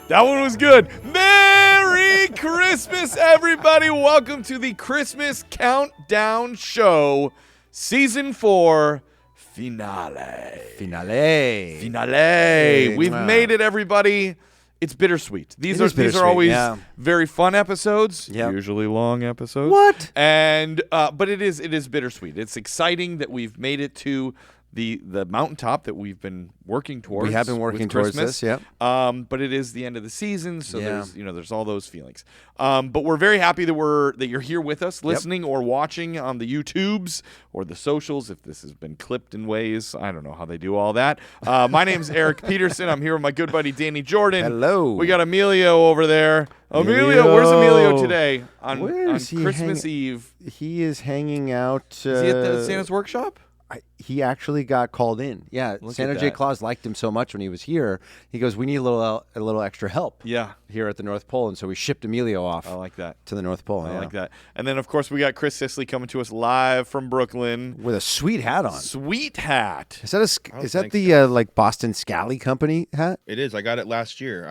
That one was good. Merry Christmas, everybody. Welcome to the Christmas Countdown Show, Season 4 Finale. We've made it, everybody. It's bittersweet. These are always very fun episodes, usually long episodes. What? And but it is bittersweet. It's exciting that we've made it to the mountaintop that we've been working towards. We have been working towards this, yeah. But it is the end of the season, so there's all those feelings. But we're very happy that you're here with us, listening or watching on the YouTubes or the socials. If this has been clipped in ways, I don't know how they do all that. My name's Eric Peterson. I'm here with my good buddy Danny Jordan. Hello. We got Emilio over there. Emilio, where's Emilio today on Christmas Eve? He is hanging out. Is he at the Santa's workshop? He actually got called in. Yeah, Santa J. Claus liked him so much when he was here. He goes, we need a little extra help. Yeah, here at the North Pole, and so we shipped Emilio off. I like that to the North Pole. I like that. And then of course we got Chris Sisley coming to us live from Brooklyn with a sweet hat on. Sweet hat. Is that the like Boston Scally Company hat? It is. I got it last year.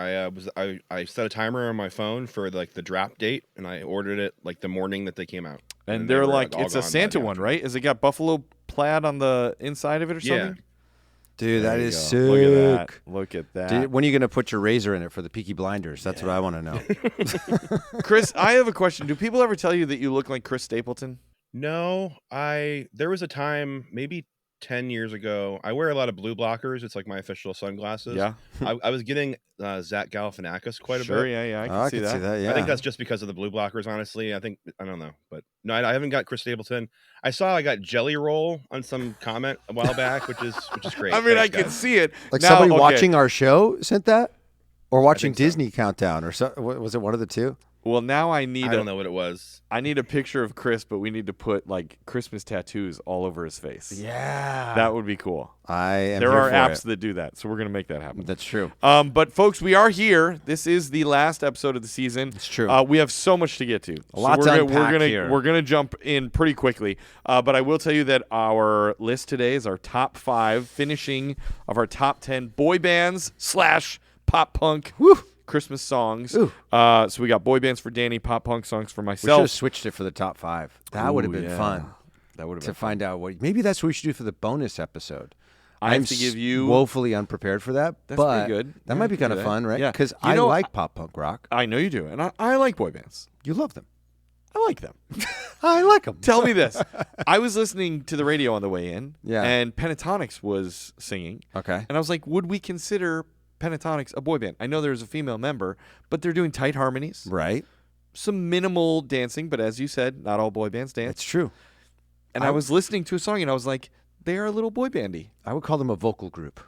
I set a timer on my phone for like the drop date, and I ordered it like the morning that they came out. And they're like, it's a Santa one, right? Is it got buffalo plaid on the inside of it or something? Yeah. Dude, that is sick. Look at that. Dude, when are you going to put your razor in it for the Peaky Blinders? That's what I want to know. Chris, I have a question. Do people ever tell you that you look like Chris Stapleton? No, there was a time, maybe 10 years ago, I wear a lot of blue blockers. It's like my official sunglasses. Yeah. I was getting Zach Galifianakis quite a bit. Sure, yeah, I can see that. Yeah. I think that's just because of the blue blockers, honestly. I don't know. But no, I haven't got Chris Stapleton. I got Jelly Roll on some comment a while back, which is great. I mean, I can see it. Like now, somebody watching our show sent that? Or watching Disney Countdown, or so, was it one of the two? Well, now I don't know what it was. I need a picture of Chris, but we need to put like Christmas tattoos all over his face. Yeah. That would be cool. There are apps that do that, so we're going to make that happen. That's true. But folks, we are here. This is the last episode of the season. It's true. We have so much to get to. A lot to unpack here. We're going to jump in pretty quickly. But I will tell you that our list today is our top 5 finishing of our top 10 boy bands / pop punk Christmas songs. So we got boy bands for Danny, pop punk songs for myself. We should have switched it for the top 5. That would have been fun. That would have been to find out what. Maybe that's what we should do for the bonus episode. I'm to give you woefully unprepared for that. That's pretty good. That might be kind of fun, right? Yeah, because I like pop punk rock. I know you do, and I like boy bands. You love them. I like them. I like them. Tell me this. I was listening to the radio on the way in, yeah, and Pentatonics was singing. Okay. And I was like, would we consider Pentatonics a boy band? I know there's a female member, but they're doing tight harmonies. Right. Some minimal dancing, but as you said, not all boy bands dance. That's true. And I was listening to a song, and I was like, they are a little boy bandy. I would call them a vocal group.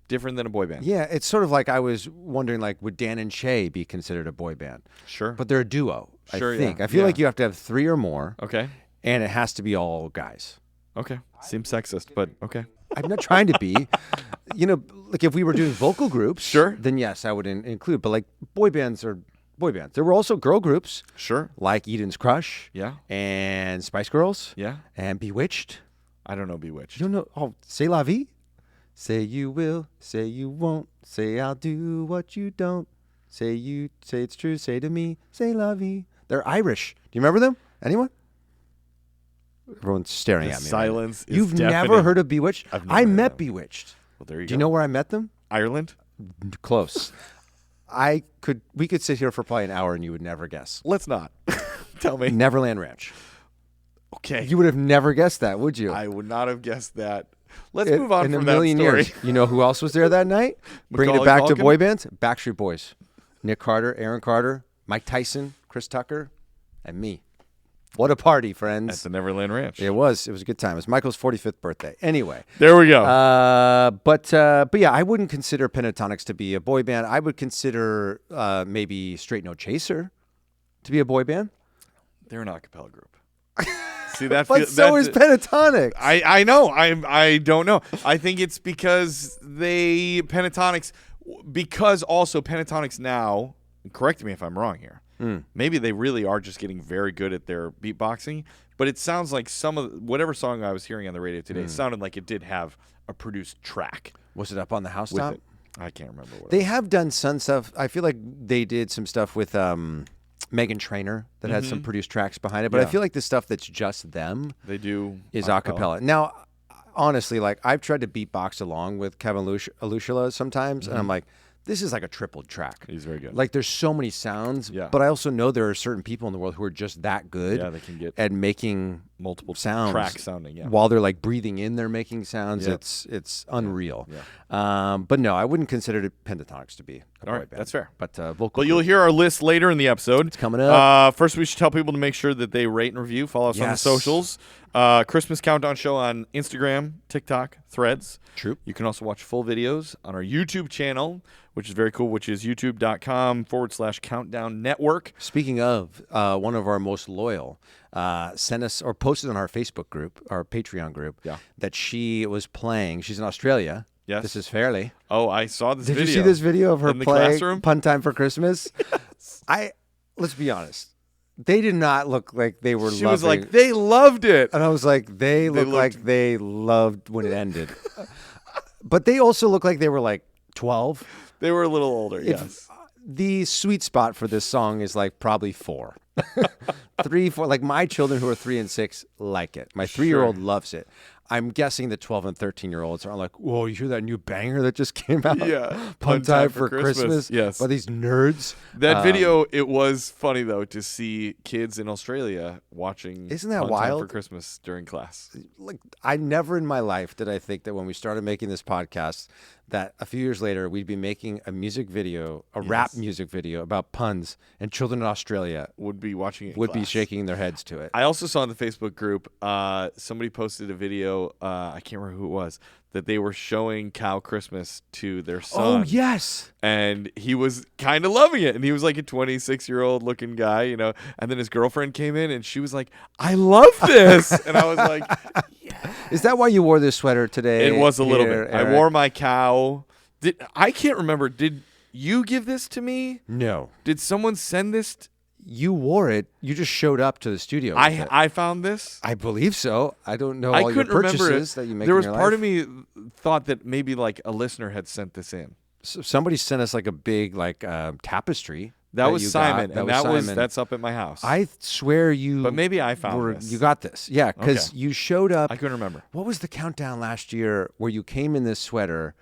Different than a boy band. Yeah, it's sort of like I was wondering, like, would Dan and Shay be considered a boy band? Sure. But they're a duo, sure, I think. Yeah. I feel like you have to have 3 or more. Okay. And it has to be all guys. Okay. Seems sexist, but okay. I'm not trying to be. Like if we were doing vocal groups, sure, then yes, I would include. But like boy bands are boy bands. There were also girl groups, sure, like Eden's Crush, yeah, and Spice Girls, yeah, and Bewitched. I don't know Bewitched. You don't know? Oh, C'est La Vie. Say you will, say you won't, say I'll do what you don't. Say it's true, say to me, C'est La Vie. They're Irish. Do you remember them? Anyone? Everyone's staring at me. Silence. Right. You've never heard of Bewitched? I met Bewitched. Well, there you go. Do you know where I met them? Ireland? Close. We could sit here for probably an hour and you would never guess. Let's not. Tell me. Neverland Ranch. Okay. You would have never guessed that, would you? I would not have guessed that. Let's move on from that story. Years. You know who else was there that night? Bringing it back to boy bands? Backstreet Boys. Nick Carter, Aaron Carter, Mike Tyson, Chris Tucker, and me. What a party, friends. At the Neverland Ranch. It was. It was a good time. It was Michael's 45th birthday. Anyway. There we go. But yeah, I wouldn't consider Pentatonics to be a boy band. I would consider maybe Straight No Chaser to be a boy band. They're an a cappella group. See that? But so is Pentatonics. I know. I don't know. I think it's because Pentatonics now, correct me if I'm wrong here, maybe they really are just getting very good at their beatboxing, but it sounds like whatever song I was hearing on the radio today sounded like it did have a produced track. Was it up on the housetop? I can't remember what They have done some stuff. I feel like they did some stuff with Meghan Trainor that had some produced tracks behind it. But I feel like the stuff that's just them they do is a cappella. Now, honestly, like I've tried to beatbox along with Kevin Alushila sometimes, and I'm like, this is like a tripled track. He's very good. Like there's so many sounds, Yeah. but I also know there are certain people in the world who are just that good Yeah, they can get at making multiple sounds tracks sounding. Yeah. while they're like breathing in, they're making sounds. Yep. It's unreal. Yeah. But no, I wouldn't consider it Pentatonics to be a All boy right, band. that's fair. But vocal. But you'll hear our list later in the episode. It's coming up. First, we should tell people to make sure that they rate and review. Follow us on the Yes. socials. Christmas Countdown Show on Instagram, TikTok, Threads. True. You can also watch full videos on our YouTube channel, which is very cool, which is youtube.com/Countdown Network. Speaking of, one of our most loyal sent us or posted on our Facebook group, our Patreon group, that she was playing. She's in Australia. Yes. This is Fairly. Oh, I saw this video. Did you see this video of her in the playing classroom? Pun Time for Christmas? Let's be honest. They did not look like they were She loving was like, they loved it. And I was like, they look like they loved when it ended. But they also look like they were like 12. They were a little older, yes. The sweet spot for this song is like probably 4. 3, 4. Like my children who are 3 and 6 like it. My 3-year-old loves it. I'm guessing the 12 and 13-year-olds are like, whoa, you hear that new banger that just came out? Yeah. Pun Time for Christmas. Yes. By these nerds. That video, it was funny, though, to see kids in Australia watching Isn't that Pun wild? Time for Christmas during class. Like I never in my life did I think that when we started making this podcast that a few years later we'd be making a music video, a rap music video about puns, and children in Australia Would be watching it in would be class. shaking their heads to it. I also saw in the Facebook group, somebody posted a video, I can't remember who it was, that they were showing Cow Christmas to their son. Oh yes. And he was kind of loving it. And he was like a 26-year-old looking guy, you know. And then his girlfriend came in and she was like, I love this. And I was like, Is that why you wore this sweater today? it was a little here, bit. I Eric? wore my cow. I can't remember. Did you give this to me? No. Did someone send this? You wore it. You just showed up to the studio. With it. I found this. I believe so. I don't know I all your couldn't remember purchases it. that you make. There in was your part life. of me thought that maybe like a listener had sent this in. Somebody sent us like a big like tapestry. That was you Simon, got. and Simon. that's up at my house. I swear you. But maybe I found this. You got this, yeah, because Okay. you showed up. I couldn't remember. What was the countdown last year where you came in this sweater,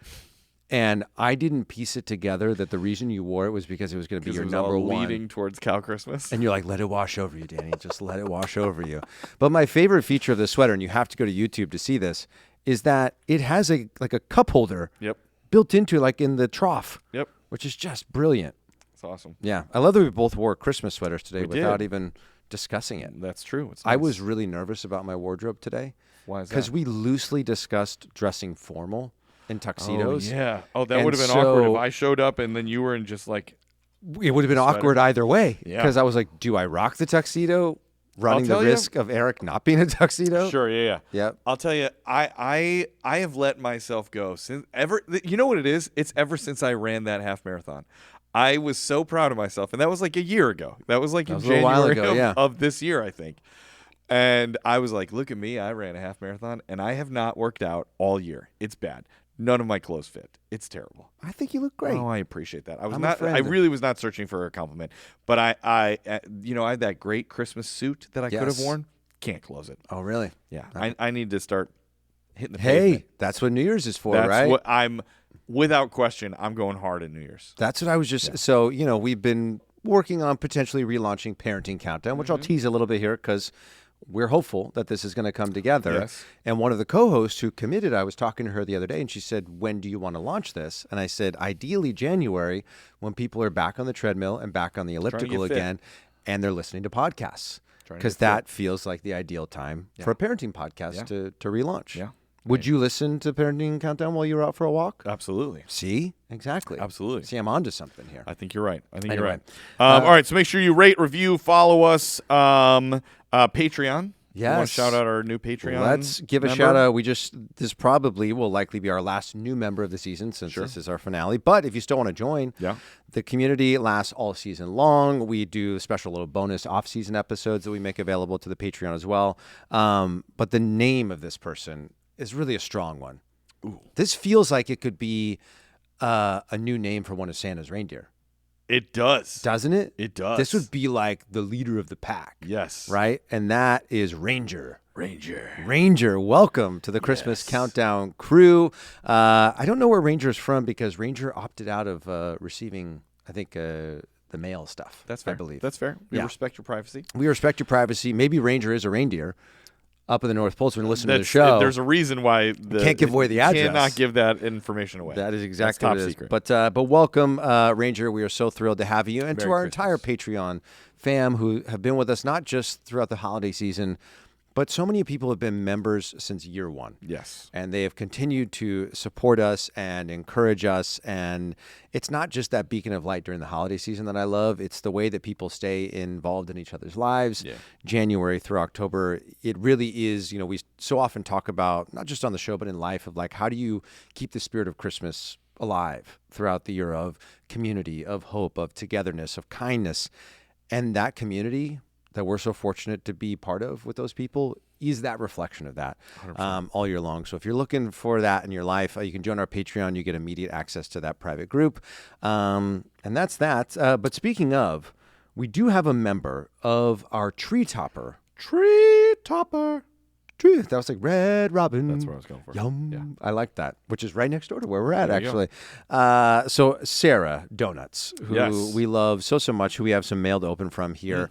and I didn't piece it together that the reason you wore it was because it was going to be your It was number all one. leading towards Cow Christmas. And you're like, let it wash over you, Danny. Just let it wash over you. But my favorite feature of the sweater, and you have to go to YouTube to see this, is that it has a cup holder Yep. built into like in the trough. Yep. Which is just brilliant. It's awesome. Yeah, I love that we both wore Christmas sweaters today We without did. even discussing it. That's true. It's I nice. was really nervous about my wardrobe today Why is that? because we loosely discussed dressing formal in tuxedos. Oh, yeah. Oh, that And would have been awkward so- if I showed up and then you were in just like. It would have been Sweater. awkward either way Yeah. because I was like, do I rock the tuxedo? Running the tell you- risk of Eric not being a tuxedo? Sure. Yeah. Yep. I'll tell you, I have let myself go since ever. You know what it is? It's ever since I ran that half marathon. I was so proud of myself, and that was like a year ago. That was like in was a little while January ago, yeah. of this year, I think. And I was like, look at me, I ran a half marathon, and I have not worked out all year. It's bad. None of my clothes fit. It's terrible. I think you look great. Oh, I appreciate that. I was I'm a not. friend. I really was not searching for a compliment, but I had that great Christmas suit that I could have Yes. worn. Can't close it. Oh, really? Yeah, I need to start hitting the Hey, pavement. that's what New Year's is for, That's right? what I'm. Without question, I'm going hard in New Year's. That's what I was just. So, we've been working on potentially relaunching Parenting Countdown, which I'll tease a little bit here because we're hopeful that this is going to come together. Yes. And one of the co-hosts who committed, I was talking to her the other day, and she said, when do you want to launch this? And I said, ideally January, when people are back on the treadmill and back on the elliptical get fit. again, and they're listening to podcasts. Trying to Because get fit. that feels like the ideal time for a parenting podcast to relaunch. Yeah. Would you listen to Parenting Countdown while you were out for a walk? Absolutely. See? Exactly. Absolutely. See, I'm onto something here. I think you're right. Anyway. You're right. All right. So make sure you rate, review, follow us. Patreon. You want Yes. to shout out our new Patreon? Let's give a member? shout out. This probably will likely be our last new member of the season since this is our finale. But if you still want to join, the community lasts all season long. We do special little bonus off-season episodes that we make available to the Patreon as well. But the name of this person is really a strong one. Ooh. This feels like it could be a new name for one of Santa's reindeer, It does. doesn't it? It does. This would be like the leader of the pack. Yes. Right? And that is Ranger. Ranger. Ranger, welcome to the Christmas Countdown crew. I don't know where Ranger's from because Ranger opted out of receiving, I think, the mail stuff. That's fair. I believe. That's fair. We respect your privacy. We respect your privacy. Maybe Ranger is a reindeer up in the North Pole. So when listen to the show, there's a reason why can't give away the address. Cannot give that information away. That is exactly top what it is. secret. But welcome, Ranger. We are so thrilled to have you, and Merry to our Christmas. entire Patreon fam who have been with us not just throughout the holiday season, but so many people have been members since year one. Yes. And they have continued to support us and encourage us. And it's not just that beacon of light during the holiday season that I love. It's the way that people stay involved in each other's lives. Yeah. January through October, it really is, we so often talk about, not just on the show, but in life, of like, how do you keep the spirit of Christmas alive throughout the year, of community, of hope, of togetherness, of kindness. And that community that we're so fortunate to be part of with those people is that reflection of that all year long. So if you're looking for that in your life, you can join our Patreon. You get immediate access to that private group. And that's that. But speaking of, we do have a member of our Tree Topper. Tree Topper. That was like Red Robin. That's where I was going for. Yum. Yeah. I like that, which is right next door to where we're at, There you actually. So Sarah Donuts, who we love so much, who we have some mail to open from here.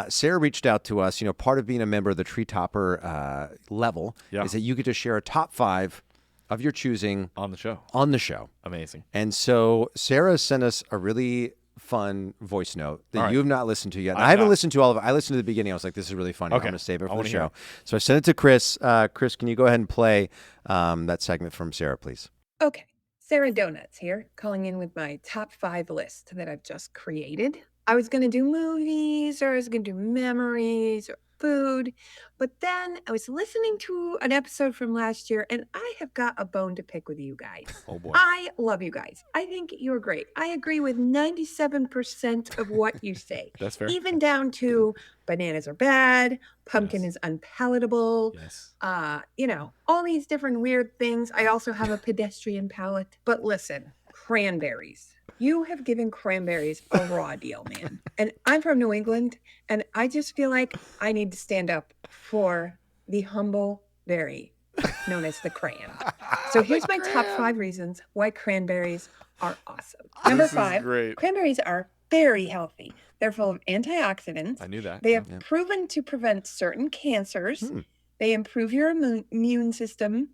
Sarah reached out to us. Part of being a member of the Tree Topper level is that you get to share a top 5 of your choosing On the show. Amazing. And so Sarah sent us a really fun voice note that you have not listened to yet. I haven't listened to all of it. I listened to the beginning. I was like, this is really funny. I'm going to save it for the show. So I sent it to Chris. Chris, can you go ahead and play that segment from Sarah, please? Okay. Sarah Donuts here, calling in with my top 5 list that I've just created. I was going to do movies, or I was going to do memories, or food. But then I was listening to an episode from last year, and I have got a bone to pick with you guys. Oh, boy. I love you guys. I think you're great. I agree with 97% of what you say. That's fair. Even down to bananas are bad, pumpkin is unpalatable. Yes. All these different weird things. I also have a pedestrian palate. But listen, cranberries. You have given cranberries a raw deal, man. And I'm from New England, and I just feel like I need to stand up for the humble berry known as the crayon. So here's my top 5 reasons why cranberries are awesome. Number 5, great. cranberries are very healthy. They're full of antioxidants. I knew that. They have proven to prevent certain cancers. They improve your immune system.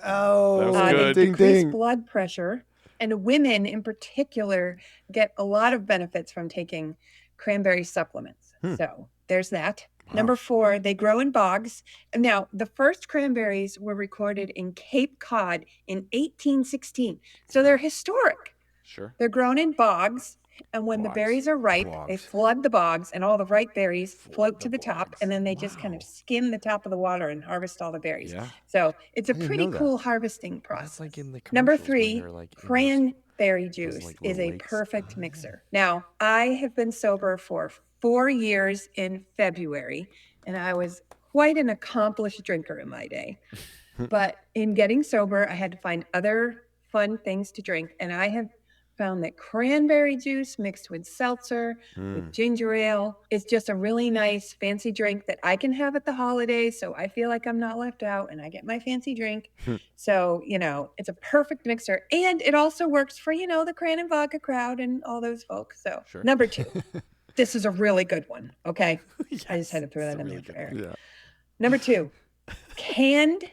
Oh, That was They good. decrease blood pressure. And women in particular get a lot of benefits from taking cranberry supplements. So there's that. Wow. Number 4, they grow in bogs. Now, the first cranberries were recorded in Cape Cod in 1816. So they're historic. Sure. They're grown in bogs. And when the berries are ripe, they flood the bogs, and all the ripe berries float to the top, and then they just kind of skim the top of the water and harvest all the berries. Yeah. So it's a pretty cool harvesting process. That's like in the Number commercials 3, when they're, like, in cranberry those, juice like, is little a lakes. perfect mixer. Now, I have been sober for 4 years in February, and I was quite an accomplished drinker in my day. But in getting sober, I had to find other fun things to drink, and I have found that cranberry juice mixed with seltzer, with ginger ale, is just a really nice fancy drink that I can have at the holidays. So I feel like I'm not left out and I get my fancy drink. So, it's a perfect mixer. And it also works for, the cran and vodka crowd and all those folks. So Number 2, this is a really good one. Okay. I just had to throw that in there for Eric. Yeah. Number 2, canned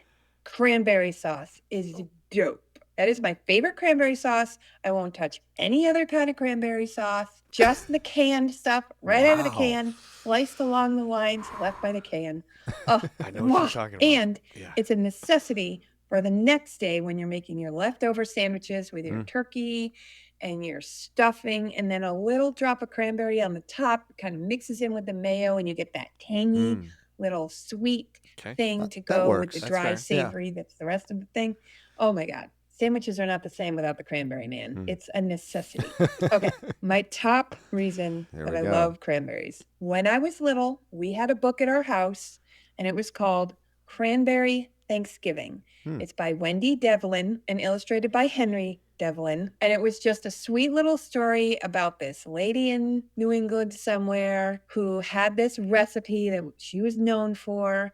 cranberry sauce is dope. That is my favorite cranberry sauce. I won't touch any other kind of cranberry sauce. Just the canned stuff right out of the can, sliced along the lines left by the can. Oh, I know what you're talking about. And it's a necessity for the next day when you're making your leftover sandwiches with your turkey and your stuffing, and then a little drop of cranberry on the top kind of mixes in with the mayo, and you get that tangy little sweet thing to go with the dry savory that's the rest of the thing. Oh my God. Sandwiches are not the same without the cranberry, man. It's a necessity. Okay, my top reason that I love cranberries. When I was little, we had a book at our house, and it was called Cranberry Thanksgiving. It's by Wendy Devlin and illustrated by Henry Devlin. And it was just a sweet little story about this lady in New England somewhere who had this recipe that she was known for.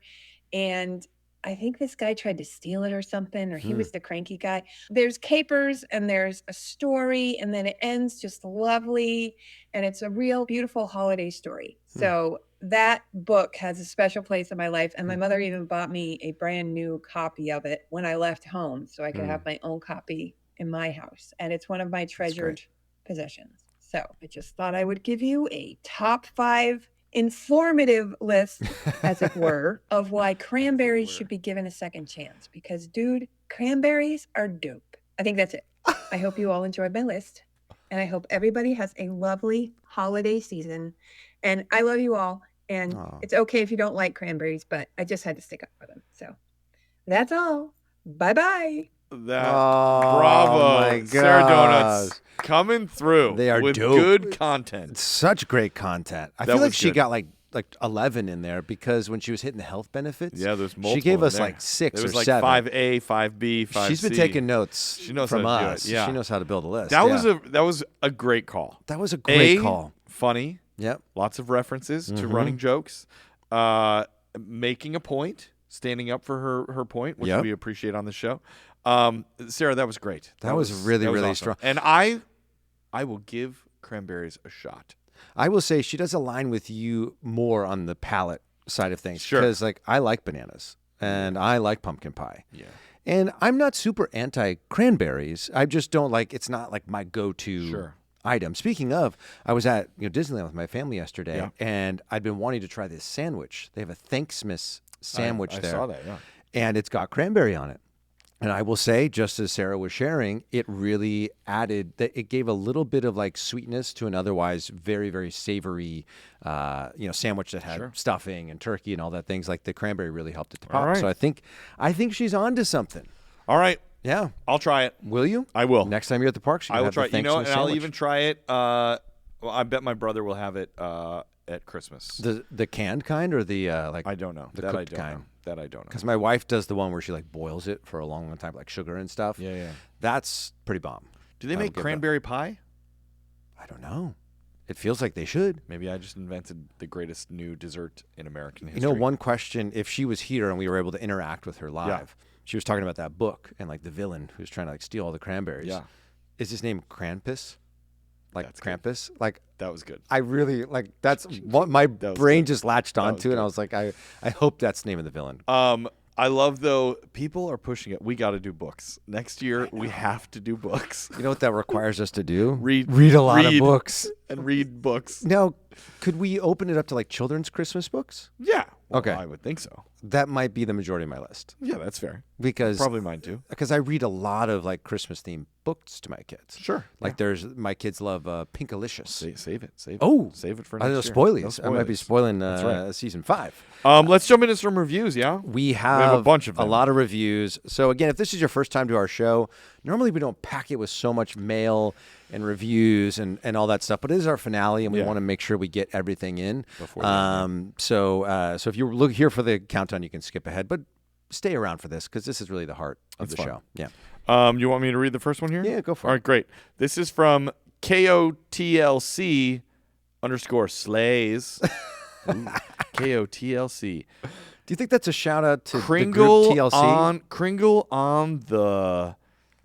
And I think this guy tried to steal it or something, or he was the cranky guy. There's capers and there's a story, and then it ends just lovely. And it's a real beautiful holiday story. So that book has a special place in my life. And my mother even bought me a brand new copy of it when I left home so I could have my own copy in my house. And it's one of my treasured possessions. So I just thought I would give you a top 5 informative list, as it were, of why cranberries should be given a second chance. Because, dude, cranberries are dope. I think that's it. I hope you all enjoyed my list. And I hope everybody has a lovely holiday season. And I love you all. And it's okay if you don't like cranberries, but I just had to stick up for them. So that's all. Bye-bye. Bravo, my Sarah Donuts gosh. coming through They are with dope. good content. Such great content. I That feel like was she good. got like 11 in there because when she was hitting the health benefits, Yeah, there's multiple. she gave in us there. like 6 There or was like 7. 5A, 5B, 5C. She's been taking notes She knows from how to do us. it, yeah. She knows how to build a list. That yeah. was a great call. That was a great A, call. Funny. Yep. Lots of references to running jokes. Making a point, standing up for her point, which Yep. we appreciate on the show. Sarah, that was great. That was really, really awesome. strong. And I will give cranberries a shot. I will say she does align with you more on the palate side of things. Sure. Because like I like bananas and I like pumpkin pie. Yeah. And I'm not super anti cranberries. I just don't like, it's not like my go-to Sure. item. Speaking of, I was at Disneyland with my family yesterday, Yeah. and I'd been wanting to try this sandwich. They have a Thanksmas sandwich I there. saw that, yeah. And it's got cranberry on it. And I will say, just as Sarah was sharing, it really added that it gave a little bit of like sweetness to an otherwise very, very savory, sandwich that had stuffing and turkey and all that things. Like the cranberry really helped it to pop. right. So I think she's on to something. All right. Yeah. I'll try it. Will you? I will. Next time you're at the park, I will try it. it. And I'll even try it. Well, I bet my brother will have it at Christmas. the canned kind or the I don't know. the That I cooked don't kind. know. That I don't know. Because my wife does the one where she like boils it for a long, long time, like sugar and stuff. Yeah, yeah. That's pretty bomb. Do they I will make give cranberry pie? I don't know. It feels like they should. Maybe I just invented the greatest new dessert in American You history. know, one question, if she was here and we were able to interact with her live, she was talking about that book and like the villain who's trying to like steal all the cranberries. Yeah. Is his name Krampus? Like That's good. Krampus? Like That was good. I really like that's what my was brain good. just latched was onto, and I good. was like, I hope that's the name of the villain. I love though people are pushing it. We got to do books next year. We have to do books. You know what that requires us to do? Read a lot of books. and read books. Now, could we open it up to like children's Christmas books? Yeah. Well, Okay. I would think so. That might be the majority of my list Yeah, that's fair. because Probably mine too. I read a lot of like Christmas themed books to my kids. Sure. Like there's my kids love Pinkalicious. Save it. Save it. Oh, Save it for I next don't year. spoilies. No I might be spoilers. spoiling right. season 5. Let's jump into some reviews. Yeah. We have a bunch of a them. lot of reviews. So again, if this is your first time to our show, normally we don't pack it with so much mail and reviews and all that stuff. But it is our finale, and we Yeah. want to make sure we get everything in. Before the end, So if you look here for the countdown, you can skip ahead, but stay around for this because this is really the heart of That's the fun. show. Yeah. You want me to read the first one here? Yeah, go for All it. right, great. This is from KOTLC_slays. Ooh, KOTLC. Do you think that's a shout out to Kringle the group TLC? Kringle on the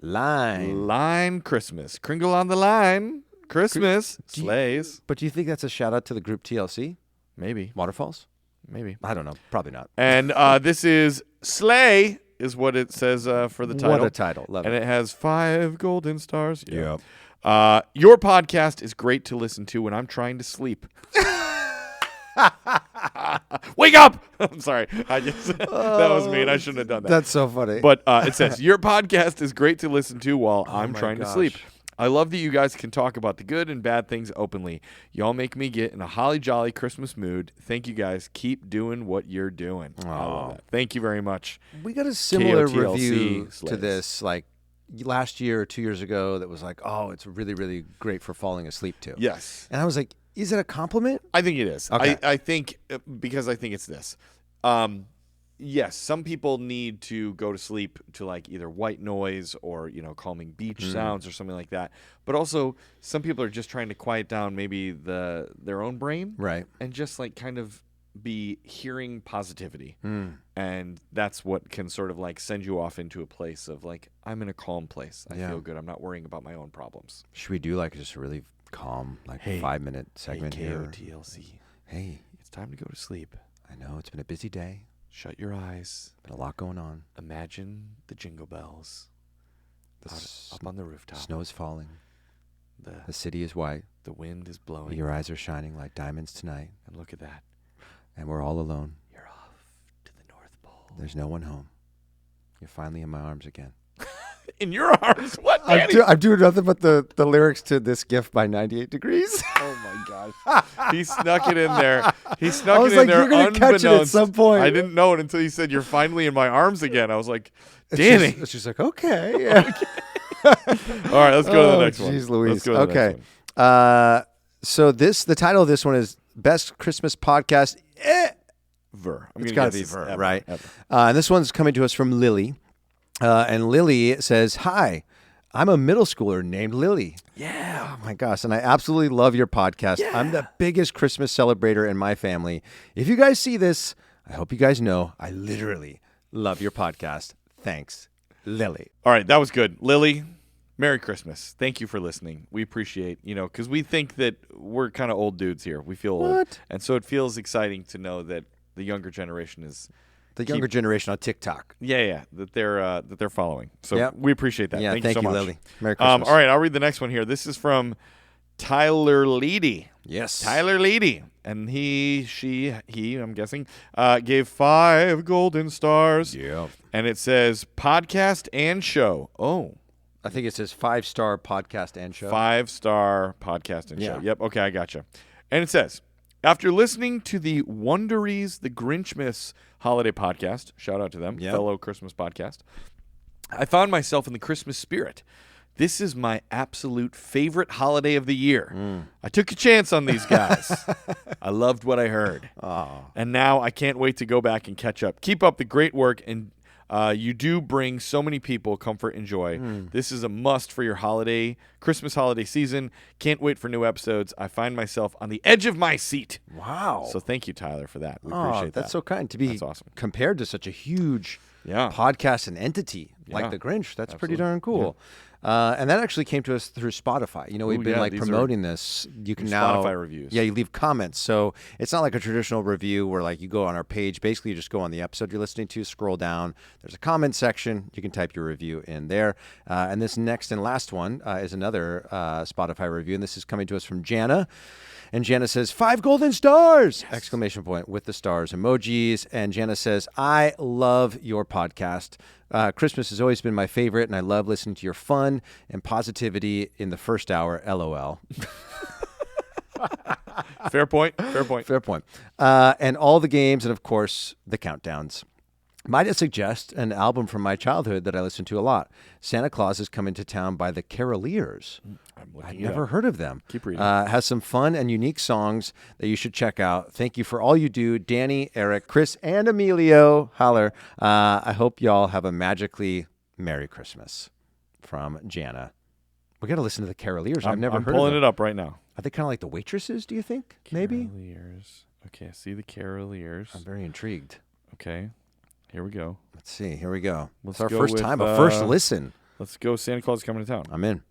Line. Christmas. Kringle on the line Christmas. Do you- Slays. But do you think that's a shout out to the group TLC? Maybe. Waterfalls? Maybe. I don't know. Probably not. And this is Slay is what it says for the title. What a title. Love And it. it has 5 golden stars. Yep. Your podcast is great to listen to when I'm trying to sleep. Wake up! I'm sorry. That was mean. I shouldn't have done that. That's so funny. But it says, your podcast is great to listen to while I'm my trying to gosh. sleep. I love that you guys can talk about the good and bad things openly. Y'all make me get in a holly jolly Christmas mood. Thank you guys. Keep doing what you're doing. I love that. Thank you very much. We got a similar KOTLC review to slays. this like last year or 2 years ago that was like, oh, it's really, really great for falling asleep to. Yes. And I was like, is it a compliment? I think it is. Okay. I think because I think it's this. yes, some people need to go to sleep to like either white noise or, calming beach sounds or something like that. But also some people are just trying to quiet down maybe their own brain. Right. And just like kind of be hearing positivity. And that's what can sort of like send you off into a place of like, I'm in a calm place. I feel good. I'm not worrying about my own problems. Should we do like just a really calm, like 5-minute segment here? KOTLC. Hey, It's time to go to sleep. I know it's been a busy day. Shut your eyes. Been a lot going on. Imagine the jingle bells up on the rooftop. Snow is falling. The The city is white. wind is blowing. Your eyes are shining like diamonds tonight. And look at that. And we're all alone. You're off to the North Pole. There's no one home. You're finally in my arms again. In your arms? What, Danny? I'm doing nothing but the lyrics to This Gift by 98 Degrees. Oh, my gosh. He snuck it in there. He snuck I was it in like, there you're going to catch it at unbeknownst. some point. I didn't know it until you said, you're finally in my arms again. I was like, Danny. She's like, okay. All right, let's go to the next one. Jeez Louise. Let's go to the Okay. next one. So the title of this one is Best Christmas Podcast Ver. It's got to be guess Ver, ever, right? ever. And this one's coming to us from Lily. And Lily says, hi, I'm a middle schooler named Lily. Yeah. Oh, my gosh. And I absolutely love your podcast. Yeah. I'm the biggest Christmas celebrator in my family. If you guys see this, I hope you guys know I literally love your podcast. Thanks, Lily. All right, that was good. Lily, Merry Christmas. Thank you for listening. We appreciate, because we think that we're kind of old dudes here. We feel old. What? And so it feels exciting to know that the younger generation is The younger generation on TikTok. that they're following. So Yep. we apprciate that. Yeah, thank you so much. Lily. Merry Christmas. All right, I'll read the next one here. This is from Tyler Leedy. Yes. Tyler Leedy. And he, I'm guessing, gave 5 golden stars. Yeah. And it says podcast and show. Oh, I think it says 5-star podcast and show. 5-star podcast and show. Yeah. Yep. Okay, I gotcha. And it says, after listening to the Wonderies The Grinchmas holiday podcast, shout out to them, Yep. fellow Christmas podcast, I found myself in the Christmas spirit. This is my absolute favorite holiday of the year. I took a chance on these guys. I loved what I heard. And now I can't wait to go back and catch up. Keep up the great work, and you do bring so many people comfort and joy. This is a must for your Christmas holiday season. Can't wait for new episodes. I find myself on the edge of my seat. Wow. So thank you, Tyler, for that. We Oh, appreciate that. that's so kind to be That's awesome. compared to such a huge Yeah. podcast and entity like Yeah. the Grinch. That's pretty Absolutely. darn cool. And that actually came to us through Spotify. We've Ooh, been yeah, like these are promoting this. You can your now Spotify reviews. Yeah, you leave comments. So it's not like a traditional review where like you go on our page. Basically, you just go on the episode you're listening to, scroll down. There's a comment section. You can type your review in there. And this next and last one is another Spotify review, and this is coming to us from Jana. And Jana says, 5 golden stars! Yes. Exclamation point with the stars emojis. And Jana says, I love your podcast. Christmas has always been my favorite, and I love listening to your fun and positivity in the first hour. LOL. Fair point. Fair point. Fair point. And all the games, and of course, the countdowns. Might I suggest an album from my childhood that I listened to a lot? Santa Claus is Coming to Town by the Caroliers. I've never heard of them. Keep reading. Has some fun and unique songs that you should check out. Thank you for all you do, Danny, Eric, Chris, and Emilio. Holler. I hope y'all have a magically Merry Christmas. From Jana. We got to listen to the Caroliers. I've never I'm heard pulling of them. it up right now. Are they kind of like the waitresses, do you think? Maybe? Caroliers. Okay, I see the Caroliers. I'm very intrigued. Okay, here we go. Let's see. Here we go. Let's It's our go first with, time, a first listen. Let's go. Santa Claus is Coming to Town. I'm in.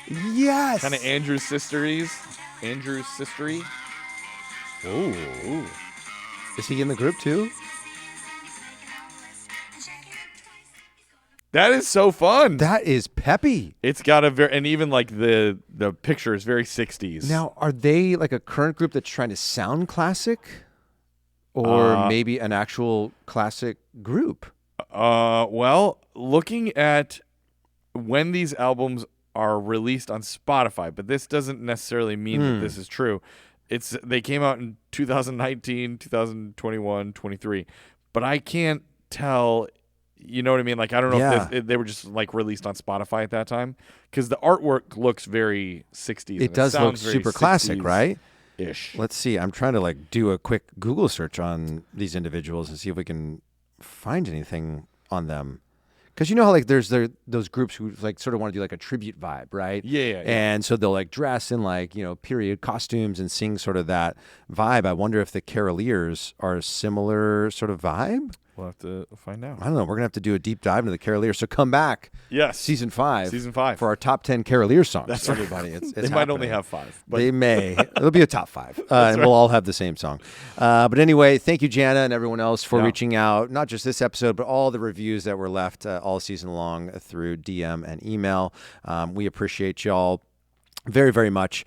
Yes. Kind of Andrew's sisteries. Andrew's sistery. Ooh. Is he in the group too? That is so fun. That is peppy. It's got a very, and even like the picture is very 60s. Now, are they like a current group that's trying to sound classic, or maybe an actual classic group? Well, looking at when these albums are released on Spotify, but this doesn't necessarily mean that this is true. They came out in 2019, 2021, 23, but I can't tell. You know what I mean? Like, I don't know if they were just like released on Spotify at that time, because the artwork looks very 60s. It does look super classic, right? ish. Let's see. I'm trying to do a quick Google search on these individuals and see if we can find anything on them. Because you know how there's those groups who sort of want to do a tribute vibe, right? Yeah. And so they'll dress in period costumes and sing sort of that vibe. I wonder if the Caroliers are a similar sort of vibe. We'll have to find out. I don't know. We're gonna have to do a deep dive into the Caroliers. So come back, Yes. season 5 for our top 10 Carolier songs. That's right. Everybody. It's they might only have 5. But they may. It'll be a top 5, and we'll all have the same song. But anyway, thank you, Jana, and everyone else for reaching out. Not just this episode, but all the reviews that were left all season long through DM and email. We appreciate y'all very, very much.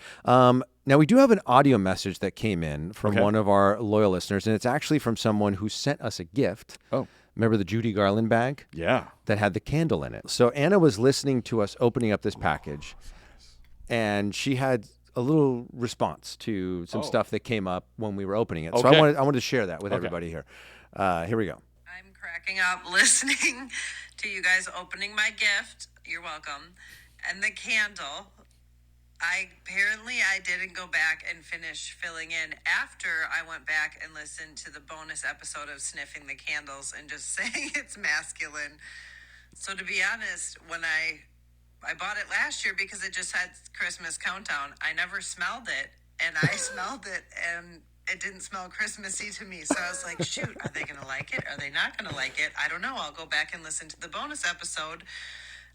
Now, we do have an audio message that came in from one of our loyal listeners, and it's actually from someone who sent us a gift. Oh. Remember the Judy Garland bag? Yeah. That had the candle in it. So Anna was listening to us opening up this package, and she had a little response to some stuff that came up when we were opening it. So I wanted to share that with everybody here. Here we go. I'm cracking up listening to you guys opening my gift. You're welcome. And the candle. I didn't go back and finish filling in after I went back and listened to the bonus episode of Sniffing the Candles and just saying it's masculine. So to be honest, when I bought it last year because it just had Christmas countdown, I never smelled it, and I smelled it and it didn't smell Christmassy to me. So I was like, shoot, are they going to like it? Are they not going to like it? I don't know. I'll go back and listen to the bonus episode.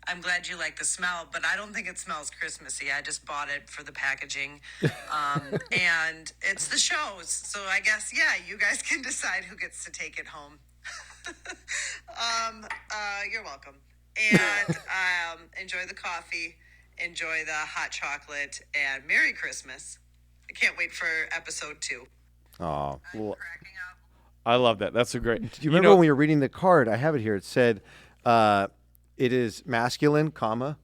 I'm glad you like the smell, but I don't think it smells Christmassy. I just bought it for the packaging. And it's the shows. So I guess, you guys can decide who gets to take it home. You're welcome. And enjoy the coffee, enjoy the hot chocolate, and Merry Christmas. I can't wait for episode 2. Oh, I'm cracking up. I love that. That's so great. Do you remember when we were reading the card? I have it here. It said, it is masculine, comma.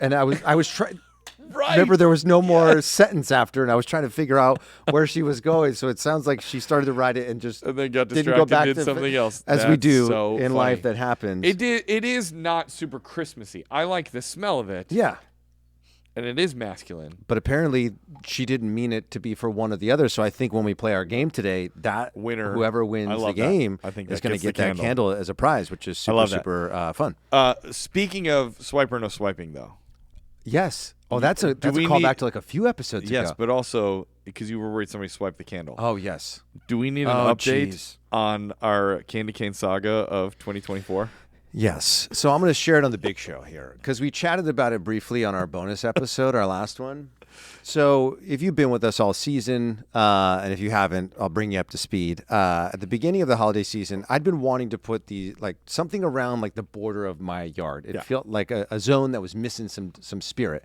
And I was trying. Right. Remember, there was no more sentence after, and I was trying to figure out where she was going. So it sounds like she started to write it and then got distracted, didn't go back did to something else. As we do so in life that happens. It is not super Christmassy. I like the smell of it. Yeah. And it is masculine. But apparently she didn't mean it to be for one or the other. So I think when we play our game today, that whoever wins the game I think is going to get that candle as a prize, which is super fun. Speaking of swipe or no swiping, though. Yes. Oh, that's a callback to a few episodes ago. Yes, but also because you were worried somebody swiped the candle. Oh, yes. Do we need an update on our candy cane saga of 2024? Yes. So I'm going to share it on the big show here because we chatted about it briefly on our bonus episode, our last one. So if you've been with us all season, and if you haven't, I'll bring you up to speed. At the beginning of the holiday season, I'd been wanting to put something around the border of my yard. It felt like a zone that was missing some spirit.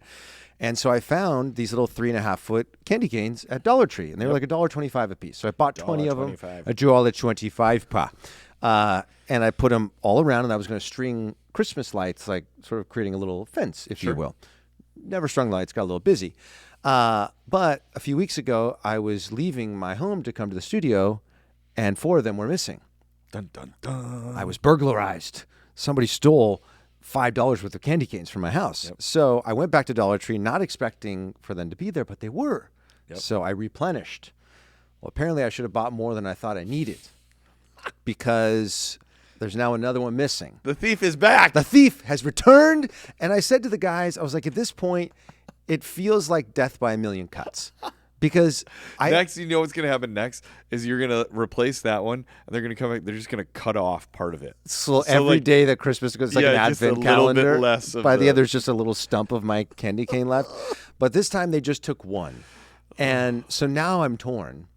And so I found these little 3.5-foot candy canes at Dollar Tree, and they were like $1.25 a piece. So I bought 20 of them. $1.25. And I put them all around, and I was going to string Christmas lights, sort of creating a little fence, if you will. Never strung lights, got a little busy. But a few weeks ago, I was leaving my home to come to the studio, and 4 of them were missing. Dun, dun, dun. I was burglarized. Somebody stole $5 worth of candy canes from my house. Yep. So I went back to Dollar Tree, not expecting for them to be there, but they were. Yep. So I replenished. Well, apparently I should have bought more than I thought I needed because there's now another one missing. The thief is back. The thief has returned. And I said to the guys, I was like, at this point, it feels like death by a million cuts. Because next, you know what's going to happen next is you're going to replace that one, and they're going to come back. They're just going to cut off part of it. So every day that Christmas goes like an advent calendar. Bit less of by the end, there's just a little stump of my candy cane left. But this time they just took one, and so now I'm torn.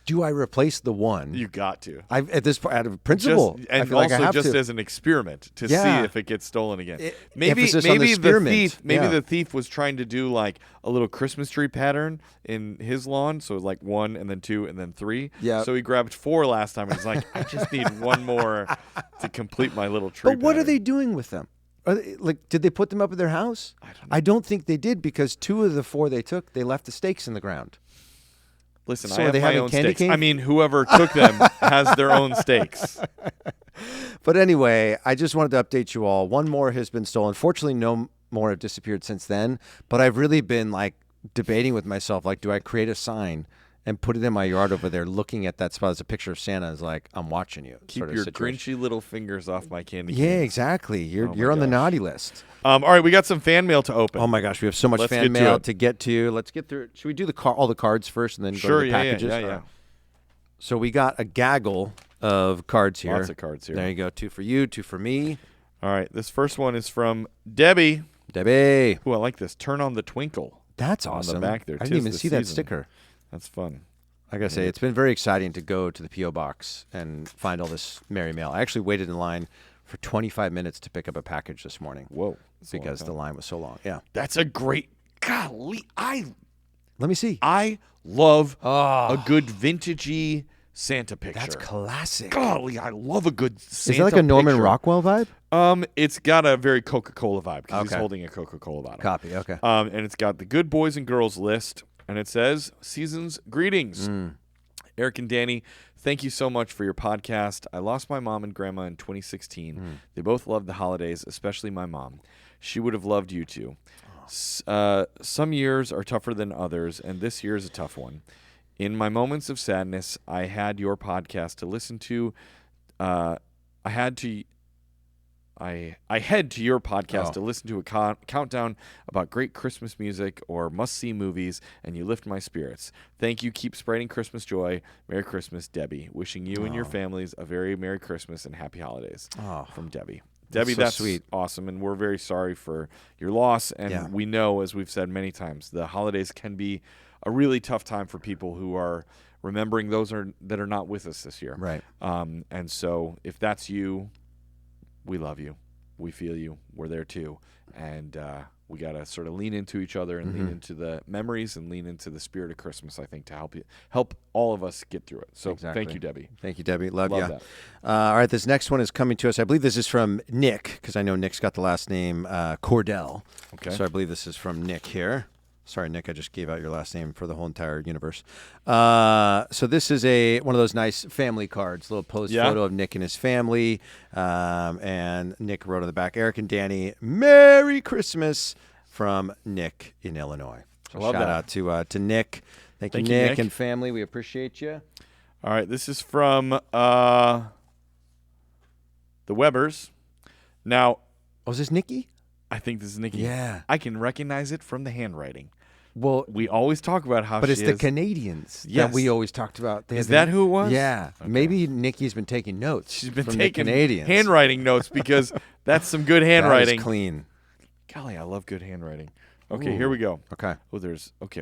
Do I replace the one? You got to. At this point, out of principle, and I feel like I have just to. as an experiment to see if it gets stolen again. Maybe the thief was trying to do like a little Christmas tree pattern in his lawn, so like 1 and then 2 and then 3. Yeah. So he grabbed 4 last time, and he's like, I just need one more to complete my little tree. But what pattern. are they doing with them? Are they, did they put them up at their house? I don't think they did because 2 of the 4 they took, they left the stakes in the ground. Listen, so I have my own stakes. Cane? I mean, whoever took them has their own stakes. But anyway, I just wanted to update you all. 1 more has been stolen. Fortunately, no more have disappeared since then. But I've really been debating with myself, like, do I create a sign and put it in my yard over there, looking at that spot as a picture of Santa, is like, I'm watching you. Keep sort of your situation. grinchy little fingers off my candy Yeah, canes. exactly. You're Oh my you're on the gosh. naughty list. All right, we got some fan mail to open. Oh my gosh, we have so much Let's fan get to mail it. to get to. Let's get through. Should we do all the cards first and then go Sure, to the packages? yeah. So we got a gaggle of cards here. Lots of cards here. There you go. 2 for you, 2 for me. All right, this first one is from Debbie. Debbie. Ooh, I like this. Turn on the twinkle. That's On the awesome. back there, I didn't "'Tis even the see that season." sticker. That's fun. I gotta say, it's been very exciting to go to the P.O. box and find all this merry mail. I actually waited in line for 25 minutes to pick up a package this morning Whoa. that's a long because time. the line was so long. Yeah. That's a great. Golly, Let me see. I love Oh, a good vintagey Santa picture. that's classic. Golly, I love a good Santa Is it like a Norman picture. Rockwell vibe? It's got a very Coca-Cola vibe because he's Okay. holding a Coca-Cola bottle. Copy. Okay. And it's got the good boys and girls list, and it says, "Season's greetings." Eric and Danny, thank you so much for your podcast. I lost my mom and grandma in 2016. They both loved the holidays, especially my mom. She would have loved you too. Some years are tougher than others, and this year is a tough one. In my moments of sadness, I had your podcast to listen to. I head to your podcast to listen to a countdown about great Christmas music or must-see movies, and you lift my spirits. Thank you. Keep spreading Christmas joy. Merry Christmas, Debbie. Wishing you and your families a very Merry Christmas and Happy Holidays. From Debbie. Debbie, so that's sweet. awesome, and we're very sorry for your loss. And Yeah. we know, as we've said many times, the holidays can be a really tough time for people who are remembering those that are not with us this year. Right. And so if that's you, we love you. We feel you. We're there too. And we got to sort of lean into each other and lean into the memories and lean into the spirit of Christmas, I think, to help all of us get through it. So Exactly. thank you, Debbie. Thank you, Debbie. Love Love you. that. All right, this next one is coming to us. I believe this is from Nick, because I know Nick's got the last name Cordell. Okay. So I believe this is from Nick here. Sorry, Nick, I just gave out your last name for the whole entire universe. So this is one of those nice family cards, a little posed photo of Nick and his family. And Nick wrote on the back, Eric and Danny, Merry Christmas from Nick in Illinois. So I love shout that. out to Nick. Thank you, Thank you, Nick, Nick. and family. We appreciate you. All right. This is from the Webbers. Now, Oh, is this Nikki? I think this is Nikki. Yeah. I can recognize it from the handwriting. Well, We always talk about how but she it's the is. Canadians Yes. that we always talked about. They Is had that who it was? Yeah. Okay. Maybe Nikki's been taking notes. She's been from taking the Canadians. handwriting notes because that's some good That is handwriting. clean. Golly, I love good handwriting. Okay, Ooh. here we go. Okay.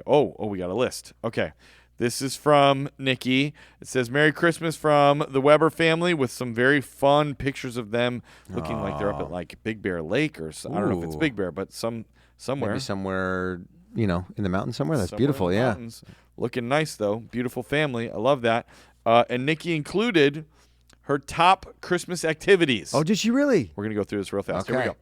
Oh, we got a list. Okay. This is from Nikki. It says, Merry Christmas from the Weber family with some very fun pictures of them looking like they're up at like Big Bear Lake or I don't know if it's Ooh. Big Bear, but somewhere. Maybe somewhere, in the mountains somewhere. That's Somewhere beautiful. in the Yeah. mountains. Looking nice, though. Beautiful family. I love that. And Nikki included her top Christmas activities. Oh, did she really? We're going to go through this real fast. Here we Okay. go.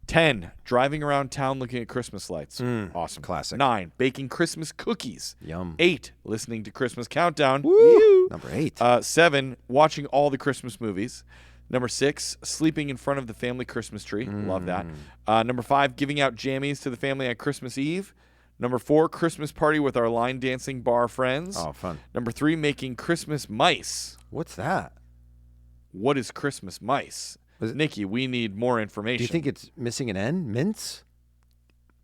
10, driving around town looking at Christmas lights. Awesome. classic. 9, baking Christmas cookies. Yum. 8, listening to Christmas Countdown. Woo! Number 8. 7, watching all the Christmas movies. Number 6, sleeping in front of the family Christmas tree. Love that. Number 5, giving out jammies to the family on Christmas Eve. Number 4, Christmas party with our line dancing bar friends. Oh, fun. Number 3, making Christmas mice. What's that? What is Christmas mice? Was it- Nikki, we need more information. Do you think it's missing an N? Mince?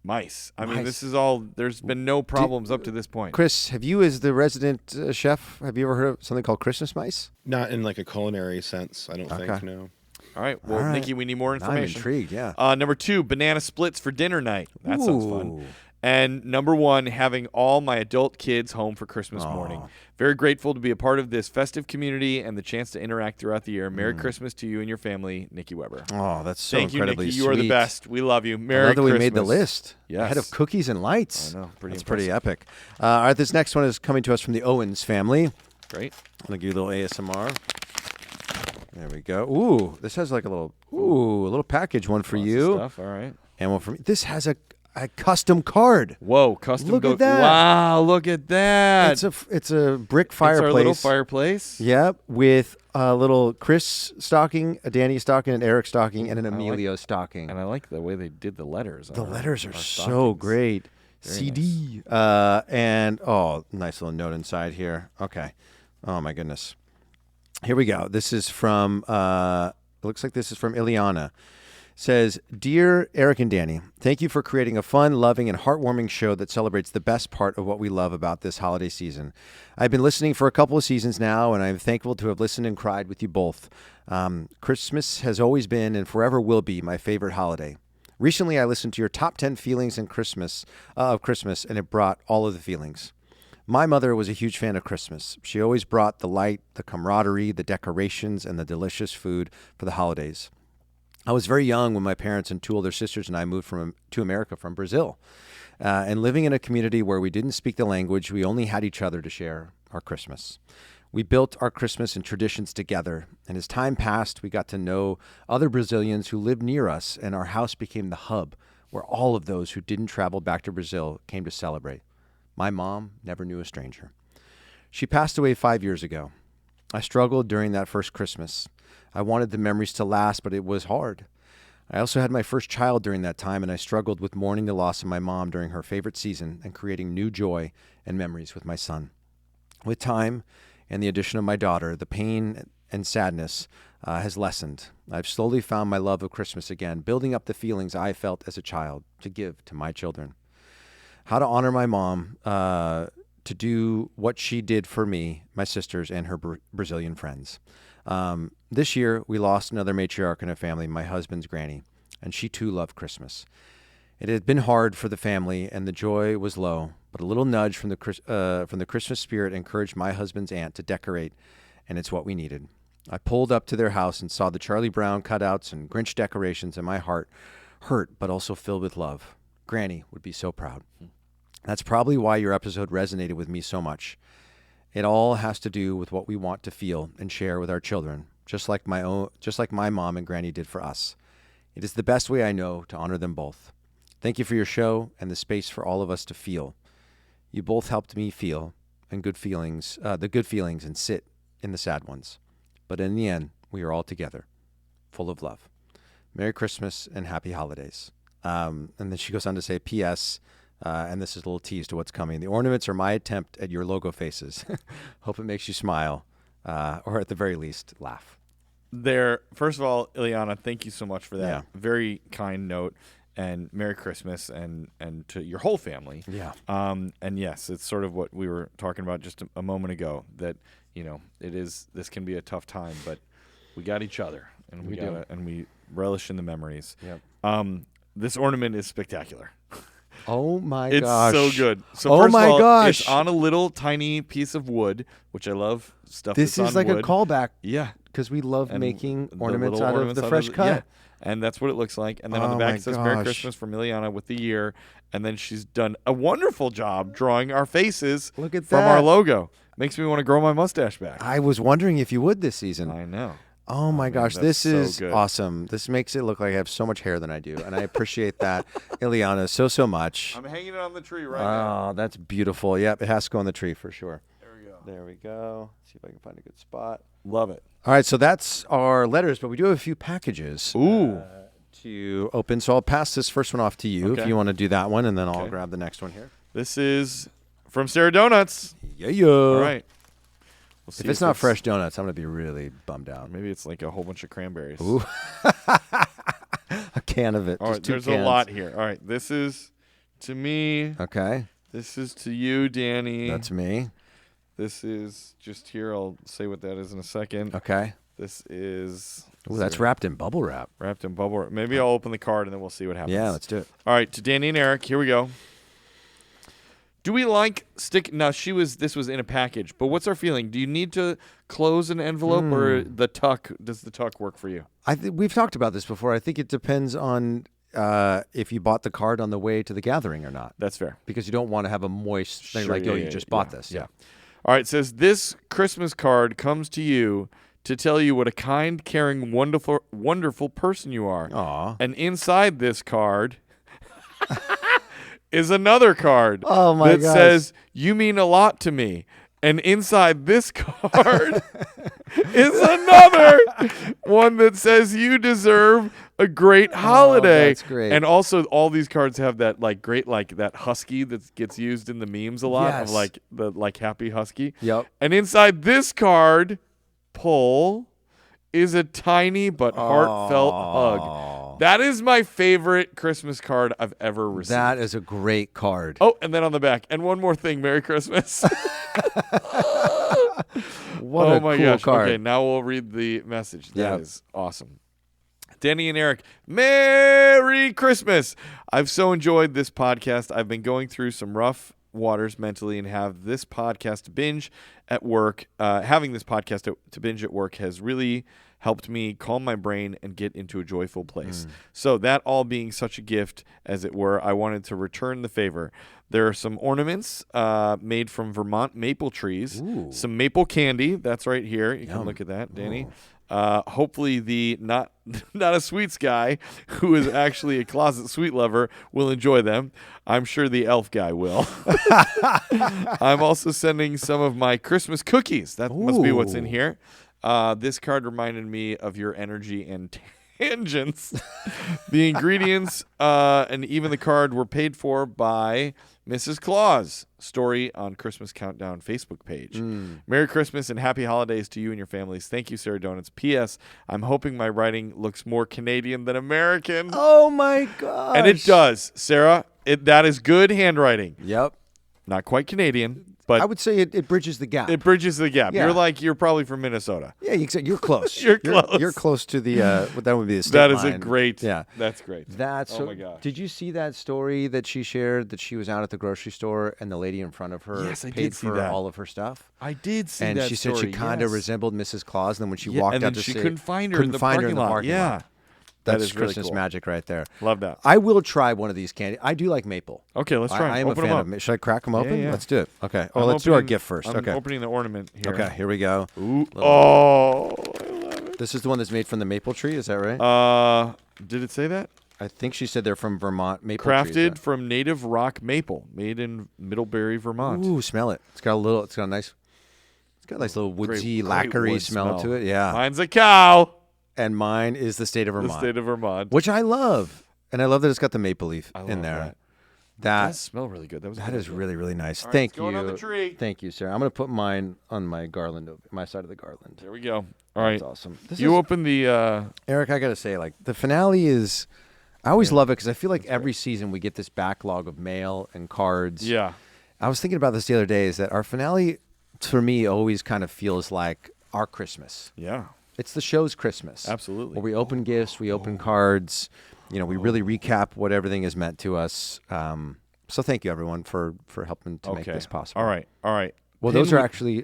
Mice. I mean, Mice. this is all. There's been no problems up to this point. Chris, have you, as the resident chef, have you ever heard of something called Christmas mice? Not in like a culinary sense, I don't Okay. think. No. All right. Well, All right. Nikki, we need more I'm information. intrigued, yeah. Number 2, banana splits for dinner night. That sounds fun. Ooh. And number 1, having all my adult kids home for Christmas morning. Very grateful to be a part of this festive community and the chance to interact throughout the year. Merry Christmas to you and your family, Nikki Weber. Oh, that's so Thank you, incredibly Nikki. sweet. You are the best. We love you. I Merry love that Christmas. we made the list. Yes. Ahead of cookies and lights. I know. Pretty That's pretty epic. All right, this next one is coming to us from the Owens family. Great. I'm going to give you a little ASMR. There we go. Ooh, this has like a little package, one for Lots of you stuff. All right. and one for me. This has a custom card. Whoa, custom. Look at that. Wow, look at that. It's a brick It's fireplace. our little fireplace. Yep, with a little Chris stocking, a Danny stocking, an Eric stocking, and an like- Emilio stocking. And I like the way they did the letters. The on letters are our so stockings. great. CD. And, nice little note inside here. Okay. Oh, my goodness. Here we go. This is from, it looks like this is from Ileana. Says, Dear Eric and Danny, thank you for creating a fun, loving, and heartwarming show that celebrates the best part of what we love about this holiday season. I've been listening for a couple of seasons now, and I'm thankful to have listened and cried with you both. Christmas has always been and forever will be my favorite holiday. Recently, I listened to your top 10 feelings of Christmas, and it brought all of the feelings. My mother was a huge fan of Christmas. She always brought the light, the camaraderie, the decorations, and the delicious food for the holidays. I was very young when my parents and two older sisters and I moved to America from Brazil. And living in a community where we didn't speak the language, we only had each other to share our Christmas. We built our Christmas and traditions together. And as time passed, we got to know other Brazilians who lived near us, and our house became the hub where all of those who didn't travel back to Brazil came to celebrate. My mom never knew a stranger. She passed away 5 years ago. I struggled during that first Christmas. I wanted the memories to last, but it was hard. I also had my first child during that time, and I struggled with mourning the loss of my mom during her favorite season and creating new joy and memories with my son. With time and the addition of my daughter, the pain and sadness has lessened. I've slowly found my love of Christmas again, building up the feelings I felt as a child to give to my children. How to honor my mom, to do what she did for me, my sisters, and her Brazilian friends. This year, we lost another matriarch in our family, my husband's granny, and she too loved Christmas. It had been hard for the family, and the joy was low, but a little nudge from the Christmas spirit encouraged my husband's aunt to decorate, and it's what we needed. I pulled up to their house and saw the Charlie Brown cutouts and Grinch decorations, and my heart hurt, but also filled with love. Granny would be so proud. That's probably why your episode resonated with me so much. It all has to do with what we want to feel and share with our children, just like my mom and Granny did for us. It is the best way I know to honor them both. Thank you for your show and the space for all of us to feel. You both helped me feel the good feelings and sit in the sad ones. But in the end, we are all together, full of love. Merry Christmas and happy holidays. And then she goes on to say, P.S., and this is a little tease to what's coming. The ornaments are my attempt at your logo faces. Hope it makes you smile, or at the very least, laugh. First of all, Ileana, thank you so much for that. Yeah. Very kind note, and Merry Christmas, and to your whole family. Yeah. And yes, it's sort of what we were talking about just a moment ago, that, this can be a tough time, but we got each other, and we relish in the memories. Yep. This ornament is spectacular. Oh my it's gosh. It's so good. So oh first my of all, gosh. It's on a little tiny piece of wood, which I love. Stuff This that's is on like wood. a callback. Yeah. Because we love And making the ornaments little out ornaments of the fresh cut. Yeah. And that's what it looks like. And then on the Oh back my it says Merry gosh. Christmas from Ileana with the year. And then she's done a wonderful job drawing our faces Look at from that. our logo. Makes me want to grow my mustache back. I was wondering if you would this season. I know. Oh my man, gosh, that's this so is good. awesome. This makes it look like I have so much hair than I do, and I appreciate that, Ileana, so much. I'm hanging it on the tree right now. Oh, that's beautiful. Yep, it has to go on the tree for sure. There we go. There we go. See if I can find a good spot. Love it. All right, so that's our letters, but we do have a few packages to open. So I'll pass this first one off to you if Okay. you want to do that one, and then I'll Okay. grab the next one here. This is from Sarah Donuts. Yeah. All right. We'll see If it's not fresh donuts, I'm going to be really bummed out. Maybe it's like a whole bunch of cranberries. Ooh. A can of it. All Just right, two there's cans. a lot here. All right, this is to me. Okay. This is to you, Danny. That's me. This is just here. I'll say what that is in a second. Okay. This is. Ooh, that's wrapped in bubble wrap. wrapped in bubble wrap. Maybe I'll open the card and then we'll see what happens. Yeah, let's do it. All right, to Danny and Eric, here we go. Do we like stick? Now, this was in a package, but what's our feeling? Do you need to close an envelope or the tuck? Does the tuck work for you? We've talked about this before. I think it depends on if you bought the card on the way to the gathering or not, That's fair. because you don't want to have a moist thing Sure, like, yeah, oh, yeah, you just yeah, bought this. Yeah. All right, it says this Christmas card comes to you to tell you what a kind, caring, wonderful person you are. Aw. And inside this card is another card that gosh. says, you mean a lot to me. And inside this card is another one that says, you deserve a great holiday. That's great. And also, all these cards have that great that husky that gets used in the memes a lot of Yes. the happy husky. Yep. And inside this card pull is a tiny but heartfelt hug. That is my favorite Christmas card I've ever received. That is a great card. Oh, and then on the back, and one more thing, Merry Christmas. What oh a my cool gosh. card. Okay, now we'll read the message. That Yeah. is awesome. Danny and Eric, Merry Christmas. I've so enjoyed this podcast. I've been going through some rough waters mentally, and have this podcast to binge at work. Having this podcast to binge at work has really helped me calm my brain and get into a joyful place. So that all being such a gift, as it were, I wanted to return the favor. There are some ornaments made from Vermont maple trees, some maple candy. That's right here. You can look at that, Danny. Hopefully the not a sweets guy who is actually a closet sweet lover will enjoy them. I'm sure the elf guy will. I'm also sending some of my Christmas cookies. That must be what's in here. This card reminded me of your energy and tangents. The ingredients and even the card were paid for by Mrs. Claus. Story on Christmas Countdown Facebook page. Merry Christmas and happy holidays to you and your families. Thank you, Sarah Donuts. P.S. I'm hoping my writing looks more Canadian than American. Oh my gosh. And it does, Sarah. That is good handwriting. Yep. Not quite Canadian, but I would say it bridges the gap. it bridges the gap. Yeah. You're probably from Minnesota. Yeah, you're close. You're close. You're close to the. That would be the state That is a line. great. Yeah, That's great. that's. Oh my gosh. Did you see that story that she shared that she was out at the grocery store and the lady in front of her Yes, I paid did see for that. all of her stuff? I did see And that she said she story, kind of yes. resembled Mrs. Claus. And then when she Yeah, walked and out then to she say, couldn't find her in the parking lot. Yeah. That's is really Christmas cool. magic right there. Love that. I will try one of these candy. I do like maple. Okay, let's try. I am Open a fan them of. Should I crack them open? yeah. Let's do it. Okay. Oh, I'm let's do our opening- gift first. I'm Okay. opening the ornament here. Okay. Here we go. Ooh. Oh, I love it. This is the one that's made from the maple tree. Is that right? Did it say that? I think she said they're from Vermont maple trees. Crafted from native rock maple, made in Middlebury, Vermont. Ooh, smell it. It's got a nice little woodsy, Great lacquery wood smell to it. Yeah. Mine's a cow. And mine is the state of The Vermont, state of Vermont. which I love. And I love that it's got the maple leaf I in love there. that. That Does smell really good. that is really, really nice. All right, Thank it's going you. on the tree. Thank you, Sarah. I'm going to put mine on my garland, my side of the garland. There we go. All right. That's awesome. You open the. Eric, I got to say, the finale is, I always love it because I feel like every season we get this backlog of mail and cards. Yeah. I was thinking about this the other day, is that our finale, for me, always kind of feels like our Christmas. Yeah. It's the show's Christmas. Absolutely. Where we open gifts, we open cards, we really recap what everything has meant to us. So thank you, everyone, for helping to make this possible. All right. All right. Well, those are actually,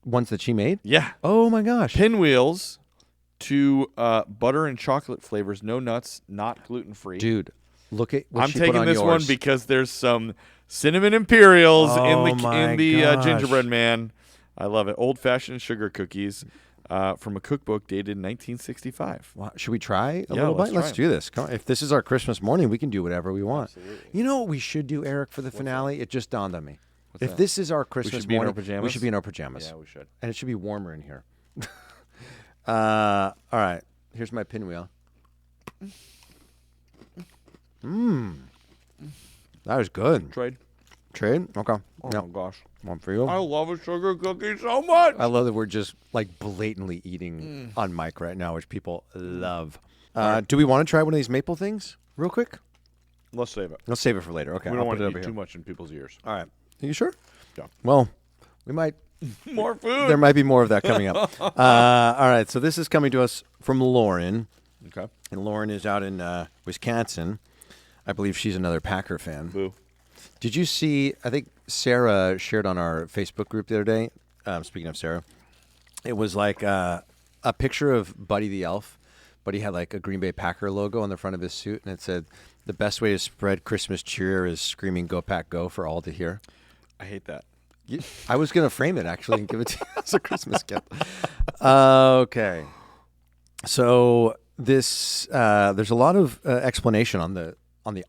ones that she made? Yeah. Oh, my gosh. Pinwheels to butter and chocolate flavors, no nuts, not gluten-free. Dude, look at what I'm she put taking on this one yours. because there's some cinnamon Imperials Oh in my the gosh. gingerbread man. I love it. Old-fashioned sugar cookies from a cookbook dated in 1965. Wow. Should we try a Yeah, little let's bite? Let's try 'em. do this. Come on. If this is our Christmas morning, we can do whatever we want. Absolutely. You know what we should do, Eric, for the finale? It just dawned on me. What's If that? this is our Christmas should be in our morning, we pajamas? should be in our pajamas. Yeah, we should. And it should be warmer in here. All right. Here's my pinwheel. That was good. Trade. Trade? Okay. Oh Yeah. my gosh. One for you. I love a sugar cookie so much. I love that we're just blatantly eating on mic right now, which people love. Do we want to try one of these maple things real quick? Let's save it. Let's save it for later. Okay. We I'll don't put want it to over eat here. too much in people's ears. All right. Are you sure? Yeah. Well, we might. More food. There might be more of that coming up. All right. So this is coming to us from Lauren. Okay. And Lauren is out in Wisconsin. I believe she's another Packer fan. Boo. Did you see, I think Sarah shared on our Facebook group the other day, speaking of Sarah, it was a picture of Buddy the Elf, but he had a Green Bay Packer logo on the front of his suit, and it said, "The best way to spread Christmas cheer is screaming 'Go Pack Go' for all to hear." I hate that. I was going to frame it, actually, and give it to you as a Christmas gift. Okay. So this, there's a lot of explanation on the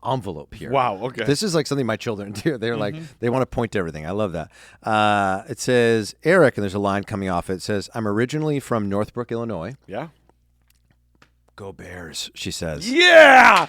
envelope here. Wow. Okay. This is something my children do. They're they want to point to everything. I love that. It says, Eric, and there's a line coming off it. It says, "I'm originally from Northbrook, Illinois." Yeah. Go Bears, she says. Yeah,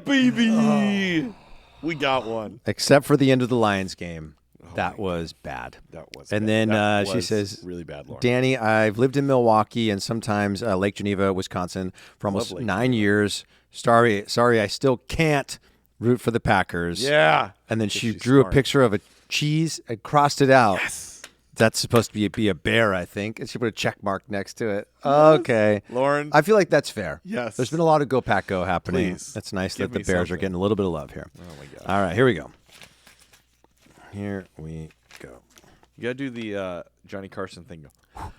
baby. We got one. Except for the end of the Lions game. That was bad. That was. And bad. then That she was says, really bad, Lauren. Danny, I've lived in Milwaukee and sometimes Lake Geneva, Wisconsin for almost 9 years. Sorry, I still can't root for the Packers. Yeah. And then she drew a picture of a cheese and crossed it out. Yes. That's supposed to be a bear, I think. And she put a check mark next to it. Okay. Lauren. I feel like that's fair. Yes. There's been a lot of Go Pack Go happening. Please. It's nice Give that the me Bears are something. getting a little bit of love here. Oh, my God. All right, here we go. Here we go. You got to do the Johnny Carson thing. All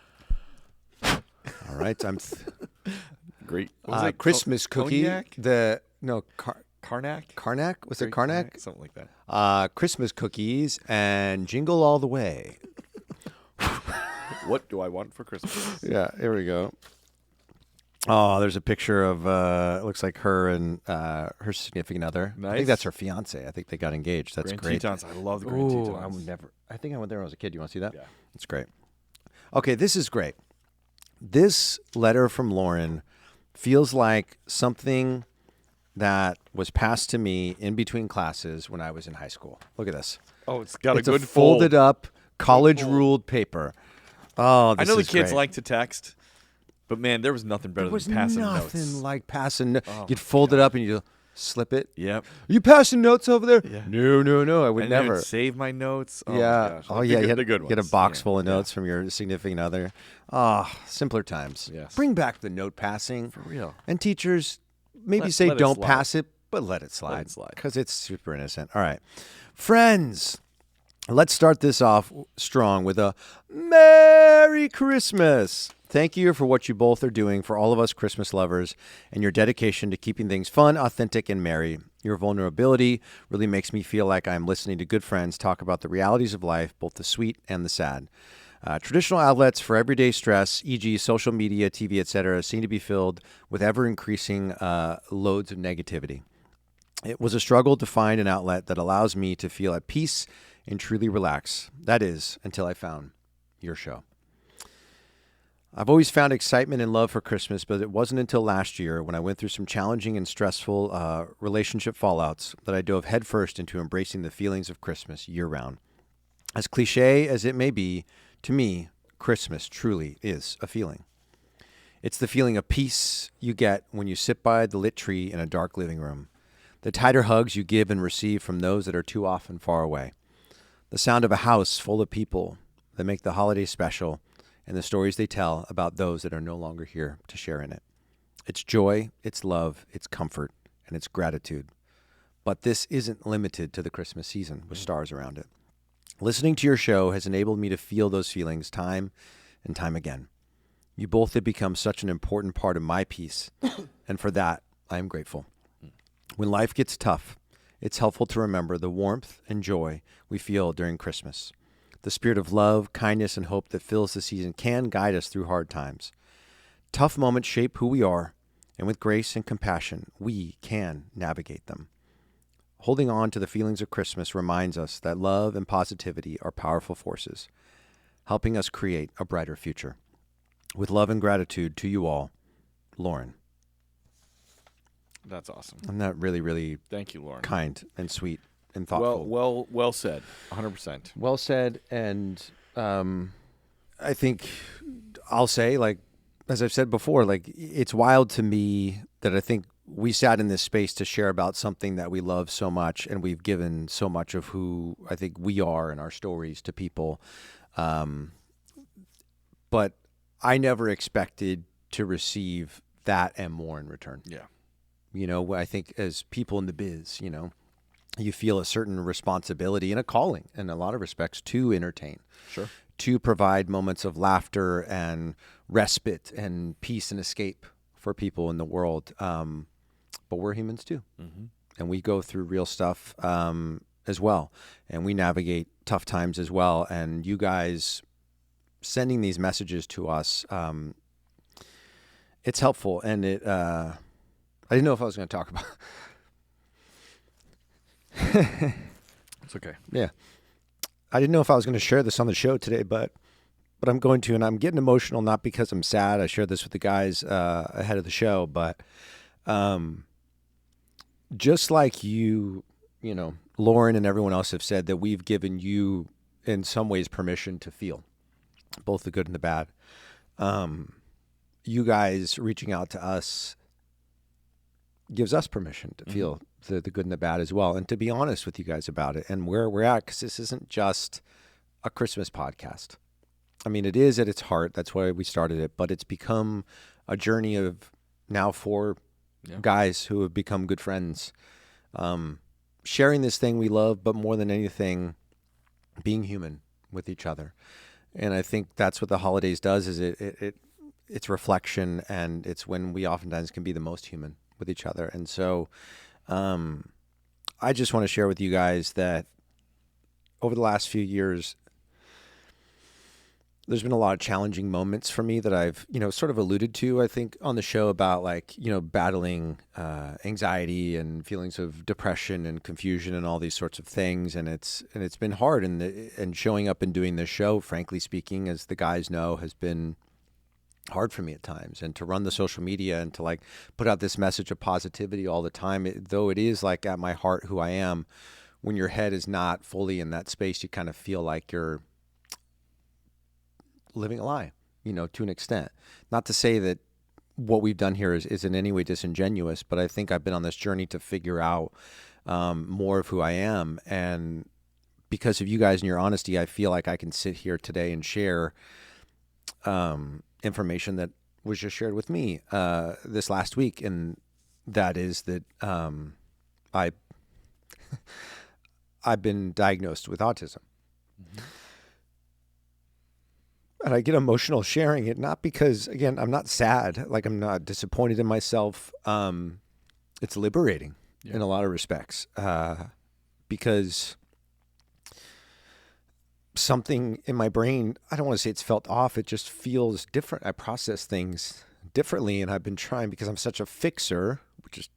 right. I'm Great. What was that? Christmas cookie. Cognac? Karnak? Karnak? Was it Great Karnak? Something like that. Christmas cookies and Jingle All the Way. What do I want for Christmas? Yeah, here we go. Oh, there's a picture of it looks like her and her significant other. I Nice. think that's her fiance. I think they got engaged. That's Grand great. Tetons. I love the Grand Ooh, Tetons. I think I went there when I was a kid. You want to see that? Yeah. That's great. Okay, this is great. This letter from Lauren feels like something that was passed to me in between classes when I was in high school. Look at this. Oh, it's got It's a good folded fold. up, college ruled paper. Oh, this I know the is kids great. like to text, but man, there was nothing better There was than passing nothing notes. like passing. Oh, You'd fold it up and you slip it. Yep. Are you passing notes over there? Yeah. No. I would And then never. I'd save my notes. Oh, Yeah. My gosh. Oh, Like yeah. the, You had the good you had a ones. box Yeah. full of Yeah. notes from your significant other. Ah, simpler times. Yes. Bring back the note passing. For real. And teachers, maybe Let say it don't slide. pass it, but let it slide. it slide. Because it's super innocent. All right. Friends, let's start this off strong with a Merry Christmas. Thank you for what you both are doing for all of us Christmas lovers and your dedication to keeping things fun, authentic, and merry. Your vulnerability really makes me feel like I'm listening to good friends talk about the realities of life, both the sweet and the sad. Traditional outlets for everyday stress, e.g. social media, TV, etc., seem to be filled with ever-increasing loads of negativity. It was a struggle to find an outlet that allows me to feel at peace and truly relax. That is, until I found your show. I've always found excitement and love for Christmas, but it wasn't until last year when I went through some challenging and stressful relationship fallouts that I dove headfirst into embracing the feelings of Christmas year-round. As cliche as it may be, to me, Christmas truly is a feeling. It's the feeling of peace you get when you sit by the lit tree in a dark living room, the tighter hugs you give and receive from those that are too often far away, the sound of a house full of people that make the holidays special, and the stories they tell about those that are no longer here to share in it. It's joy, it's love, it's comfort, and it's gratitude. But this isn't limited to the Christmas season with stars around it. Listening to your show has enabled me to feel those feelings time and time again. You both have become such an important part of my peace, and for that, I am grateful. When life gets tough, it's helpful to remember the warmth and joy we feel during Christmas. The spirit of love, kindness, and hope that fills the season can guide us through hard times. Tough moments shape who we are, and with grace and compassion, we can navigate them. Holding on to the feelings of Christmas reminds us that love and positivity are powerful forces, helping us create a brighter future. With love and gratitude to you all, Lauren. That's awesome. Isn't that really, really Thank you, Lauren. kind and sweet and thoughtful? Well said. 100%. Well said, and I think I'll say, like, as I've said before, like, it's wild to me that I think we sat in this space to share about something that we love so much, and we've given so much of who I think we are and our stories to people. But I never expected to receive that and more in return. Yeah. You know, I think as people in the biz, you know, you feel a certain responsibility and a calling in a lot of respects to entertain. Sure. To provide moments of laughter and respite and peace and escape for people in the world. But we're humans too. Mm-hmm. And we go through real stuff as well. And we navigate tough times as well. And you guys sending these messages to us, it's helpful. And I didn't know if I was going to talk about It's okay. Yeah. I didn't know if I was going to share this on the show today, but but I'm going to, and I'm getting emotional not because I'm sad. I shared this with the guys ahead of the show, but just like you know, Lauren and everyone else have said that we've given you, in some ways, permission to feel both the good and the bad. You guys reaching out to us gives us permission to feel the good and the bad as well, and to be honest with you guys about it and where we're at, because this isn't just a Christmas podcast. I mean, it is at its heart. That's why we started it, but it's become a journey of now 4 guys who have become good friends, sharing this thing we love, but more than anything, being human with each other. And I think that's what the holidays does, is it's reflection, and it's when we oftentimes can be the most human with each other. And so I just want to share with you guys that over the last few years, there's been a lot of challenging moments for me that I've, sort of alluded to, I think, on the show about, like, battling anxiety and feelings of depression and confusion and all these sorts of things. And it's been hard. And showing up and doing this show, frankly speaking, as the guys know, has been hard for me at times. And to run the social media and to, like, put out this message of positivity all the time, though it is, like, at my heart who I am, when your head is not fully in that space, you kind of feel like you're living a lie, to an extent. Not to say that what we've done here is in any way disingenuous, but I think I've been on this journey to figure out more of who I am. And because of you guys and your honesty, I feel like I can sit here today and share information that was just shared with me this last week. And that is that I've been diagnosed with autism. And I get emotional sharing it, not because, again, I'm not sad, like I'm not disappointed in myself. It's liberating in a lot of respects, because something in my brain, I don't want to say it's felt off, it just feels different. I process things differently, and I've been trying, because I'm such a fixer, which is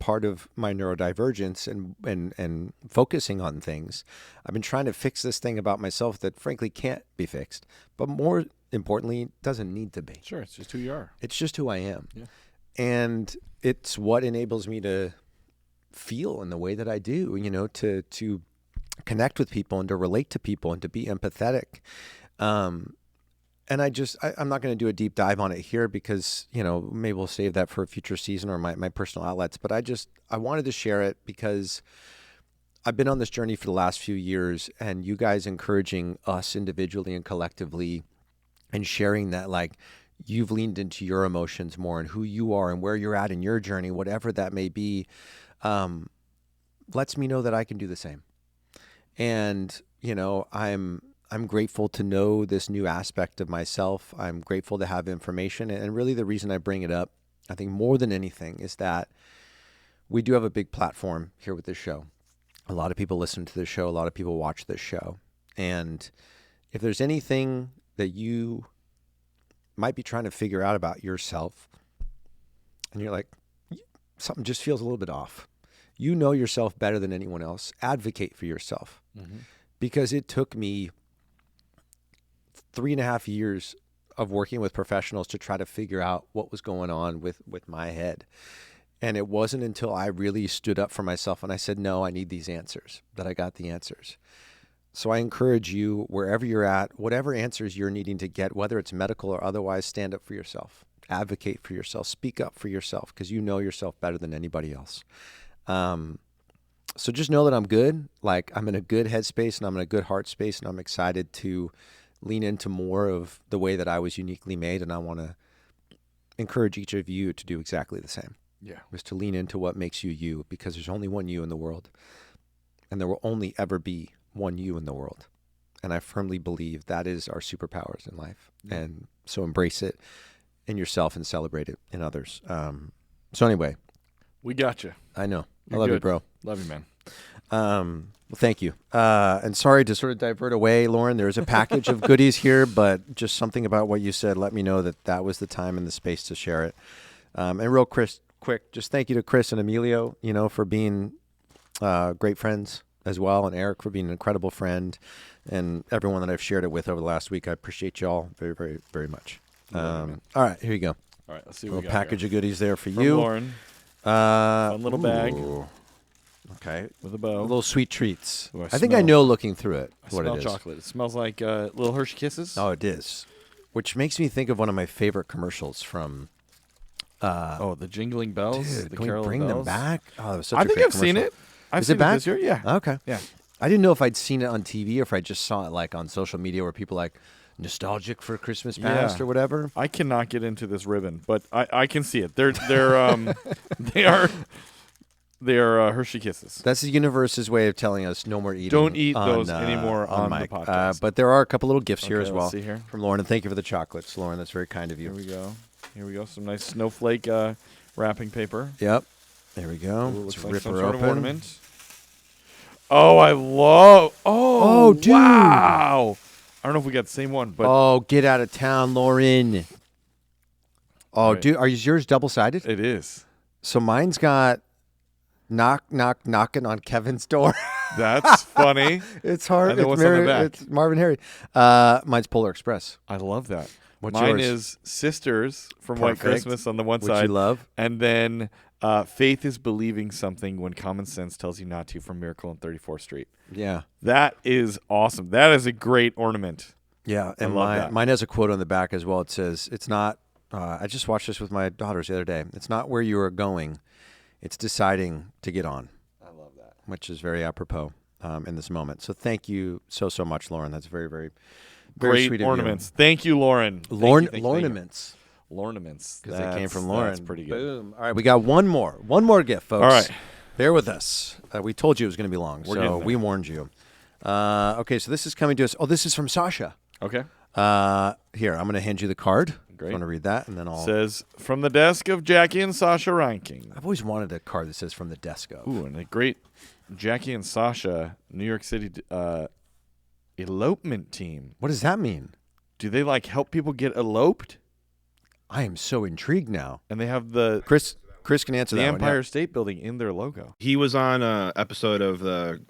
part of my neurodivergence and focusing on things. I've been trying to fix this thing about myself that frankly can't be fixed, but more importantly, doesn't need to be. Sure, it's just who you are. It's just who I am. Yeah. And it's what enables me to feel in the way that I do, to connect with people and to relate to people and to be empathetic. And I'm not going to do a deep dive on it here because, maybe we'll save that for a future season or my personal outlets. But I wanted to share it because I've been on this journey for the last few years, and you guys encouraging us individually and collectively and sharing that, like, you've leaned into your emotions more and who you are and where you're at in your journey, whatever that may be, lets me know that I can do the same. And, I'm grateful to know this new aspect of myself. I'm grateful to have information. And really the reason I bring it up, I think more than anything, is that we do have a big platform here with this show. A lot of people listen to this show. A lot of people watch this show. And if there's anything that you might be trying to figure out about yourself, and you're like, something just feels a little bit off, you know yourself better than anyone else. Advocate for yourself. Because it took me 3.5 years of working with professionals to try to figure out what was going on with my head. And it wasn't until I really stood up for myself and I said, no, I need these answers, that I got the answers. So I encourage you, wherever you're at, whatever answers you're needing to get, whether it's medical or otherwise, stand up for yourself. Advocate for yourself. Speak up for yourself, because you know yourself better than anybody else. So just know that I'm good. Like, I'm in a good headspace and I'm in a good heart space, and I'm excited to lean into more of the way that I was uniquely made. And I want to encourage each of you to do exactly the same. Yeah. Was to lean into what makes you you, because there's only one you in the world, and there will only ever be one you in the world. And I firmly believe that is our superpowers in life. Yeah. And so embrace it in yourself and celebrate it in others. So anyway, we got you. I know. You're I love good. you, bro. Love you, man. Well, thank you. And sorry to sort of divert away, Lauren. There's a package of goodies here, but just something about what you said let me know that that was the time and the space to share it. And real quick, just thank you to Chris and Emilio, for being great friends as well, and Eric for being an incredible friend, and everyone that I've shared it with over the last week. I appreciate y'all very, very, very much. All right, here you go. All right, let's see A what we little got package here. of goodies there for From you. Lauren. Fun little bag. Okay. With a bow. Little sweet treats. Ooh, I think I know looking through it I what smell it is. chocolate. It smells like little Hershey Kisses. Oh, it is. Which makes me think of one of my favorite commercials from. The Jingling Bells. Dude, the can we Carol of bring them Bells. back? Oh, it was such I a think great I've seen commercial. it. I've Is seen it back this year. Yeah. Okay. Yeah. I didn't know if I'd seen it on TV or if I just saw it like on social media where people like nostalgic for Christmas past or whatever. I cannot get into this ribbon, but I can see it. They're they are Hershey Kisses. That's the universe's way of telling us no more eating. Don't eat on, those anymore on the mic. podcast. But there are a couple little gifts here Okay, as well let's see here. from Lauren, and thank you for the chocolates, Lauren. That's very kind of you. Here we go. Here we go. Some nice snowflake wrapping paper. Yep. There we go. Ooh, Let's looks like rip some her sort open. of ornament. Oh, I love. Oh, dude. Wow. I don't know if we got the same one, but Oh, get out of town, Lauren. Oh, Right. dude, are yours double-sided? it is. So mine's got knocking on Kevin's door. That's funny. It's hard. And then It's, what's on the back? It's Marvin Harry. Mine's Polar Express. I love that. What's Mine yours? is Sisters from White Perfect. Christmas on the one Which side. you love. And then Faith is believing something when common sense tells you not to from Miracle on 34th Street. Yeah. That is awesome. That is a great ornament. Yeah, and love that. mine has a quote on the back as well. It says, "It's not." I just watched this with my daughters the other day. It's not where you are going; it's deciding to get on. I love that. Which is very apropos in this moment. So thank you so much, Lauren. That's very, very, very Great sweet ornaments. Thank you, Lauren. of you. Thank you. Ornaments, Ornaments. because they came from Lauren. That's pretty good. Boom. All right, we got one more gift, folks. All right. Bear with us. We told you it was going to be long, We're so getting there. we warned you. Okay, so this is coming to us. Oh, this is from Sasha. Okay. Here, I'm going to hand you the card. Great. I'm going to read that, and then I'll. Says, from the desk of Jackie and Sasha Ranking. I've always wanted a card that says from the desk of. Ooh, and a great Jackie and Sasha New York City elopement team. What does that mean? Do they like help people get eloped? I am so intrigued now. And they have the Chris can answer the that one, yeah. Empire State Building in their logo. He was on an episode of the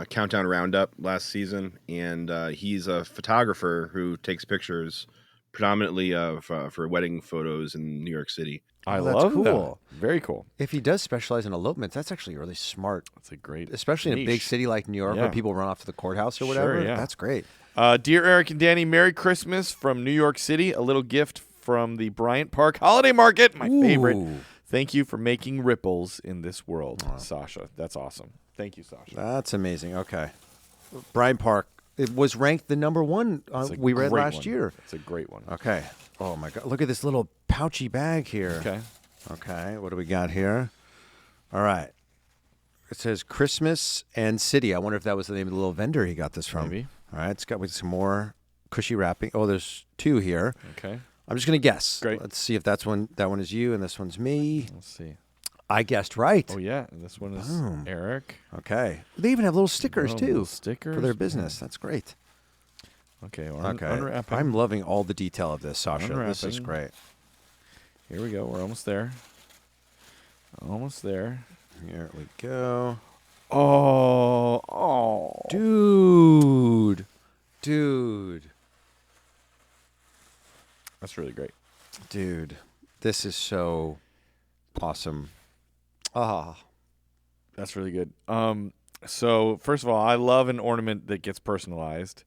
Countdown Roundup last season, and he's a photographer who takes pictures predominantly of for wedding photos in New York City. I Oh, that's love cool. that. Very cool. If he does specialize in elopements, that's actually really smart, That's a great, especially in a big niche. city like New York Yeah. where people run off to the courthouse or Sure, whatever. yeah. That's great. Dear Eric and Danny, Merry Christmas from New York City. A little gift from the Bryant Park Holiday Market, my favorite. Ooh. Thank you for making ripples in this world, Sasha. That's awesome. Thank you, Sasha. That's amazing. Okay. Bryant Park. It was ranked the number one It's a we read great last one. year. It's a great one. Okay. Oh, my God. Look at this little pouchy bag here. Okay. Okay. What do we got here? All right. It says Christmas and City. I wonder if that was the name of the little vendor he got this from. Maybe. All right. It's got with some more cushy wrapping. Oh, there's two here. Okay. I'm just going to guess. Great. Let's see if that one is you and this one's me. Let's see. I guessed right. Oh, yeah. And this one is Boom. Eric. Okay. They even have little stickers, Oh, too, little stickers. for their business. That's great. Okay. Okay. Unwrapping. I'm loving all the detail of this, Sasha. This is Unwrapping. great. Here we go. We're almost there. Almost there. Here we go. Oh. Dude. That's really great. Dude. This is so awesome. Ah. That's really good. So first of all, I love an ornament that gets personalized.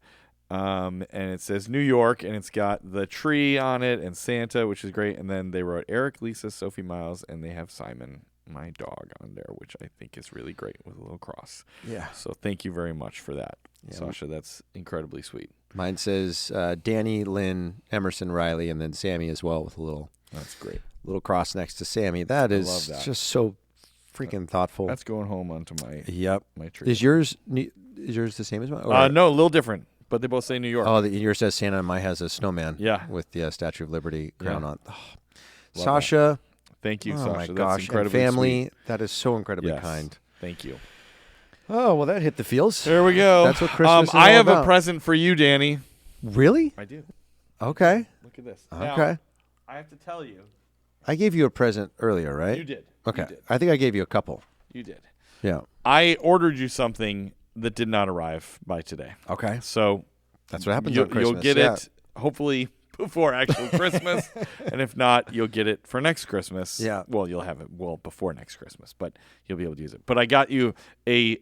And it says New York, and it's got the tree on it and Santa, which is great. And then they wrote Eric, Lisa, Sophie, Miles, and they have Simon, my dog, on there, which I think is really great with a little cross. Yeah. So thank you very much for that, Yeah. Sasha. That's incredibly sweet. Mine says Danny, Lynn, Emerson, Riley, and then Sammy as well with a little That's great. cross next to Sammy. That is love that. just so freaking thoughtful. That's going home onto my Yep. tree. Is yours the same as mine? Or- No, a little different, but they both say New York. Oh, yours says Santa, and mine has a snowman. Yeah. With the Statue of Liberty crown Yeah. on. Oh. Love Sasha. Thank you, Oh Sasha. my That's gosh. And incredibly family. sweet. That is so incredibly Yes. kind. Thank you. Oh, well, that hit the feels. There we go. That's what Christmas is I all have about. a present for you, Danny. Really? I do. Okay. Look at this. Okay. Now, I have to tell you. I gave you a present earlier, right? You did. Okay. You did. I think I gave you a couple. You did. Yeah. I ordered you something that did not arrive by today. Okay. So That's what happens on Christmas. you'll get yeah. it hopefully before actual Christmas, and if not, you'll get it for next Christmas. Yeah. Well, you'll have it before next Christmas, but you'll be able to use it. But I got you a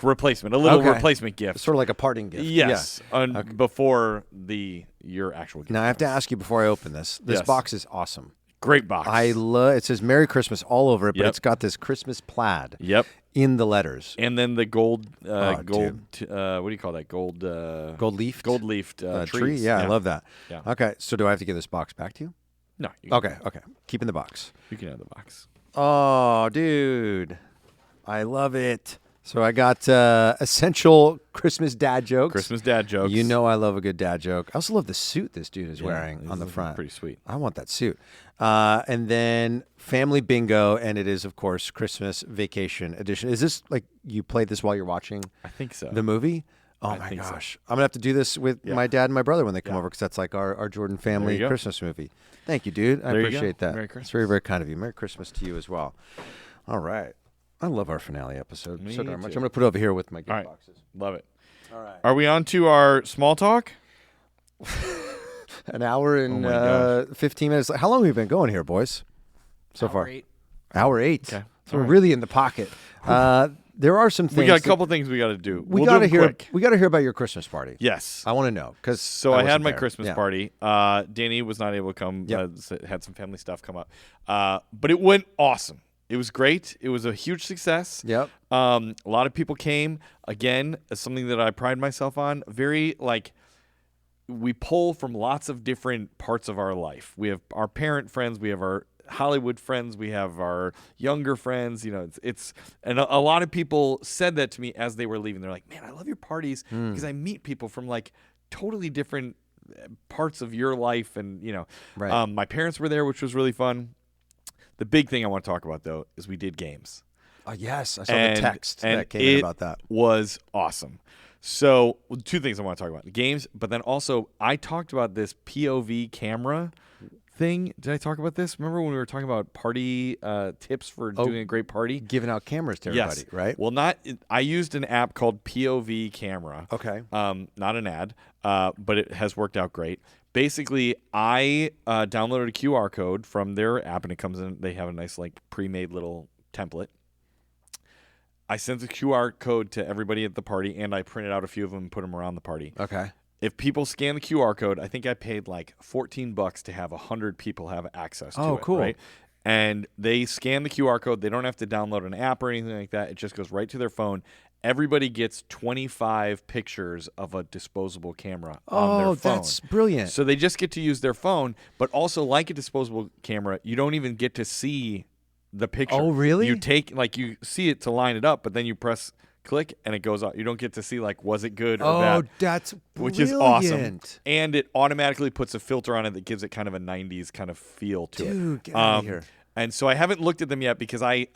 replacement, a little replacement gift. Sort of like a parting gift. Yes, before your actual gift. Now I have to ask you before I open this. This Yes. box is awesome. Great box. I love. It says "Merry Christmas" all over it, but Yep. it's got this Christmas plaid. Yep. In the letters. And then the gold, Oh, what do you call that? Gold Gold-leafed? Gold-leafed Tree. trees. Yeah, I love that. Yeah. Okay, so do I have to give this box back to you? No. Okay. Keep in the box. You can have the box. Oh, dude. I love it. So I got essential Christmas dad jokes. Christmas dad jokes. You know I love a good dad joke. I also love the suit this dude is Yeah, wearing on the this is front. pretty sweet. I want that suit. And then family bingo, and it is, of course, Christmas vacation edition. Is this like you played this while you're watching I think so. the movie? Oh, I my think so. gosh. I'm going to have to do this with my dad and my brother when they come Yeah. over because that's like our Jordan There family you go. Christmas movie. Thank you, dude. I There you go. appreciate that. Merry It's Christmas. very, very kind of you. Merry Christmas to you as well. All right. I love our finale episode Me so darn much. too. I'm going to put it over here with my gift All right. boxes. Love it. All right. Are we on to our small talk? An hour and Oh my gosh. 15 minutes. How long have we been going here, boys? So far? Hour 8. Okay. So we're really in the pocket. There are some things. We got a couple things we got to do. We We'll got do to them hear. got We got to hear about your Christmas party. Yes. I want to know because So I had my wasn't there. Christmas Yeah. party. Danny was not able to come. Yep. Had some family stuff come up. But it went awesome. It was great. It was a huge success. Yep. A lot of people came. Again, something that I pride myself on. Very we pull from lots of different parts of our life. We have our parent friends. We have our Hollywood friends. We have our younger friends. You know, it's and a lot of people said that to me as they were leaving. They're like, "Man, I love your parties because I meet people from like totally different parts of your life." And you know, Right. my parents were there, which was really fun. The big thing I want to talk about though is we did games. Oh yes, I saw And- the text and that came in it about that. Was awesome. So two things I want to talk about: the games, but then also I talked about this POV camera thing. Did I talk about this? Remember when we were talking about party tips for doing a great party? Giving out cameras to everybody, Yes. right? Well, I used an app called POV Camera. Okay. Not an ad, but it has worked out great. Basically, I downloaded a QR code from their app, and it comes in. They have a nice pre-made little template. I sent the QR code to everybody at the party, and I printed out a few of them and put them around the party. Okay. If people scan the QR code, I think I paid $14 to have 100 people have access to it. Oh, cool. Right? And they scan the QR code. They don't have to download an app or anything like that. It just goes right to their phone. Everybody gets 25 pictures of a disposable camera on their phone. That's brilliant. So they just get to use their phone, but also like a disposable camera, you don't even get to see the picture. Oh, really? You take you see it to line it up, but then you press click and it goes out. You don't get to see was it good or bad. Oh, that's brilliant. Which is awesome. And it automatically puts a filter on it that gives it kind of a 90s kind of feel to it. Dude, get out of here. And so I haven't looked at them yet because I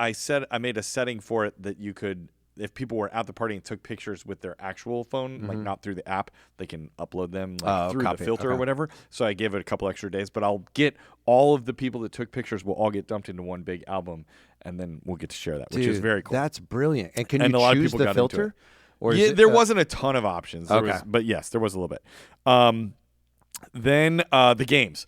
made a setting for it that you could, if people were at the party and took pictures with their actual phone, not through the app, they can upload them through copy the it. filter or Okay. whatever. So I gave it a couple extra days, but I'll get all of the people that took pictures will all get dumped into one big album, and then we'll get to share that, which is very cool. That's brilliant. And can And you a lot of choose people the got into filter? it. Or is Yeah, it, there wasn't a ton of options. There Okay. was, but yes, there was a little bit. Then the games.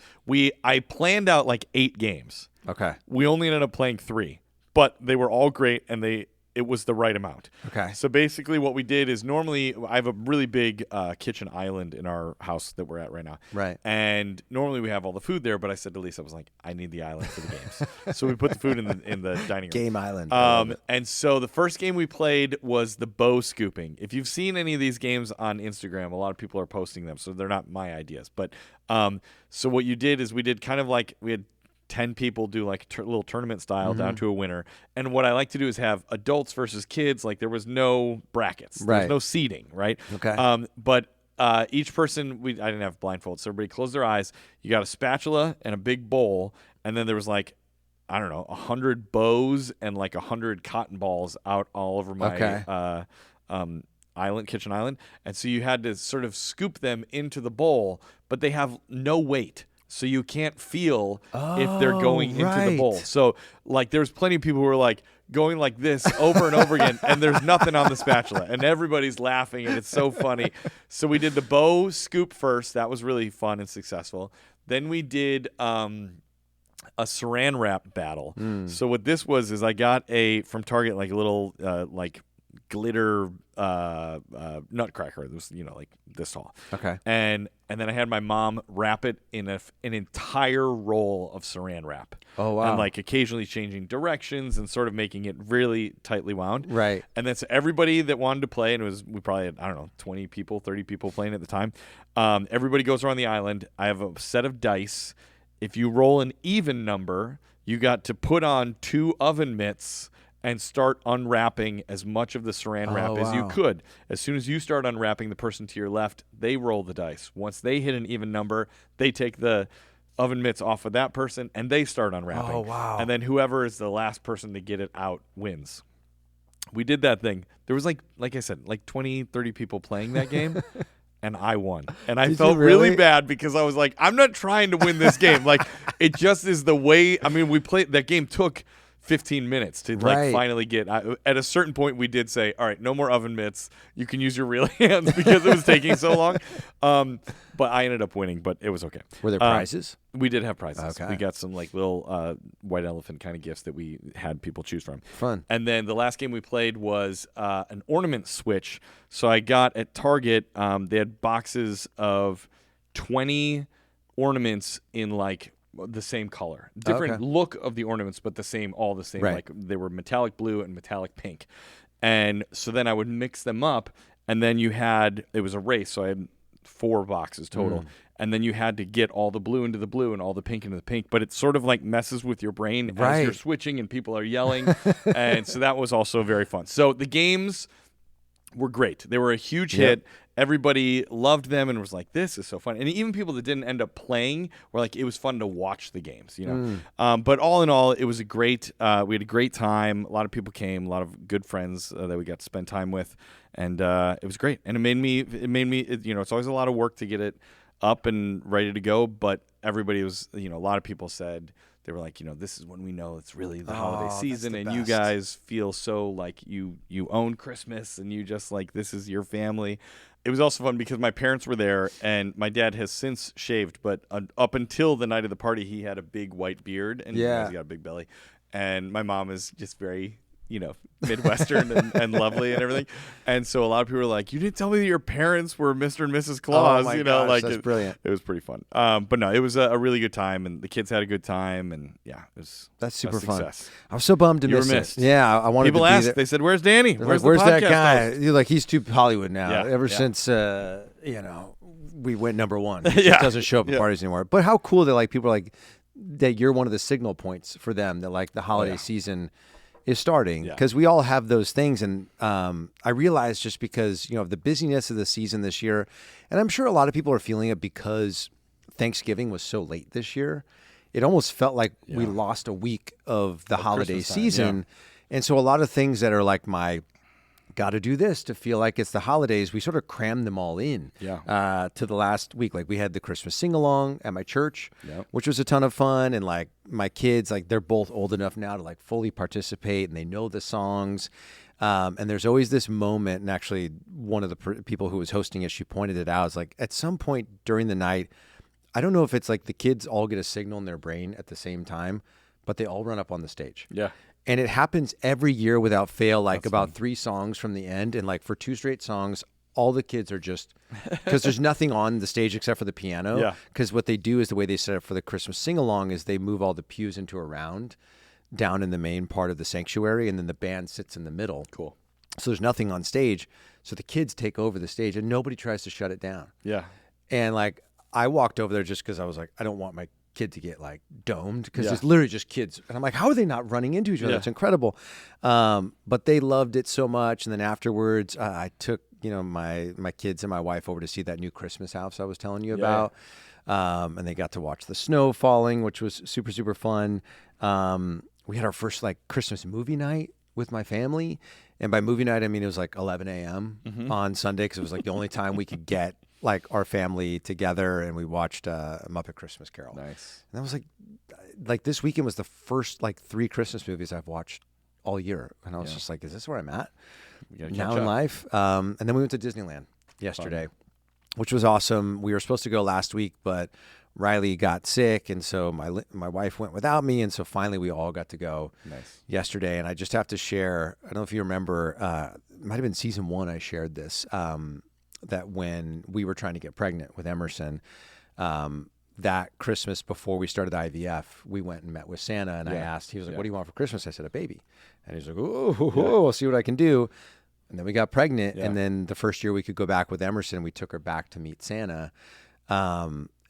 I planned out 8 games. Okay. We only ended up playing 3, but they were all great, and it was the right amount. Okay. So basically what we did is normally I have a really big kitchen island in our house that we're at right now. Right. And normally we have all the food there, but I said to Lisa, I was like, I need the island for the games. So we put the food in the dining room. Game Island. I love it. And so the first game we played was the bow scooping. If you've seen any of these games on Instagram, a lot of people are posting them, so they're not my ideas. But so what you did is we did kind of we had 10 people do a little tournament style down to a winner. And what I like to do is have adults versus kids. There was no brackets. There Right. was no seating, right? Okay. But each person, I didn't have blindfolds, so everybody closed their eyes. You got a spatula and a big bowl, and then there was 100 bows and 100 cotton balls out all over my kitchen island. And so you had to sort of scoop them into the bowl, but they have no weight. so you can't feel if they're going into the bowl. right. So like there's plenty of people who are like going like this over and over again, and there's nothing on the spatula, and everybody's laughing, and it's so funny. So we did the bow scoop first. That was really fun and successful. Then we did a saran wrap battle. So what this was is I got from Target like a little like glitter nutcracker. It was like this tall. Okay. And then I had my mom wrap it in an entire roll of saran wrap. Oh, wow. And like occasionally changing directions and sort of making it really tightly wound. Right. And then so everybody that wanted to play, and we probably had, I don't know, 20 people, 30 people playing at the time. Everybody goes around the island. I have a set of dice. If you roll an even number, you got to put on 2 oven mitts and start unwrapping as much of the saran wrap as you could. As soon as you start unwrapping, the person to your left, they roll the dice. Once they hit an even number, they take the oven mitts off of that person, and they start unwrapping. Oh, wow. And then whoever is the last person to get it out wins. We did that thing. There was like I said, like 20, 30 people playing that game. And I won. And I felt really bad because I was like, I'm not trying to win this game. Like, it just is the way. I mean, that game took 15 minutes to like finally get. At a certain point, we did say, all right, no more oven mitts. You can use your real hands because it was taking so long. But I ended up winning, but it was okay. Were there prizes? We did have prizes. Okay. We got some like little white elephant kind of gifts that we had people choose from. Fun. And then the last game we played was an ornament switch. So I got at Target, they had boxes of 20 ornaments in like the same color, different look of the ornaments, but all the same. Right. Like they were metallic blue and metallic pink. And so then I would mix them up, and then it was a race. So I had 4 boxes total. And then you had to get all the blue into the blue and all the pink into the pink. But it sort of like messes with your brain as you're switching and people are yelling. And so that was also very fun. So the games were great. They were a huge hit. Everybody loved them and was like, this is so fun. And even people that didn't end up playing were like, it was fun to watch the games, But all in all, it was we had a great time. A lot of people came, a lot of good friends that we got to spend time with. And it was great. And it made me, it's always a lot of work to get it up and ready to go. But everybody was, a lot of people said, they were like, this is when we know it's really the holiday season, and you guys feel so like you own Christmas, and you just like, this is your family. It was also fun because my parents were there, and my dad has since shaved, but up until the night of the party, he had a big white beard, and he's got a big belly. And my mom is just very, Midwestern and lovely and everything. And so a lot of people were like, you didn't tell me that your parents were Mr. and Mrs. Claus. Oh my gosh, like that's brilliant. It was pretty fun. But no, it was a really good time, and the kids had a good time, and that's super a fun. I was so bummed to miss missed. it. Yeah, I wanted people to be asked. there. They said, "Where's Danny? Where's the that podcast guy?" host?" You're like, he's too Hollywood now. Yeah, Ever yeah. since we went #1, he just doesn't show up at parties anymore. But how cool that like people are like that. You're one of the signal points for them that like the holiday season is starting, because we all have those things. And I realized just because, of the busyness of the season this year, and I'm sure a lot of people are feeling it because Thanksgiving was so late this year, it almost felt like we lost a week of the holiday season. And so a lot of things that are like my got to do this to feel like it's the holidays, we sort of crammed them all in to the last week. Like we had the Christmas sing-along at my church, which was a ton of fun. And like my kids, like they're both old enough now to like fully participate, and they know the songs. And there's always this moment, and actually one of the people who was hosting it, she pointed it out. It's like at some point during the night, I don't know if it's like the kids all get a signal in their brain at the same time, but they all run up on the stage. Yeah. And it happens every year without fail, like that's about fun. 3 songs from the end. And like for 2 straight songs, all the kids are just, because there's nothing on the stage except for the piano. Yeah. Because what they do is the way they set up for the Christmas sing-along is they move all the pews into a round down in the main part of the sanctuary, and then the band sits in the middle. Cool. So there's nothing on stage. So the kids take over the stage, and nobody tries to shut it down. Yeah. And like I walked over there just because I was like, I don't want my kid to get like domed, because it's literally just kids, and I'm like, how are they not running into each other? It's incredible. But they loved it so much. And then afterwards I took my kids and my wife over to see that new Christmas house I was telling you about. And they got to watch the snow falling, which was super, super fun. We had our first like Christmas movie night with my family, and by movie night I mean it was like 11 a.m. on Sunday, because it was like the only time we could get like our family together, and we watched Muppet Christmas Carol. Nice. And that was like this weekend was the first like 3 Christmas movies I've watched all year, and I was just like, is this where I'm at now in life? And then we went to Disneyland yesterday, which was awesome. We were supposed to go last week, but Riley got sick, and so my wife went without me, and so finally we all got to go yesterday. And I just have to share, I don't know if you remember, it might have been season 1 I shared this, that when we were trying to get pregnant with Emerson, that Christmas before we started IVF, we went and met with Santa, and I asked, he was like, what do you want for Christmas? I said, a baby. And he's like, I'll see what I can do. And then we got pregnant, and then the first year we could go back with Emerson, we took her back to meet Santa.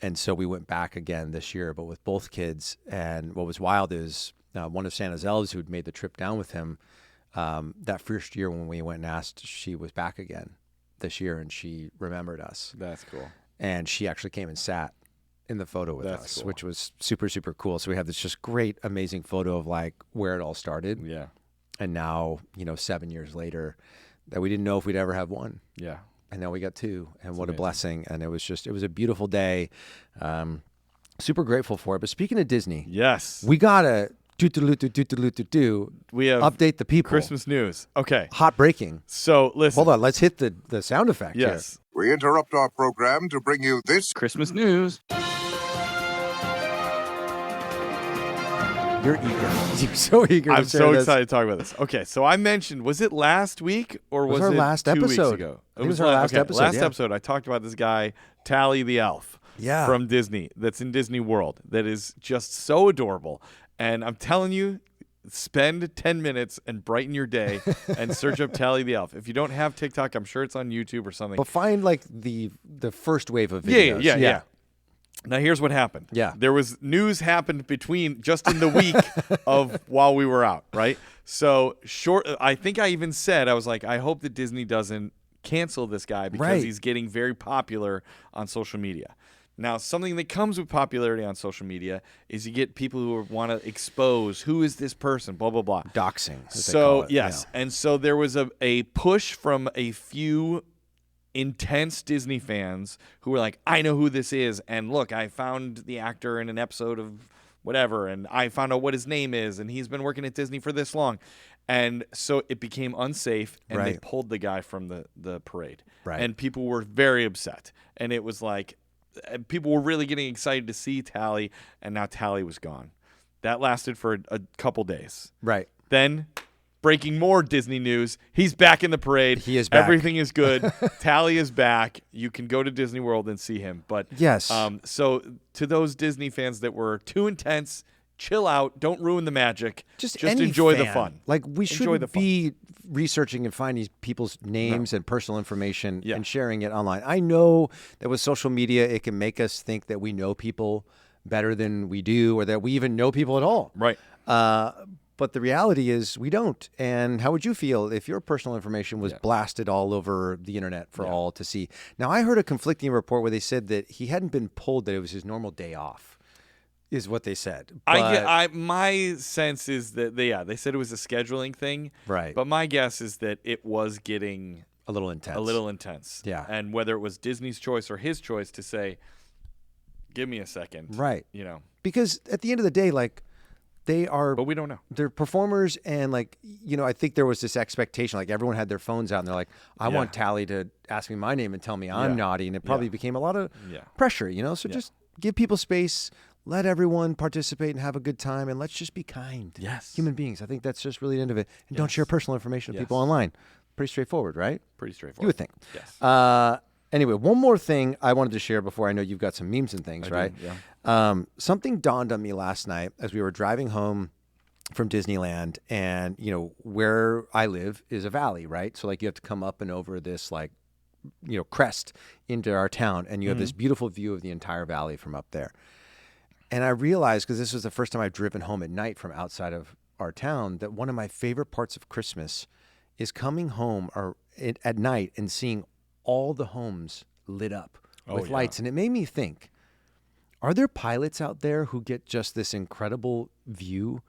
And so we went back again this year, but with both kids. And what was wild is one of Santa's elves who'd made the trip down with him, that first year when we went and asked, she was back again this year, and she remembered us. That's cool. And she actually came and sat in the photo with us, which was super, super cool. So we have this just great, amazing photo of like where it all started. Yeah. And now, 7 years later, that we didn't know if we'd ever have one. Yeah. And now we got 2, and that's what amazing. A blessing. And it was a beautiful day. Super grateful for it. But speaking of Disney, yes, we gotta we have update the people. Christmas news. Okay. Hot breaking. So listen. Hold on, let's hit the sound effect. Yes. Here. We interrupt our program to bring you this Christmas news. You're eager. You're so eager. I'm so excited to talk about this. Okay, so I mentioned, was it last week or was our it last 2 episode? Weeks ago? It was our last episode. Last episode, I talked about this guy, Tally the Elf, from Disney, that's in Disney World, that is just so adorable. And I'm telling you, spend 10 minutes and brighten your day and search up Tally the Elf. If you don't have TikTok, I'm sure it's on YouTube or something. But find like the first wave of videos. Yeah. Now, here's what happened. Yeah. There was news happened just in the week of while we were out, right? So I think I even said, I was like, I hope that Disney doesn't cancel this guy because he's getting very popular on social media. Now, something that comes with popularity on social media is you get people who want to expose who is this person, blah, blah, blah. Doxing. So, yes. Yeah. And so there was a push from a few intense Disney fans who were like, I know who this is, and look, I found the actor in an episode of whatever, and I found out what his name is, and he's been working at Disney for this long. And so it became unsafe, and they pulled the guy from the parade. Right. And people were very upset. And it was like, people were really getting excited to see Tally, and now Tally was gone. That lasted for a couple days. Right. Then, breaking more Disney news, he's back in the parade. He is back. Everything is good. Tally is back. You can go to Disney World and see him. But yes. So to those Disney fans that were too intense, chill out. Don't ruin the magic. Just enjoy the fun. Like, we shouldn't be researching and finding people's names and personal information and sharing it online. I know that with social media, it can make us think that we know people better than we do, or that we even know people at all. Right. But the reality is we don't. And how would you feel if your personal information was blasted all over the internet for all to see? Now, I heard a conflicting report where they said that he hadn't been pulled, that it was his normal day off, is what they said. But my sense is that they said it was a scheduling thing. Right. But my guess is that it was getting a little intense. Yeah. And whether it was Disney's choice or his choice to say, give me a second. Right. Because at the end of the day, like, they are, but we don't know. They're performers, and like, I think there was this expectation, like everyone had their phones out, and they're like, I want Tally to ask me my name and tell me I'm naughty, and it probably became a lot of pressure, So just give people space, let everyone participate and have a good time, and let's just be kind. Yes. Human beings. I think that's just really the end of it. And don't share personal information with people online. Pretty straightforward, right? Pretty straightforward. You would think. Yes. Anyway, one more thing I wanted to share before I know you've got some memes and things, right? Yeah. Something dawned on me last night as we were driving home from Disneyland, and where I live is a valley, right? So like you have to come up and over this like crest into our town, and you have this beautiful view of the entire valley from up there. And I realized, because this was the first time I've driven home at night from outside of our town, that one of my favorite parts of Christmas is coming home at night and seeing all the homes lit up with lights. And it made me think, are there pilots out there who get just this incredible view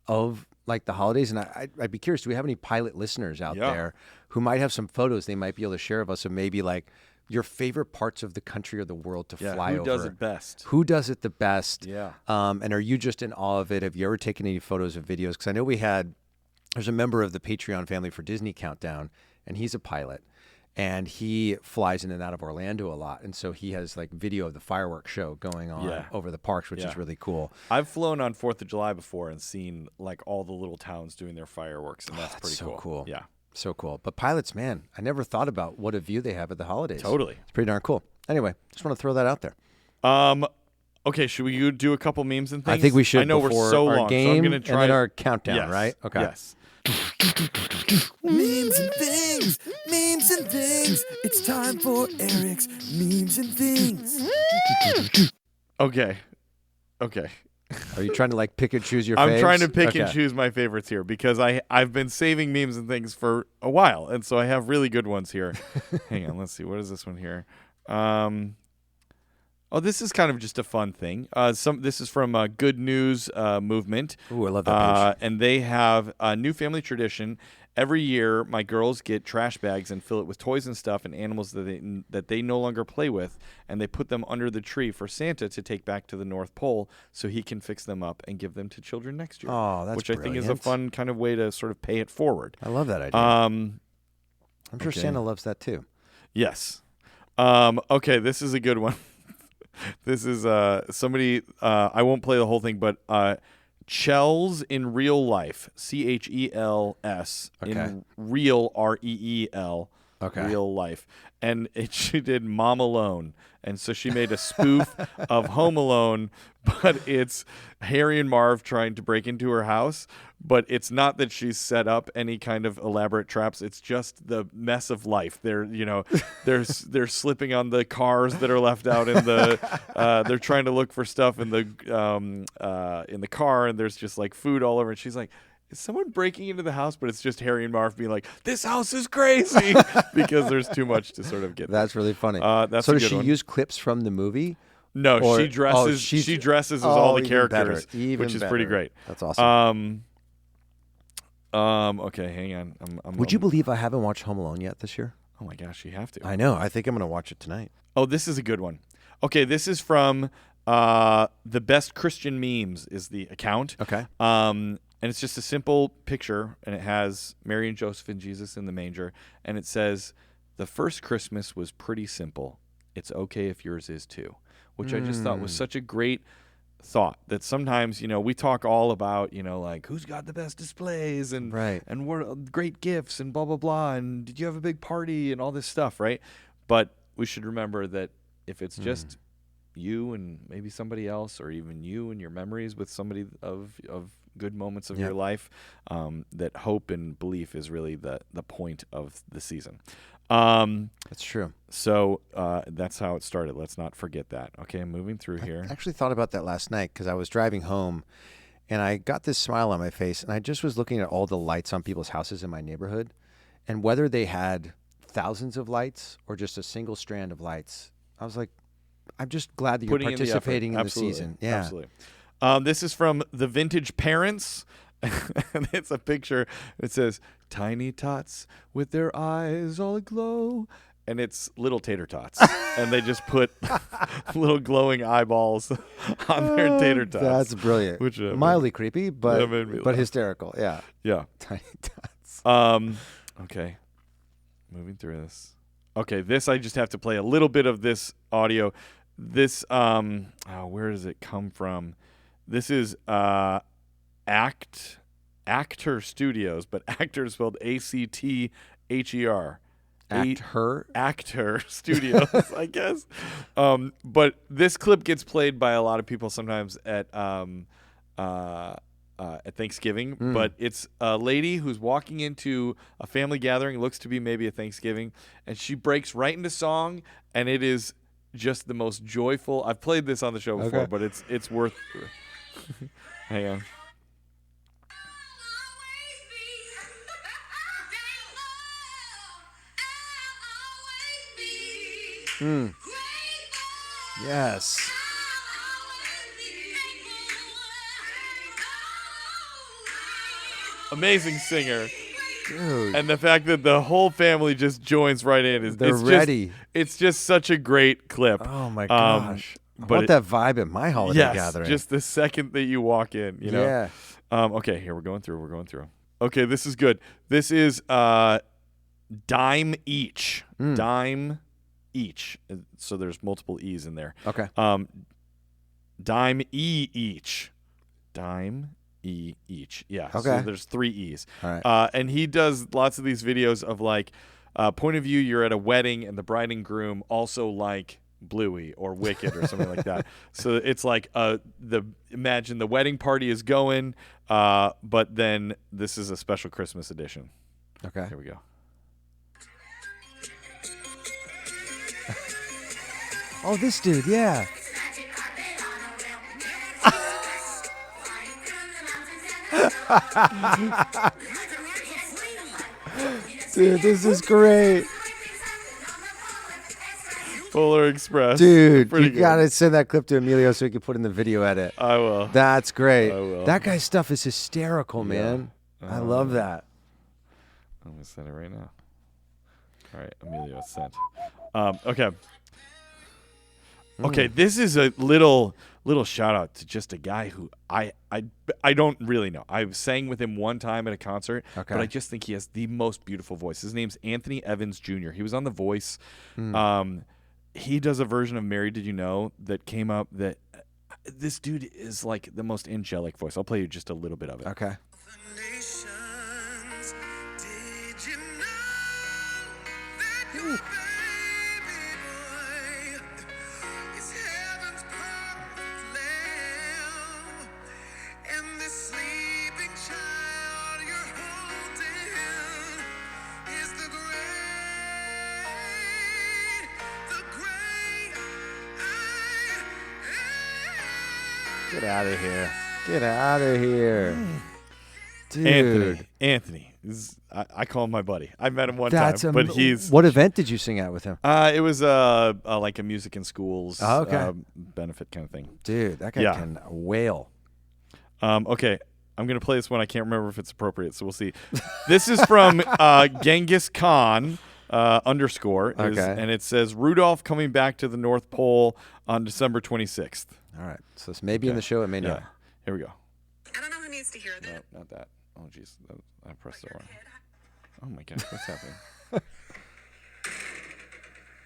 of like the holidays? And I'd be curious, do we have any pilot listeners out there who might have some photos they might be able to share of us of maybe like your favorite parts of the country or the world to fly over. Who does it best? Who does it the best? Yeah. And are you just in awe of it? Have you ever taken any photos or videos? Because I know there's a member of the Patreon family for Disney Countdown, and he's a pilot. And he flies in and out of Orlando a lot. And so he has like video of the fireworks show going on over the parks, which is really cool. I've flown on 4th of July before and seen like all the little towns doing their fireworks, and that's pretty so cool. Yeah. So cool. But pilots, man, I never thought about what a view they have at the holidays. Totally. It's pretty darn cool. Anyway, just want to throw that out there. Okay, should we do a couple memes and things? I think we should. I know before we're so our long, game so I'm going to try and then our countdown, right? Okay. Yes. Memes and things, memes and things. It's time for Eric's memes and things. Okay. Are you trying to like pick and choose your I'm faves? trying to pick and choose my favorites here because I've been saving memes and things for a while, and so I have really good ones here. Hang on, let's see. What is this one here? This is kind of just a fun thing. This is from Good News Movement. Ooh, I love that page. And they have a new family tradition. Every year, my girls get trash bags and fill it with toys and stuff and animals that they no longer play with, and they put them under the tree for Santa to take back to the North Pole so he can fix them up and give them to children next year. Oh, that's which I think is a brilliant. fun kind of way to sort of pay it forward. I love that idea. I'm sure Santa loves that too. Yes. Okay, this is a good one. This is somebody. I won't play the whole thing, but Chels in real life, CHELS in real REEL, real life, and she did Mom Alone, and so she made a spoof of Home Alone, but it's Harry and Marv trying to break into her house, but it's not that she's set up any kind of elaborate traps. It's just the mess of life. They're slipping on the cars that are left out in the. They're trying to look for stuff in the car, and there's just like food all over. And she's like, "Is someone breaking into the house?" But it's just Harry and Marv being like, "This house is crazy," because there's too much to sort of get. That's really funny. That's so a does good she one. use clips from the movie? No, she dresses. She dresses as all the characters, which is pretty great. That's awesome. Okay, hang on. Would you believe I haven't watched Home Alone yet this year? Oh my gosh, you have to. I know. I think I'm going to watch it tonight. Oh, this is a good one. Okay, this is from the Best Christian Memes is the account. Okay. And it's just a simple picture, and it has Mary and Joseph and Jesus in the manger, and it says, "The first Christmas was pretty simple. It's okay if yours is too," which I just thought was such a great thought that sometimes, we talk all about, like who's got the best displays and what great gifts and blah, blah, blah. And did you have a big party and all this stuff, right? But we should remember that if it's just you and maybe somebody else, or even you and your memories with somebody of good moments of your life, that hope and belief is really the point of the season. That's true. So that's how it started. Let's not forget that. Okay, moving through here. I actually thought about that last night because I was driving home, and I got this smile on my face, and I just was looking at all the lights on people's houses in my neighborhood, and whether they had thousands of lights or just a single strand of lights, I was like, I'm just glad that you're participating in the season. Yeah, absolutely. This is from The Vintage Parents. And it's a picture. It says, "Tiny tots with their eyes all aglow." And it's little tater tots. And they just put little glowing eyeballs on their tater tots. That's brilliant. Which, mildly creepy, but hysterical. Yeah. Yeah. Tiny tots. Okay. Moving through this. Okay, this I just have to play a little bit of this audio. This, where does it come from? This is Actor Studios, but actor spelled ACTHER. Actor Studios, I guess. But this clip gets played by a lot of people sometimes at Thanksgiving. But it's a lady who's walking into a family gathering, looks to be maybe a Thanksgiving, and she breaks right into song, and it is just the most joyful. I've played this on the show before, but it's worth. Hang on. Yes. Amazing singer. Dude. And the fact that the whole family just joins right in is They're ready. It's just such a great clip. Oh my gosh. I but want that vibe at my holiday yes, gathering. just the second that you walk in, you know. Yeah. Okay, here we're going through. Okay, this is good. This is dime each. Dime each. So there's multiple E's in there. Okay. Dime each. Dime each. Yeah. Okay. So there's 3 E's. All right. And he does lots of these videos of like point of view, you're at a wedding and the bride and groom also like Bluey or Wicked or something like that. So it's like imagine the wedding party is going, but then this is a special Christmas edition. Okay. Here we go. Oh, this dude, yeah. Dude, this is great. Polar Express. Dude, Pretty you good. gotta send that clip to Emilio so he can put in the video edit. I will. That's great. I will. That guy's stuff is hysterical, man. I love that. I'm going to send it right now. All right, Emilio, it's sent. Okay. Okay, this is a little shout out to just a guy who I don't really know. I sang with him one time at a concert, but I just think he has the most beautiful voice. His name's Anthony Evans Jr. He was on The Voice. He does a version of Mary Did You Know that came up that this dude is like the most angelic voice. I'll play you just a little bit of it. Okay. Get out of here. Get out of here. Dude. Anthony. I call him my buddy. I met him one time, but he's... What event did you sing at with him? It was like a music in schools benefit kind of thing. Dude, that guy can wail. Okay, I'm going to play this one. I can't remember if it's appropriate, so we'll see. This is from Genghis Khan _, and it says, Rudolph coming back to the North Pole on December 26th. All right, so it's maybe in the show, it may not. Here we go. I don't know who needs to hear this. No, not that. Oh, jeez. I pressed the wrong. Oh, my God. What's happening? Well,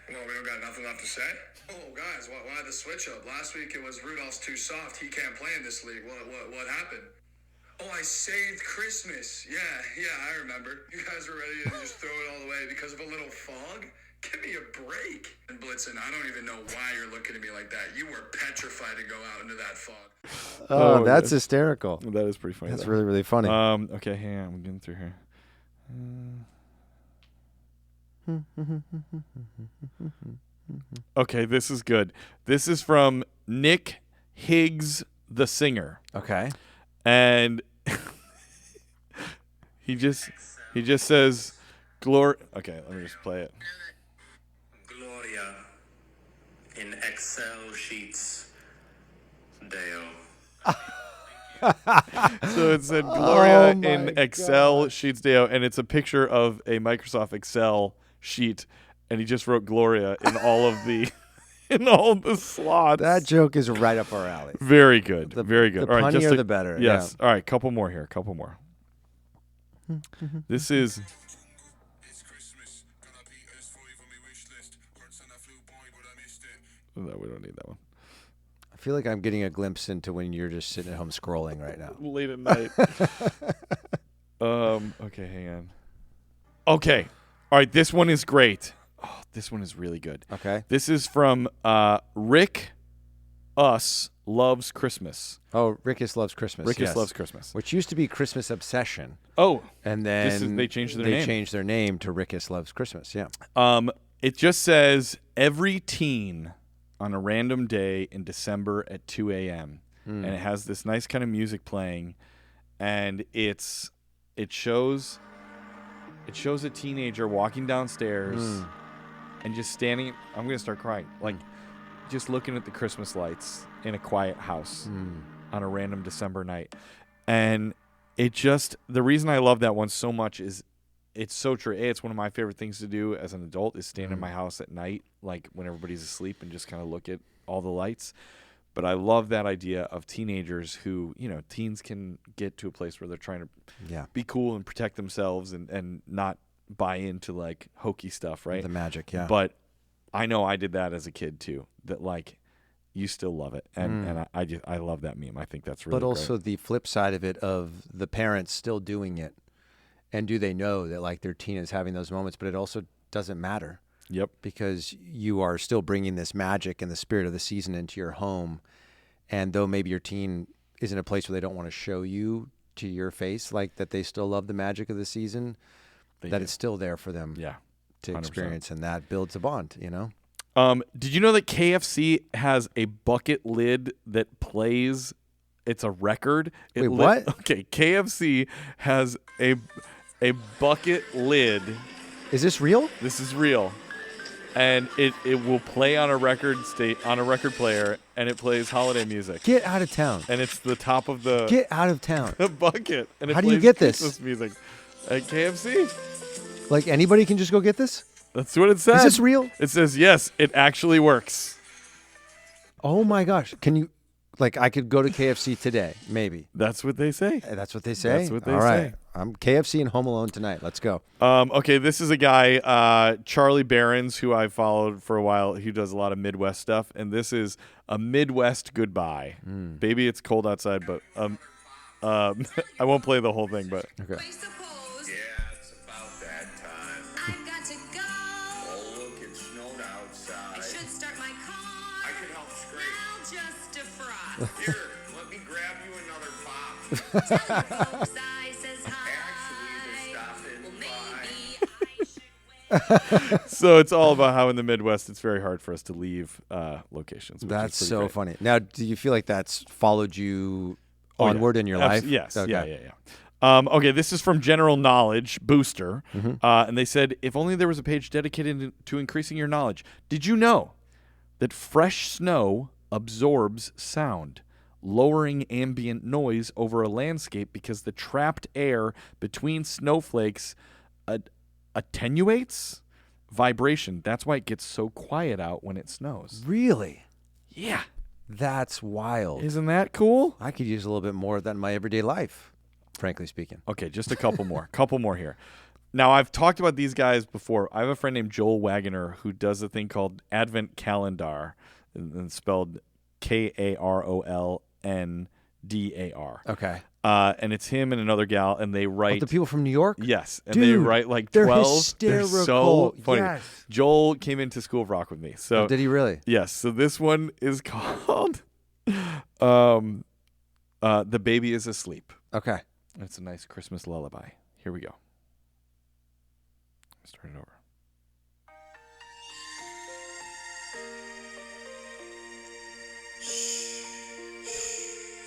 we don't got nothing left to say? Oh, guys, why the switch up? Last week it was Rudolph's too soft. He can't play in this league. What happened? Oh, I saved Christmas. Yeah, I remember. You guys were ready to just throw it all away because of a little fog? Give me a break. And Blitzen, I don't even know why you're looking at me like that. You were petrified to go out into that fog. Oh, that's hysterical. That is pretty funny. That's really, really funny. Okay, hang on. I'm getting through here. Okay, this is good. This is from Nick Higgs, the singer. Okay. And he just says, "Glory." Okay, let me just play it. Gloria in Excel sheets, Deo. So it said Gloria in Excel sheets Deo, and it's a picture of a Microsoft Excel sheet, and he just wrote Gloria in all of the the slots. That joke is right up our alley. Very good. Very good. The all right, punnier, the better. Yes. Yeah. All right, couple more here. Couple more. This is. No, we don't need that one. I feel like I'm getting a glimpse into when you're just sitting at home scrolling right now. Late at night. Okay, hang on. Okay. All right, this one is great. Oh, this one is really good. Okay. This is from Rick Us Loves Christmas. Oh, Rickus Loves Christmas. Rickus Loves Christmas. Which used to be Christmas Obsession. Oh. And then they changed their name. They changed their name to Rickus Loves Christmas, yeah. It just says, every teen on a random day in December at 2 a.m. And it has this nice kind of music playing, and it shows a teenager walking downstairs and just standing. I'm gonna start crying, like just looking at the Christmas lights in a quiet house on a random December night. And the reason I love that one so much is it's so true. It's one of my favorite things to do as an adult is stand in my house at night, like when everybody's asleep, and just kind of look at all the lights. But I love that idea of teenagers who, teens can get to a place where they're trying to be cool and protect themselves and not buy into like hokey stuff, right? The magic, yeah. But I know I did that as a kid too. That like you still love it, and I love that meme. I think that's really. But also great. The flip side of it, of the parents still doing it, and do they know that like their teen is having those moments? But it also doesn't matter. Yep. Because you are still bringing this magic and the spirit of the season into your home, and though maybe your teen is in a place where they don't want to show you to your face, like that they still love the magic of the season, it's still there for them. Yeah. To 100%. experience, and that builds a bond. Did you know that KFC has a bucket lid that plays? It's a record. Wait, what? Okay, KFC has a bucket lid. Is this real? This is real, and it will play on a record player, and it plays holiday music. Get out of town. And it's the top of the Get out of town. the bucket. And it How do you plays get this? Christmas music at KFC. Like anybody can just go get this? That's what it says. Is this real? It says yes. It actually works. Oh my gosh! Can you? Like I could go to KFC today, maybe. That's what they say. That's what they say. That's what they All say. right. I'm KFC and Home Alone tonight. Let's go. Okay, this is a guy, Charlie Barons, who I followed for a while. He does a lot of Midwest stuff, and this is a Midwest goodbye. Baby, it's cold outside, but I won't play the whole thing. But okay. Yeah, it's about that time. I got to go. Oh, look, it snowed outside. I should start my car. I can help scrape. I'll just defrost. Here, let me grab you another pop. Folks, I says hi. Actually, they're stopping Well, by. maybe I should wait. so it's all about how in the Midwest it's very hard for us to leave locations. which That's is pretty so great. funny. Now, do you feel like that's followed you onward in your life? Yes. Okay. Yeah. Okay, this is from General Knowledge Booster, and they said, if only there was a page dedicated to increasing your knowledge. Did you know that fresh snow absorbs sound, lowering ambient noise over a landscape because the trapped air between snowflakes attenuates vibration? That's why it gets so quiet out when it snows. Really? Yeah. That's wild. Isn't that cool? I could use a little bit more of that in my everyday life, frankly speaking. Okay, just a couple more. Couple more here. Now, I've talked about these guys before. I have a friend named Joel Wagoner who does a thing called Advent Calendar, and spelled KAROLNDAR. Okay. And it's him and another gal, and they write. The people from New York? Yes, and Dude, they write like they're 12. hysterical. They're so funny. Yes. Joel came into School of Rock with me. So Did he really? yes. So this one is called "The Baby Is Asleep." Okay. It's a nice Christmas lullaby. Here we go. Start it over.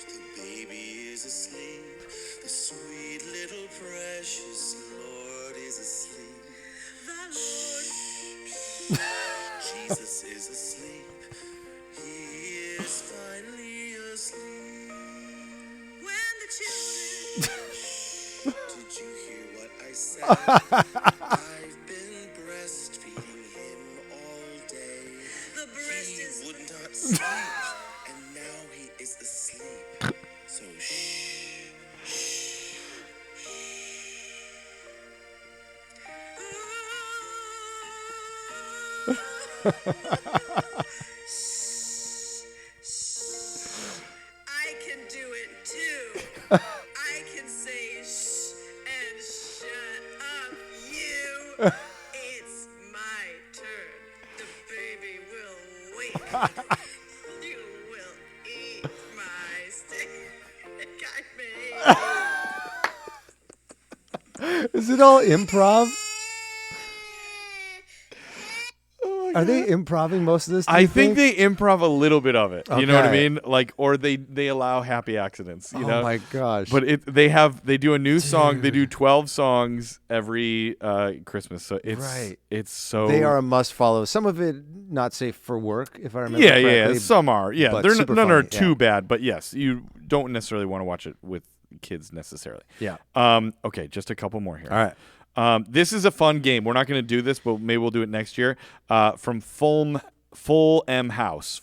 The baby is asleep. The sweet little precious Lord is asleep. The Lord, Jesus is asleep. He is finally asleep. When the children, did you hear what I said? I've been breastfeeding him all day. The breast he would not sleep. And now he is asleep. So shh, shh, shh. I can do it too. I can say shh and shut up, you. It's my turn. The baby will wake. You will eat my steak I made. Is it all improv? Are they improving most of this? I think they improv a little bit of it. You know what I Okay. mean? Like, or they allow happy accidents. You know? Oh my gosh. But they do a new song. They do 12 songs every Christmas. So it's Right. It's so They are a must follow. Some of it not safe for work, if I remember yeah. correctly. Some are but They're super none are funny, too yeah. bad. But yes, you don't necessarily want to watch it with kids necessarily. Yeah. Okay, just a couple more here. All right. This is a fun game. We're not going to do this, but maybe we'll do it next year. From Full M House.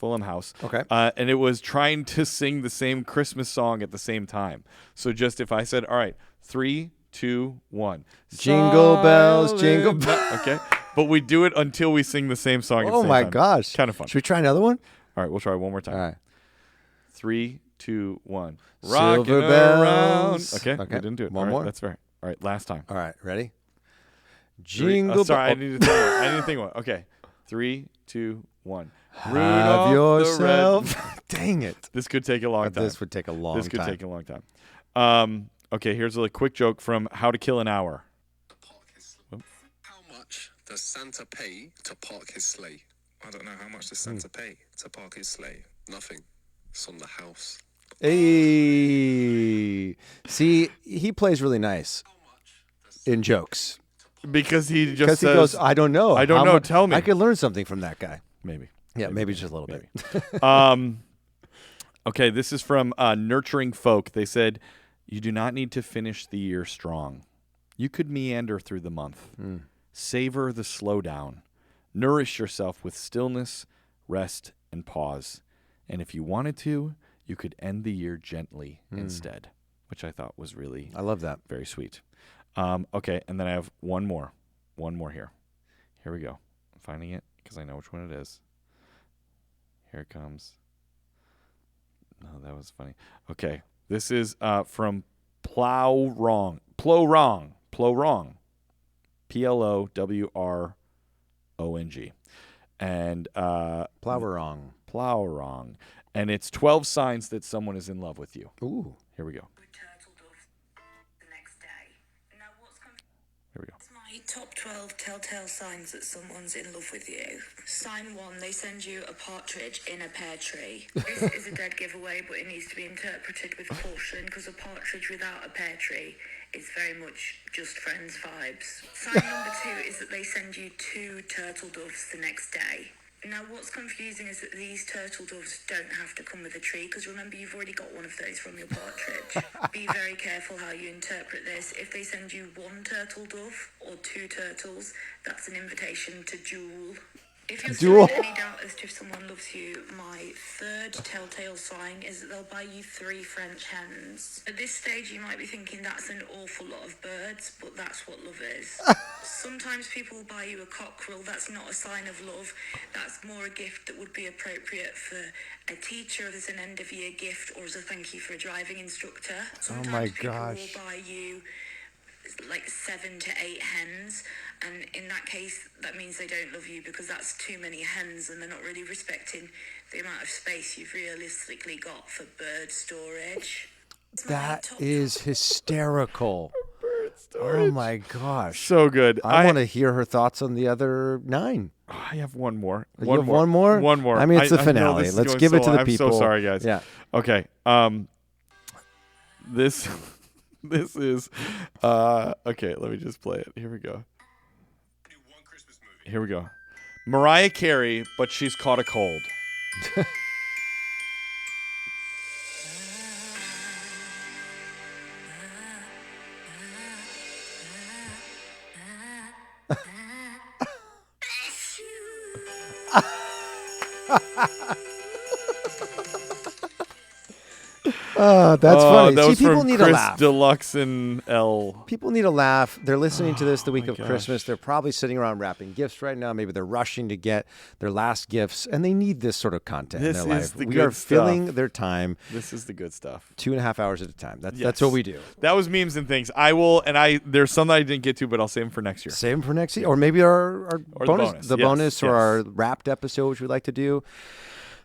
Okay. And it was trying to sing the same Christmas song at the same time. So just if I said, all right, 3, 2, 1. Jingle bells, jingle bells. Okay. But we do it until we sing the same song at the Oh same my time. gosh. Kind of fun. Should we try another one? All right, we'll try one more time. All right. 3, 2, 1. Silver Rockin' bells. around. Okay. Okay. We didn't do it. One All right, more. That's fair. All right, last time. All right, ready? 3, Jingle sorry, I bells. need to think one. I need to think one. Okay. 3, 2, 1. Have Rudolph the yourself. Dang it. This could take a long time. This would take a long time. This could take a long time. Okay, here's a quick joke from How to Kill an Hour. How much does Santa pay to park his sleigh? I don't know. How much does Santa pay to park his sleigh? Nothing. It's on the house. Hey. See, he plays really nice in jokes. Because he just Because he says, goes, I don't know. I don't How know. mu- Tell me. I could learn something from that guy. Maybe. Yeah, maybe just a little bit. Okay, this is from Nurturing Folk. They said, you do not need to finish the year strong. You could meander through the month. Savor the slowdown. Nourish yourself with stillness, rest, and pause. And if you wanted to, you could end the year gently instead, which I thought was really I love that. very sweet. Okay, and then I have one more. One more here. Here we go. I'm finding it because I know which one it is. Here it comes. No, that was funny. Okay, this is from Plow Wrong. Plowrong. Plowrong. Plowrong. And Plowrong. Plowrong. And it's 12 signs that someone is in love with you. Ooh. Here we go. Turtle dove the next day. Now, what's Here we go. my top 12 telltale signs that someone's in love with you? Sign 1, they send you a partridge in a pear tree. This is a dead giveaway, but it needs to be interpreted with caution because a partridge without a pear tree is very much just friends vibes. Sign number 2 is that they send you 2 turtle doves the next day. Now, what's confusing is that these turtle doves don't have to come with a tree, because remember, you've already got one of those from your partridge. Be very careful how you interpret this. If they send you 1 turtle dove or 2 turtles, that's an invitation to duel. If you're still in any doubt as to if someone loves you, my 3rd telltale sign is that they'll buy you 3 French hens. At this stage, you might be thinking that's an awful lot of birds, but that's what love is. Sometimes people will buy you a cockerel. That's not a sign of love. That's more a gift that would be appropriate for a teacher as an end-of-year gift or as a thank you for a driving instructor. Sometimes people will buy you like 7 to 8 hens, and in that case that means they don't love you because that's too many hens and they're not really respecting the amount of space you've realistically got for bird storage. That is hysterical. Oh my gosh. So good. I want to hear her thoughts on the other 9. I have one more. You have one more? One more. I mean, it's the know finale. this is Let's going give it to the I'm people. so sorry, guys. Yeah. Okay. This is okay, let me just play it. Here we go. Here we go. Mariah Carey, but she's caught a cold. That's funny. That was See, people from need Chris a laugh. Deluxe and L. People need a laugh. They're listening to this the week my of Christmas. gosh. They're probably sitting around wrapping gifts right now. Maybe they're rushing to get their last gifts, and they need this sort of content This in their is life. the We good are filling stuff. their time This is the good stuff. 2.5 hours at a time. That's Yes. what we do. That was memes and things. I will, and there's some that I didn't get to, but I'll save them for next year. Save them for next year, or maybe our Or the bonus, bonus. the Yes, bonus, or yes. our wrapped episode, which we like to do.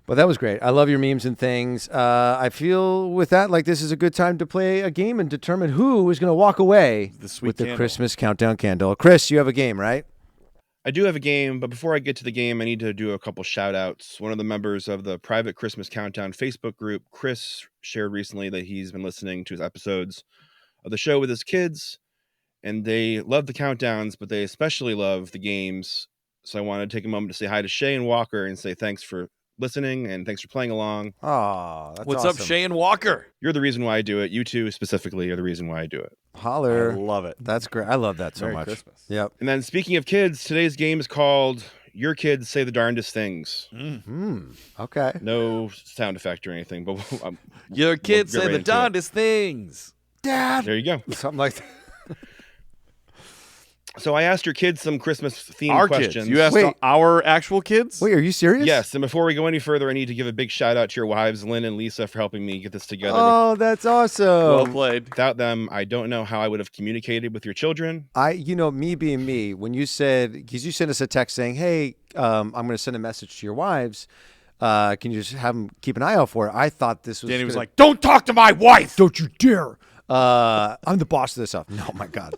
But that was great. I love your memes and things. I feel with that like this is a good time to play a game and determine who is going to walk away The sweet with the candle. Christmas countdown candle. Chris, you have a game, right? I do have a game, but before I get to the game, I need to do a couple shout outs. One of the members of the private Christmas Countdown Facebook group, Chris, shared recently that he's been listening to his episodes of the show with his kids, and they love the countdowns, but they especially love the games. So I want to take a moment to say hi to Shay and Walker and say thanks for listening, and thanks for playing along. Oh, that's What's awesome. up, Shane Walker? You're the reason why I do it. You two specifically are the reason why I do it. Holler. I love it. That's great. I love that so Merry much. Christmas. Yep. And then speaking of kids, today's game is called Your Kids Say the Darndest Things. Okay. No sound effect or anything, but Your kids get say right the into it. darndest things. Dad. There you go. Something like that. So I asked your kids some Christmas-themed Our questions. kids. You asked Wait. our actual kids? Wait, are you serious? Yes, and before we go any further, I need to give a big shout out to your wives, Lynn and Lisa, for helping me get this together. Oh, that's awesome. Well played. Without them, I don't know how I would have communicated with your children. Me being me, when you said, because you sent us a text saying, hey, I'm going to send a message to your wives. Can you just have them keep an eye out for it? I thought this was. Danny was like, don't talk to my wife. don't you dare. I'm the boss of this stuff. No, my God.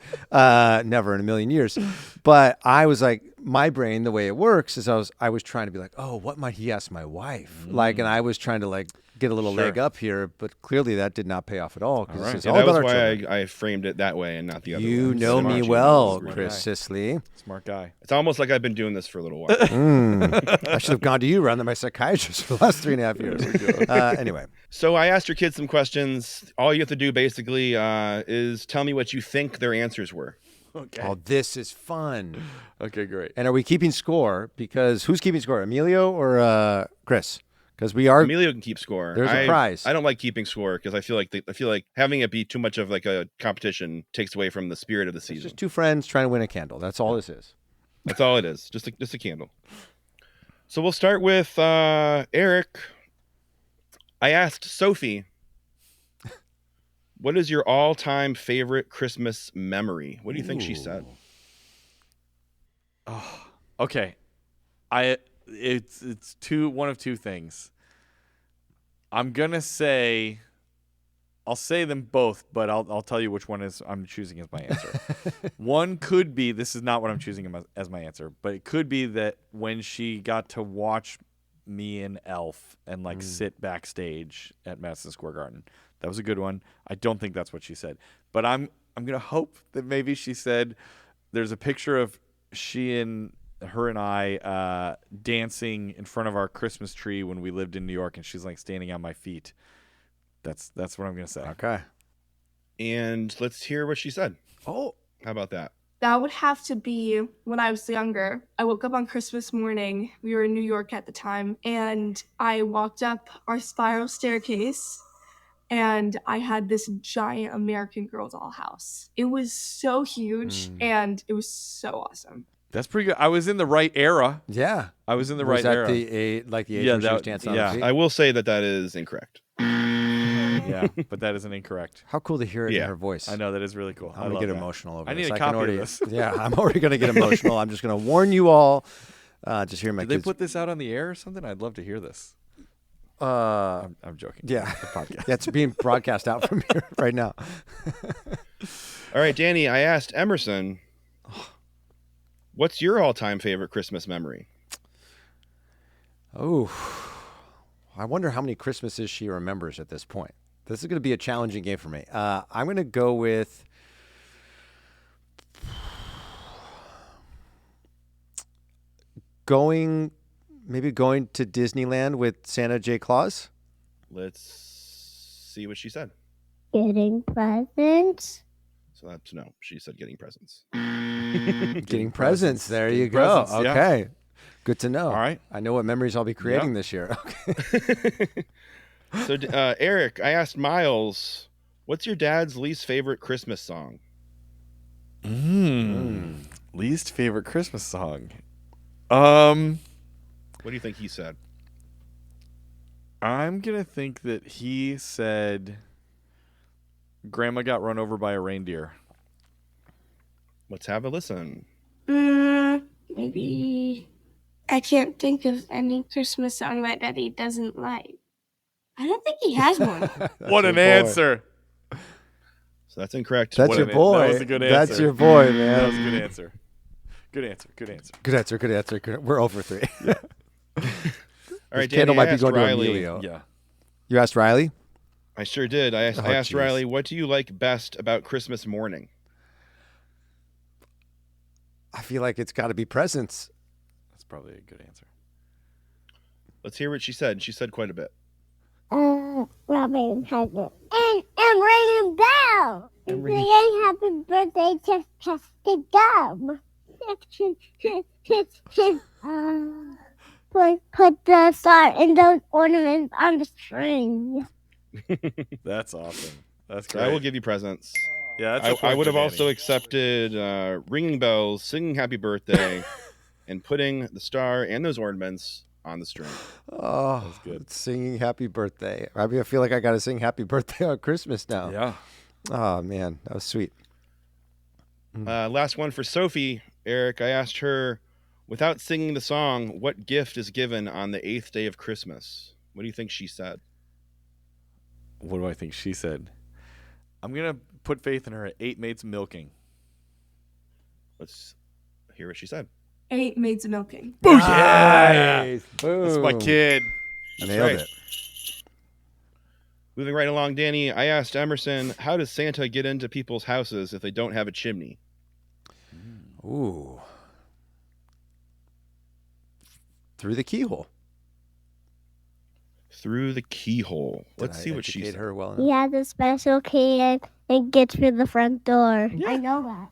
Never in a million years. But I was like, my brain, the way it works is I was trying to be like, oh, what might he ask my wife? Like, and I was trying to like get a little leg up here, but clearly that did not pay off at all. Because it's Yeah, all that about was our why children. I framed it that way and not the other way. You know me Smart. well, Smart Chris guy. Sisley. Smart guy. It's almost like I've been doing this for a little while. I should have gone to you rather than my psychiatrist for the last 3.5 years. Anyway. So I asked your kids some questions. All you have to do basically is tell me what you think their answers were. Okay. Oh, this is fun. Okay, great. And are we keeping score? Because who's keeping score, Emilio or Chris? Because we are. Emilio can keep score. There's a prize. I don't like keeping score because I feel like having it be too much of like a competition takes away from the spirit of the It's season. just two friends trying to win a candle. That's all this is. That's all it is. Just a candle. So we'll start with Eric. I asked Sophie, what is your all-time favorite Christmas memory? What do you think she said? Oh, okay. It's one of two things. I'm gonna say, I'll say them both, but I'll tell you which one I'm choosing as my answer. One could be, this is not what I'm choosing as my answer, but it could be that when she got to watch me and Elf and like sit backstage at Madison Square Garden. That was a good one. I don't think that's what she said, but I'm gonna hope that maybe she said there's a picture of her and I dancing in front of our Christmas tree when we lived in New York, and she's like standing on my feet. That's what I'm gonna say. Okay. And let's hear what she said. Oh, How about that? That would have to be when I was younger. I woke up on Christmas morning. We were in New York at the time, and I walked up our spiral staircase, and I had this giant American Girl dollhouse. It was so huge, and it was so awesome. That's pretty good. I was in the right era. yeah. I was in the Was right that era. the age when she Yeah, was that- dancing on yeah. her feet? I will say that is incorrect. Yeah, but that isn't incorrect. How cool to hear it in Yeah. her voice. I know, that is really cool. I'm I gonna love get that. emotional over I this. need a can copy of already, this. Yeah, I'm already gonna get emotional. I'm just gonna warn you all. Just hear my Did they kids. put this out on the air or something? I'd love to hear this. I'm joking. Yeah, The podcast. that's being broadcast out from here right now. All right, Danny, I asked Emerson, what's your all-time favorite Christmas memory? Oh, I wonder how many Christmases she remembers at this point. This is going to be a challenging game for me. I'm going to go with going to Disneyland with Santa J. Claus. Let's see what she said. Getting presents? So that's no. She said getting presents. Getting presents. There you Getting go. presents, yeah. Okay. Good to know. All right. I know what memories I'll be creating this year. Okay. So, Eric, I asked Miles, what's your dad's least favorite Christmas song? Least favorite Christmas song. What do you think he said? I'm gonna think that he said Grandma got run over by a reindeer. Let's have a listen. Maybe. I can't think of any Christmas song that Daddy doesn't like. I don't think he has one. What an your boy. answer. So that's incorrect. That's What your an- boy. that was a good That's answer. your boy, That was a man. good answer. Good answer. Good answer. Good answer. Good answer. Good. We're over 3. All right, Candle Danny, might I be asked going to Riley. Emilio. Yeah. You asked Riley? I sure did. I asked jeez. Riley, what do you like best about Christmas morning? I feel like it's got to be presents. That's probably a good answer. Let's hear what she said. She said quite a bit. Robin has it. And ringing bell. And saying happy birthday to Festive. Put the star and those ornaments on the string. That's awesome. That's great. I will give you presents. Yeah, that's I would have also accepted ringing bells, singing happy birthday, and putting the star and those ornaments on the string. Oh, that's good. Singing happy birthday. I feel like I got to sing happy birthday on Christmas now. Yeah. Oh, man. That was sweet. Last one for Sophie. Eric, I asked her, without singing the song, what gift is given on the 8th day of Christmas? What do you think she said? What do I think she said? I'm going to put faith in her at 8 maids milking. Let's hear what she said. 8 maids of milking. Booyah! Nice. Boom. That's my kid. Nailed it. Moving right along, Danny, I asked Emerson, how does Santa get into people's houses if they don't have a chimney? Ooh. Through the keyhole. Through the keyhole. Let's see what she educate said. her well enough. He has a special key and gets through the front door. Yeah. I know that.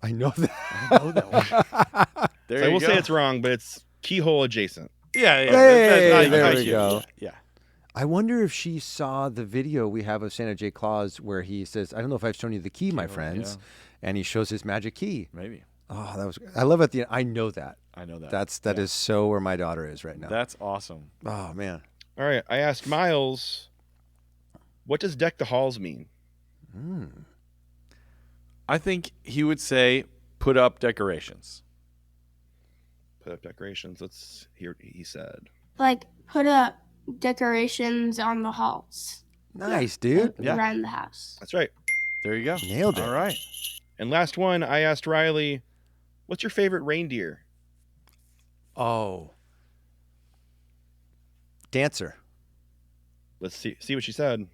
I know that. I know that one. There So I you will go. say it's wrong, but it's keyhole adjacent. Yeah, yeah. Hey, there I we get go. it. Yeah. I wonder if she saw the video we have of Santa J. Claus where he says, I don't know if I've shown you the key, my friends. And he shows his magic key. Maybe. Oh, that was, I love at the end. I know that. I know that. That is so where my daughter is right now. That's awesome. Oh, man. All right. I asked Miles, what does deck the halls mean? I think he would say put up decorations. Put up decorations. Let's hear what he said. Like, put up decorations on the halls. Nice, dude. Yeah. Around the house. That's right. There you go. Nailed it. All right. And last one, I asked Riley, what's your favorite reindeer? Oh. Dancer. Let's see what she said.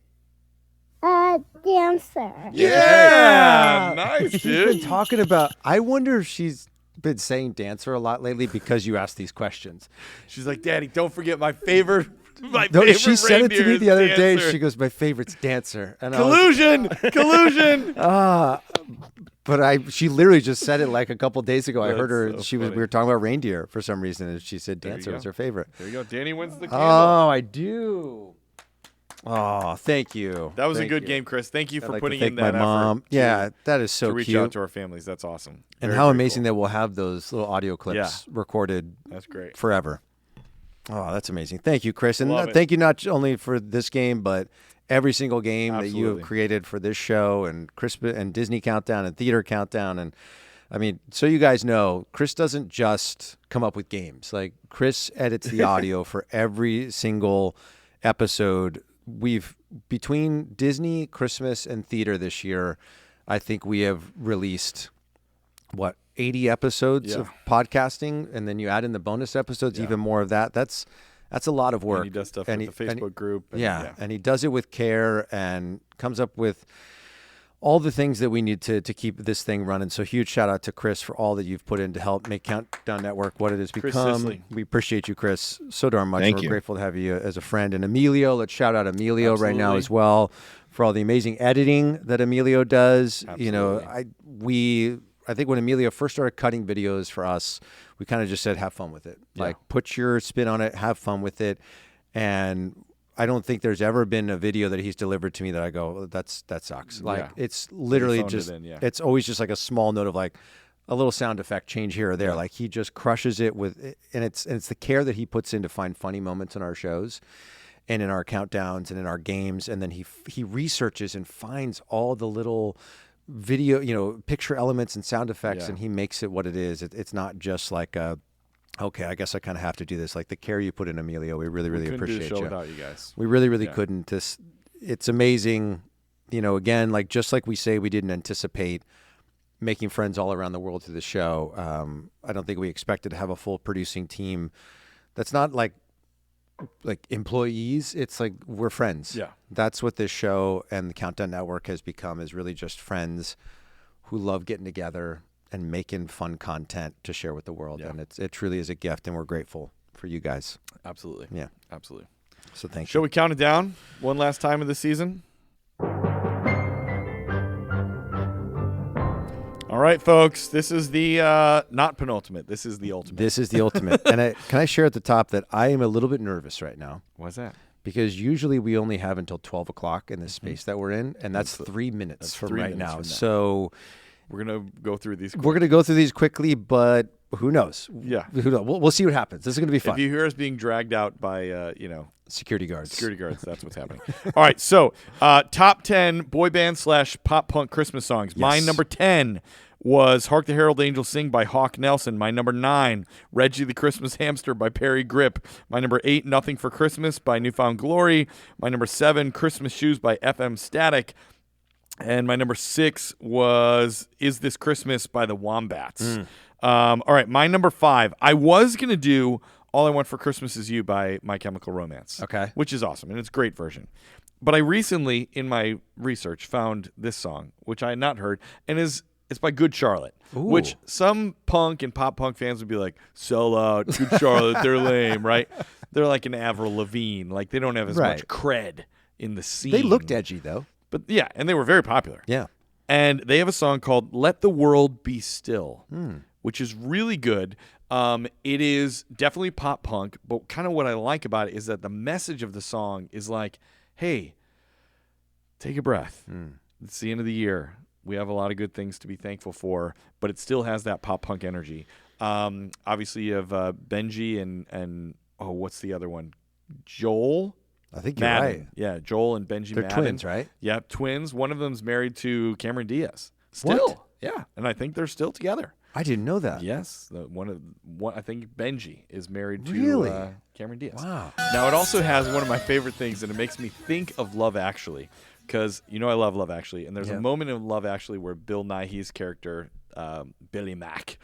Dancer. Yeah. Nice, She's dude. been talking about, I wonder if she's been saying dancer a lot lately because you asked these questions. She's like, Daddy, don't forget my favorite. My No, favorite she said it to me reindeer the other is day. Dancer. She goes, my favorite's dancer. And Collusion. Collusion. But she literally just said it like a couple days ago. I heard her. That's so We funny. were talking about reindeer for some reason, and she said There you dancer was go. her favorite. There you go. Danny wins the candle. Oh, I do. Oh, thank you. That was a Thank good you. game, Chris. Thank you I'd for like to putting thank in that my effort. mom. Yeah, that is so to reach cute. out to our families. That's awesome. And Very, how very amazing cool. that we'll have those little audio clips recorded That's great. forever. Oh, that's amazing. Thank you, Chris. And Love it. thank you not only for this game, but every single game that you Absolutely. have created for this show and Christmas and Disney Countdown and Theater Countdown. And I mean, so you guys know, Chris doesn't just come up with games. Like, Chris edits the audio for every single episode. Between Disney, Christmas, and theater this year, I think we have released, 80 episodes of podcasting, and then you add in the bonus episodes, even more of that. That's a lot of work. And he does stuff with the Facebook group. And, And he does it with care and comes up with all the things that we need to keep this thing running. So huge shout out to Chris for all that you've put in to help make Countdown Network what it has Chris become. Sisley. We appreciate you, Chris, so darn much. Thank We're you. grateful to have you as a friend. And Emilio, let's shout out Emilio right now Absolutely. as well for all the amazing editing that Emilio does. Absolutely. You know, I think when Emilio first started cutting videos for us, we kind of just said, have fun with it. Yeah. Like, put your spin on it, have fun with it. And I don't think there's ever been a video that he's delivered to me that I go, that sucks. Like, Yeah. it's literally phoned it just, in, yeah. it's always just like a small note of like a little sound effect change here or there. Yeah. Like, he just crushes it with, and it's the care that he puts in to find funny moments in our shows and in our countdowns and in our games. And then he researches and finds all the little video, picture elements and sound effects, Yeah. and he makes it what it is. It's not just like okay, I guess I kind of have to do this. Like, the care you put in, Emilio, we really, really couldn't do the appreciate show you. without you guys. We really, really Yeah. couldn't. It's amazing. Again, like, just like we say, we didn't anticipate making friends all around the world through the show. I don't think we expected to have a full producing team. That's not like employees. It's like, we're friends. Yeah. That's what this show and the Countdown Network has become, is really just friends who love getting together and making fun content to share with the world. Yeah. And it truly is a gift, and we're grateful for you guys. Absolutely. Yeah. Absolutely. So thank Shall you. we count it down one last time of the season? All right, folks. This is the not penultimate. This is the ultimate. This is the ultimate. And can I share at the top that I am a little bit nervous right now? Why's that? Because usually we only have until 12 o'clock in the space that we're in, and that's 3 minutes from 3 right minutes now. from now. So we're going to go through these. we're going to go through these quickly, but who knows? Yeah. Who knows? We'll see what happens. This is going to be fun. If you hear us being dragged out by, Security guards. that's what's happening. All right, so top 10 boy band / pop punk Christmas songs. Yes. My number 10 was Hark the Herald Angels Sing by Hawk Nelson. My number 9, Reggie the Christmas Hamster by Perry Grip. My number 8, Nothing for Christmas by Newfound Glory. My number 7, Christmas Shoes by FM Static. And my number 6 was Is This Christmas by the Wombats. All right, my number 5, I was going to do All I Want for Christmas Is You by My Chemical Romance. Okay. Which is awesome, and it's a great version. But I recently, in my research, found this song, which I had not heard, and it's by Good Charlotte, which some punk and pop punk fans would be like, sell out, Good Charlotte, they're lame, right? They're like an Avril Lavigne. Like, they don't have as much cred in the scene. They looked edgy, though. But yeah, and they were very popular. Yeah. And they have a song called Let the World Be Still, which is really good. It is definitely pop punk, but kind of what I like about it is that the message of the song is like, hey, take a breath. It's the end of the year. We have a lot of good things to be thankful for, but it still has that pop punk energy. Obviously, you have Benji and what's the other one? Joel? I think you're Madden. right. Yeah, Joel and Benji They're Madden. twins, right? Yeah, twins. One of them's married to Cameron Diaz. Still. What? Yeah, and I think they're still together. I didn't know that. Yes, I think Benji is married to Really? Cameron Diaz. Wow. Now, it also has one of my favorite things, and it makes me think of Love Actually, because I love Love Actually, and there's a moment in Love Actually where Bill Nighy's character, Billy Mack,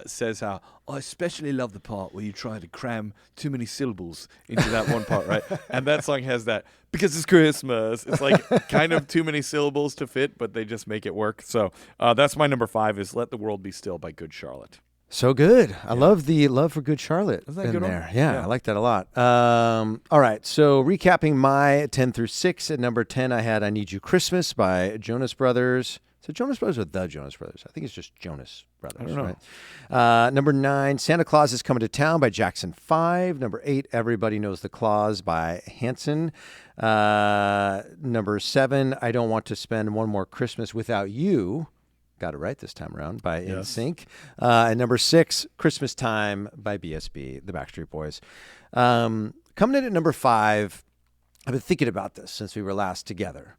says how, I especially love the part where you try to cram too many syllables into that one part, right? And that song has that, because it's Christmas. It's like kind of too many syllables to fit, but they just make it work. So that's my number 5 is Let the World Be Still by Good Charlotte. So good. I love the love for Good Charlotte. Isn't that in good one? there. Yeah, I like that a lot. All right. So recapping my 10 through 6. At number 10, I had I Need You Christmas by Jonas Brothers. Is it Jonas Brothers or the Jonas Brothers? I think it's just Jonas Brothers. I don't know. Right? Number 9, Santa Claus is Coming to Town by Jackson 5. Number 8, Everybody Knows the Claus by Hanson. Number 7, I Don't Want to Spend One More Christmas Without You. Got it right this time around by NSYNC. And number 6, Christmas Time by BSB, the Backstreet Boys. Coming in at number 5, I've been thinking about this since we were last together.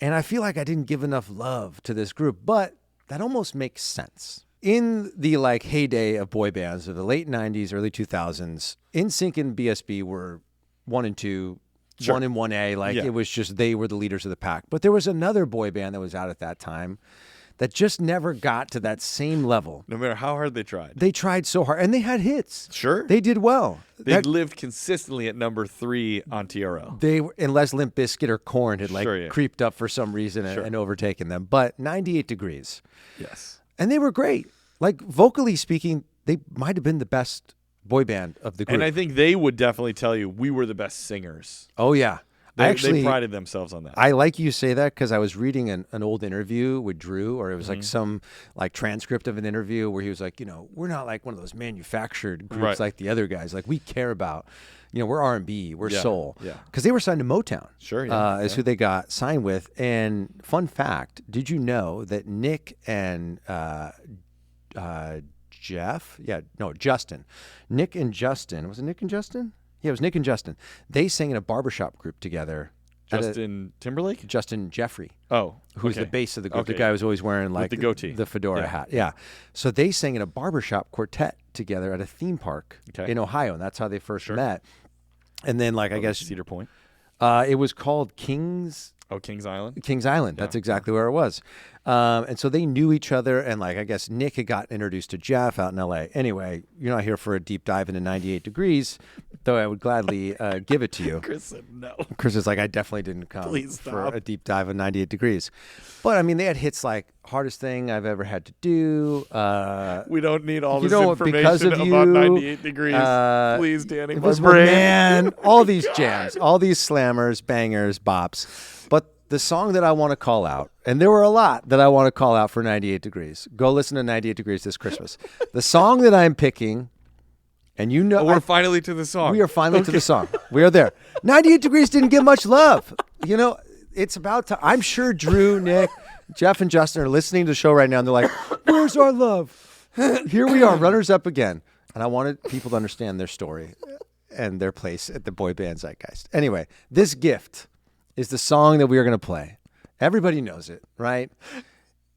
And I feel like I didn't give enough love to this group, but that almost makes sense. In the heyday of boy bands of the late 90s, early 2000s, NSYNC and BSB were 1 and 2, 1 and 1A. It was just they were the leaders of the pack. But there was another boy band that was out at that time that just never got to that same level. No matter how hard they tried. They tried so hard, and they had hits. Sure. They did well. They lived consistently at number 3 on TRL. They were, unless Limp Bizkit or Korn had creeped up for some reason and overtaken them. But 98 Degrees. Yes. And they were great. Vocally speaking, they might have been the best boy band of the group. And I think they would definitely tell you we were the best singers. Oh, yeah. They prided themselves on that. I like you say that because I was reading an old interview with Drew, or it was some transcript of an interview where he was like, we're not like one of those manufactured groups like the other guys. We care about, we're R&B, we're soul. Yeah. Because they were signed to Motown. Sure. Is who they got signed with. And fun fact, did you know that Nick and Justin. Nick and Justin. Was it Nick and Justin? Yeah, it was Nick and Justin. They sang in a barbershop group together. Justin Timberlake? Justin Jeffrey. Oh, who's the bass of the group. The guy who's always wearing with the goatee, the fedora hat. Yeah. So they sang in a barbershop quartet together at a theme park in Ohio, and that's how they first met. And then, I guess Cedar Point. It was called Kings. Oh, Kings Island? Kings Island. That's exactly where it was. And so they knew each other, and like I guess Nick had gotten introduced to Jeff out in LA. Anyway, you're not here for a deep dive into 98 Degrees, though I would gladly give it to you. Chris said no. Chris is like, I definitely didn't come Please for stop. a deep dive on 98 Degrees. But I mean, they had hits like Hardest Thing I've Ever Had to Do. We don't need all You this know what, Because information of about You, 98 Degrees. Please, Danny. My Invisible brain. Man, all these jams, all these slammers, bangers, bops. But the song that I want to call out, and there were a lot that I want to call out for 98 Degrees. Go listen to 98 Degrees this Christmas. The song that I'm picking, and you know, We're finally to the song. we are finally to the song. We are there. 98 Degrees didn't get much love. You know, it's about time. I'm sure Drew, Nick, Jeff, and Justin are listening to the show right now, and they're like, where's our love? Here we are, runners up again. And I wanted people to understand their story and their place at the boy band zeitgeist. Anyway, this gift is the song that we are going to play. Everybody knows it, right?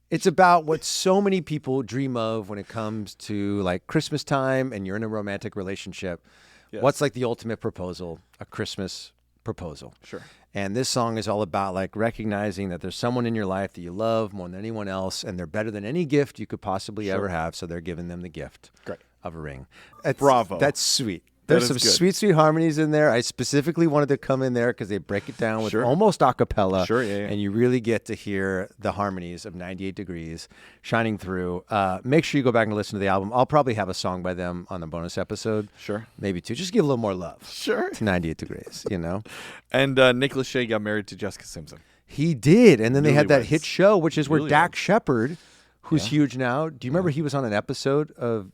It's about what so many people dream of when it comes to like Christmas time and you're in a romantic relationship. Yes. What's like the ultimate proposal? A Christmas proposal. Sure. And this song is all about like recognizing that there's someone in your life that you love more than anyone else, and they're better than any gift you could possibly ever have. So they're giving them the gift of a ring. Bravo. That's sweet. That There's is some good. sweet, sweet harmonies in there. I specifically wanted to come in there because they break it down with Sure. almost a cappella. Sure, yeah. And you really get to hear the harmonies of 98 Degrees shining through. Make sure you go back and listen to the album. I'll probably have a song by them on the bonus episode. Sure. Maybe two. Just give a little more love. Sure. To 98 Degrees, you know? And Nick Lachey got married to Jessica Simpson. He did. And then they had that Newlyweds. hit show, which is where Newlyweds. Dak Shepard, who's huge now. Do you remember he was on an episode of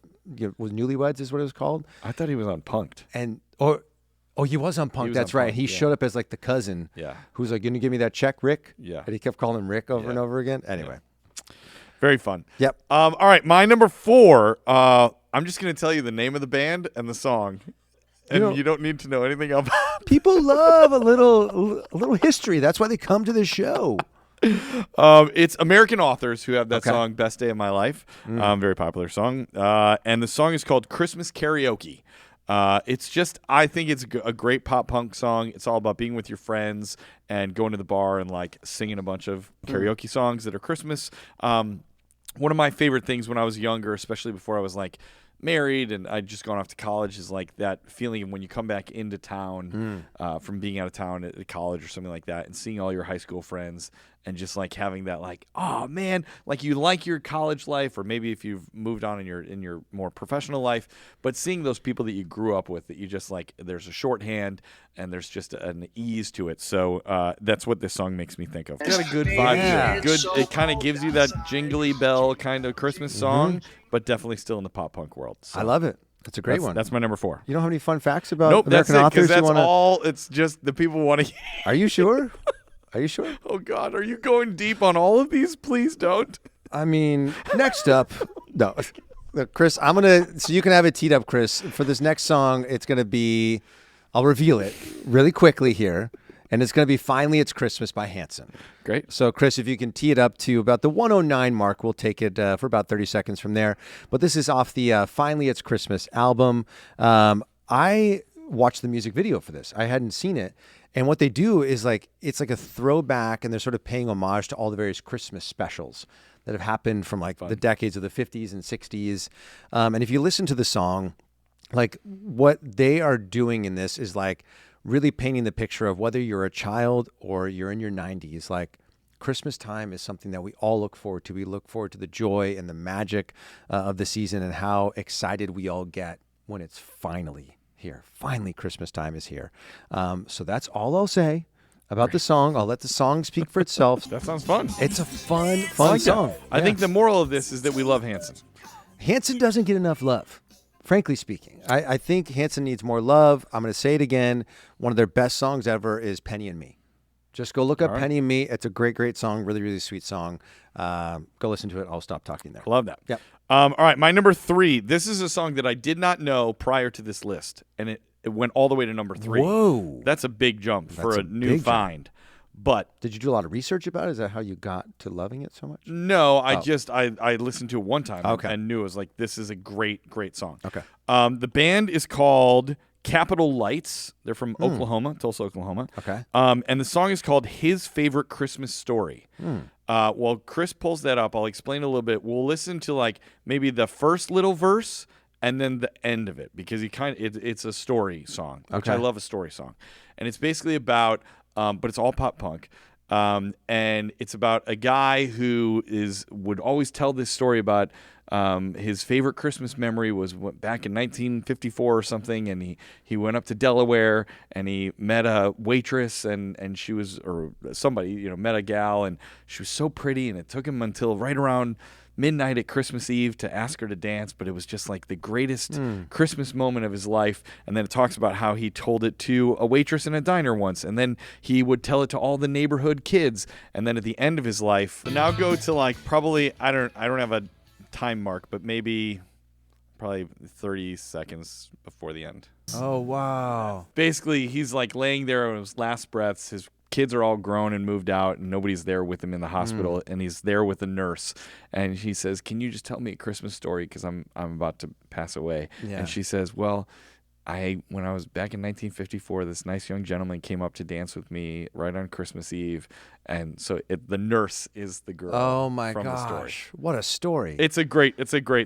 was Newlyweds is what it was called? I thought he was on Punked. And he was on Punk. was That's on right. Punk'd, He yeah. showed up as like the cousin. Yeah. Who's like, "Gonna give me that check, Rick?" Yeah. And he kept calling him Rick over and over again. Anyway. Very fun. Yep. All right, my number 4. I'm just going to tell you the name of the band and the song, and you don't need to know anything about. People love a little history. That's why they come to this show. It's American authors who have that Okay. song "Best Day of My Life," very popular song, and the song is called "Christmas Karaoke." It's just, I think it's a great pop punk song. It's all about being with your friends and going to the bar and like singing a bunch of karaoke songs that are Christmas. One of my favorite things when I was younger, especially before I was like married and I'd just gone off to college, is like that feeling of when you come back into town from being out of town at college or something like that, and seeing all your high school friends and just like having that like, oh man, like you like your college life, or maybe if you've moved on in your more professional life, but seeing those people that you grew up with, that you just like, there's a shorthand and there's just an ease to it. So that's what this song makes me think of. It's got a good vibe to it. Good. It kind of gives you that jingly bell kind of Christmas song, but definitely still in the pop punk world. So I love it. It's a great one. That's my number 4. You don't have any fun facts about Nope, American that's it, authors? because that's you wanna... all. It's just the people want to. Are you sure? Are you sure? Oh God, are you going deep on all of these? Please don't. I mean, next up, no. Look, Chris, so you can have it teed up, Chris. For this next song, it's going to be, I'll reveal it really quickly here, and it's going to be Finally It's Christmas by Hanson. Great. So, Chris, if you can tee it up to about the 109 mark, we'll take it for about 30 seconds from there. But this is off the Finally It's Christmas album. I watched the music video for this. I hadn't seen it. And what they do is like, it's like a throwback, and they're sort of paying homage to all the various Christmas specials that have happened from like the decades of the 50s and 60s. And if you listen to the song, like what they are doing in this is like really painting the picture of whether you're a child or you're in your 90s, like Christmas time is something that we all look forward to. We look forward to the joy and the magic of the season, and how excited we all get when it's finally here. Finally, Christmas time is here. So that's all I'll say about the song. I'll let the song speak for itself. That sounds fun. It's a fun like song. that. I think the moral of this is that we love Hanson. Hanson doesn't get enough love, frankly speaking. I think Hanson needs more love. I'm going to say it again. One of their best songs ever is Penny and Me. Just go look up Penny and Me. It's a great, great song. Really, really sweet song. Go listen to it. I'll stop talking there. Love that. Yep. All right, my number 3. This is a song that I did not know prior to this list, and it went all the way to number 3. Whoa. That's a big jump for a new big find. But did you do a lot of research about it? Is that how you got to loving it so much? no, I listened to it one time Okay. and knew it was like, this is a great, great song. Okay. The band is called Capitol Lights. They're from Oklahoma, Tulsa, Oklahoma. Okay. And the song is called His Favorite Christmas Story. While Chris pulls that up, I'll explain a little bit. We'll listen to like maybe the first little verse and then the end of it, because it's a story song, which I love a story song. And it's basically about, but it's all pop punk. And it's about a guy who would always tell this story about his favorite Christmas memory was back in 1954 or something, and he went up to Delaware and he met a waitress and she was, or somebody, met a gal, and she was so pretty, and it took him until right around midnight at Christmas Eve to ask her to dance, but it was just like the greatest Christmas moment of his life. And then it talks about how he told it to a waitress in a diner once, and then he would tell it to all the neighborhood kids, and then at the end of his life, now go to like probably I don't have a time mark, but probably 30 seconds before the end. Oh wow. Basically, he's like laying there on his last breaths. His kids are all grown and moved out, and nobody's there with him in the hospital, and he's there with a nurse, and he says, "Can you just tell me a Christmas story, because I'm about to pass away?" And she says, "Well, when I was back in 1954, this nice young gentleman came up to dance with me right on Christmas Eve," and so the nurse is the girl. Oh my from gosh, the story. what a story! It's a great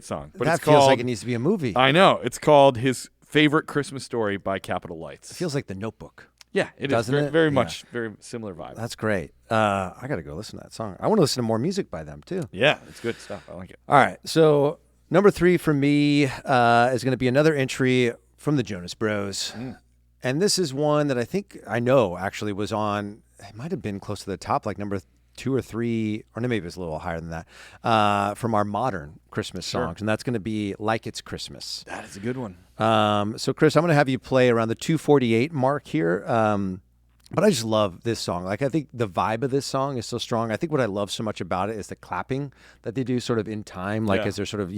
song, but that it's feels called, like it needs to be a movie. I know, it's called His Favorite Christmas Story by Capitol Lights. It feels like The Notebook. Yeah, it Doesn't is it? very much, very similar vibe. That's great. I got to go listen to that song. I want to listen to more music by them too. Yeah, it's good stuff. I like it. All right, so number 3 for me is going to be another entry from the Jonas Bros. And this is one that I know actually was on, it might have been close to the top, like number 2 or 3, or maybe it was a little higher than that, from our modern Christmas songs. And that's going to be Like It's Christmas. That is a good one. So Chris, I'm going to have you play around the 2:48 mark here. But I just love this song. Like, I think the vibe of this song is so strong. I think what I love so much about it is the clapping that they do sort of in time, like as they're sort of,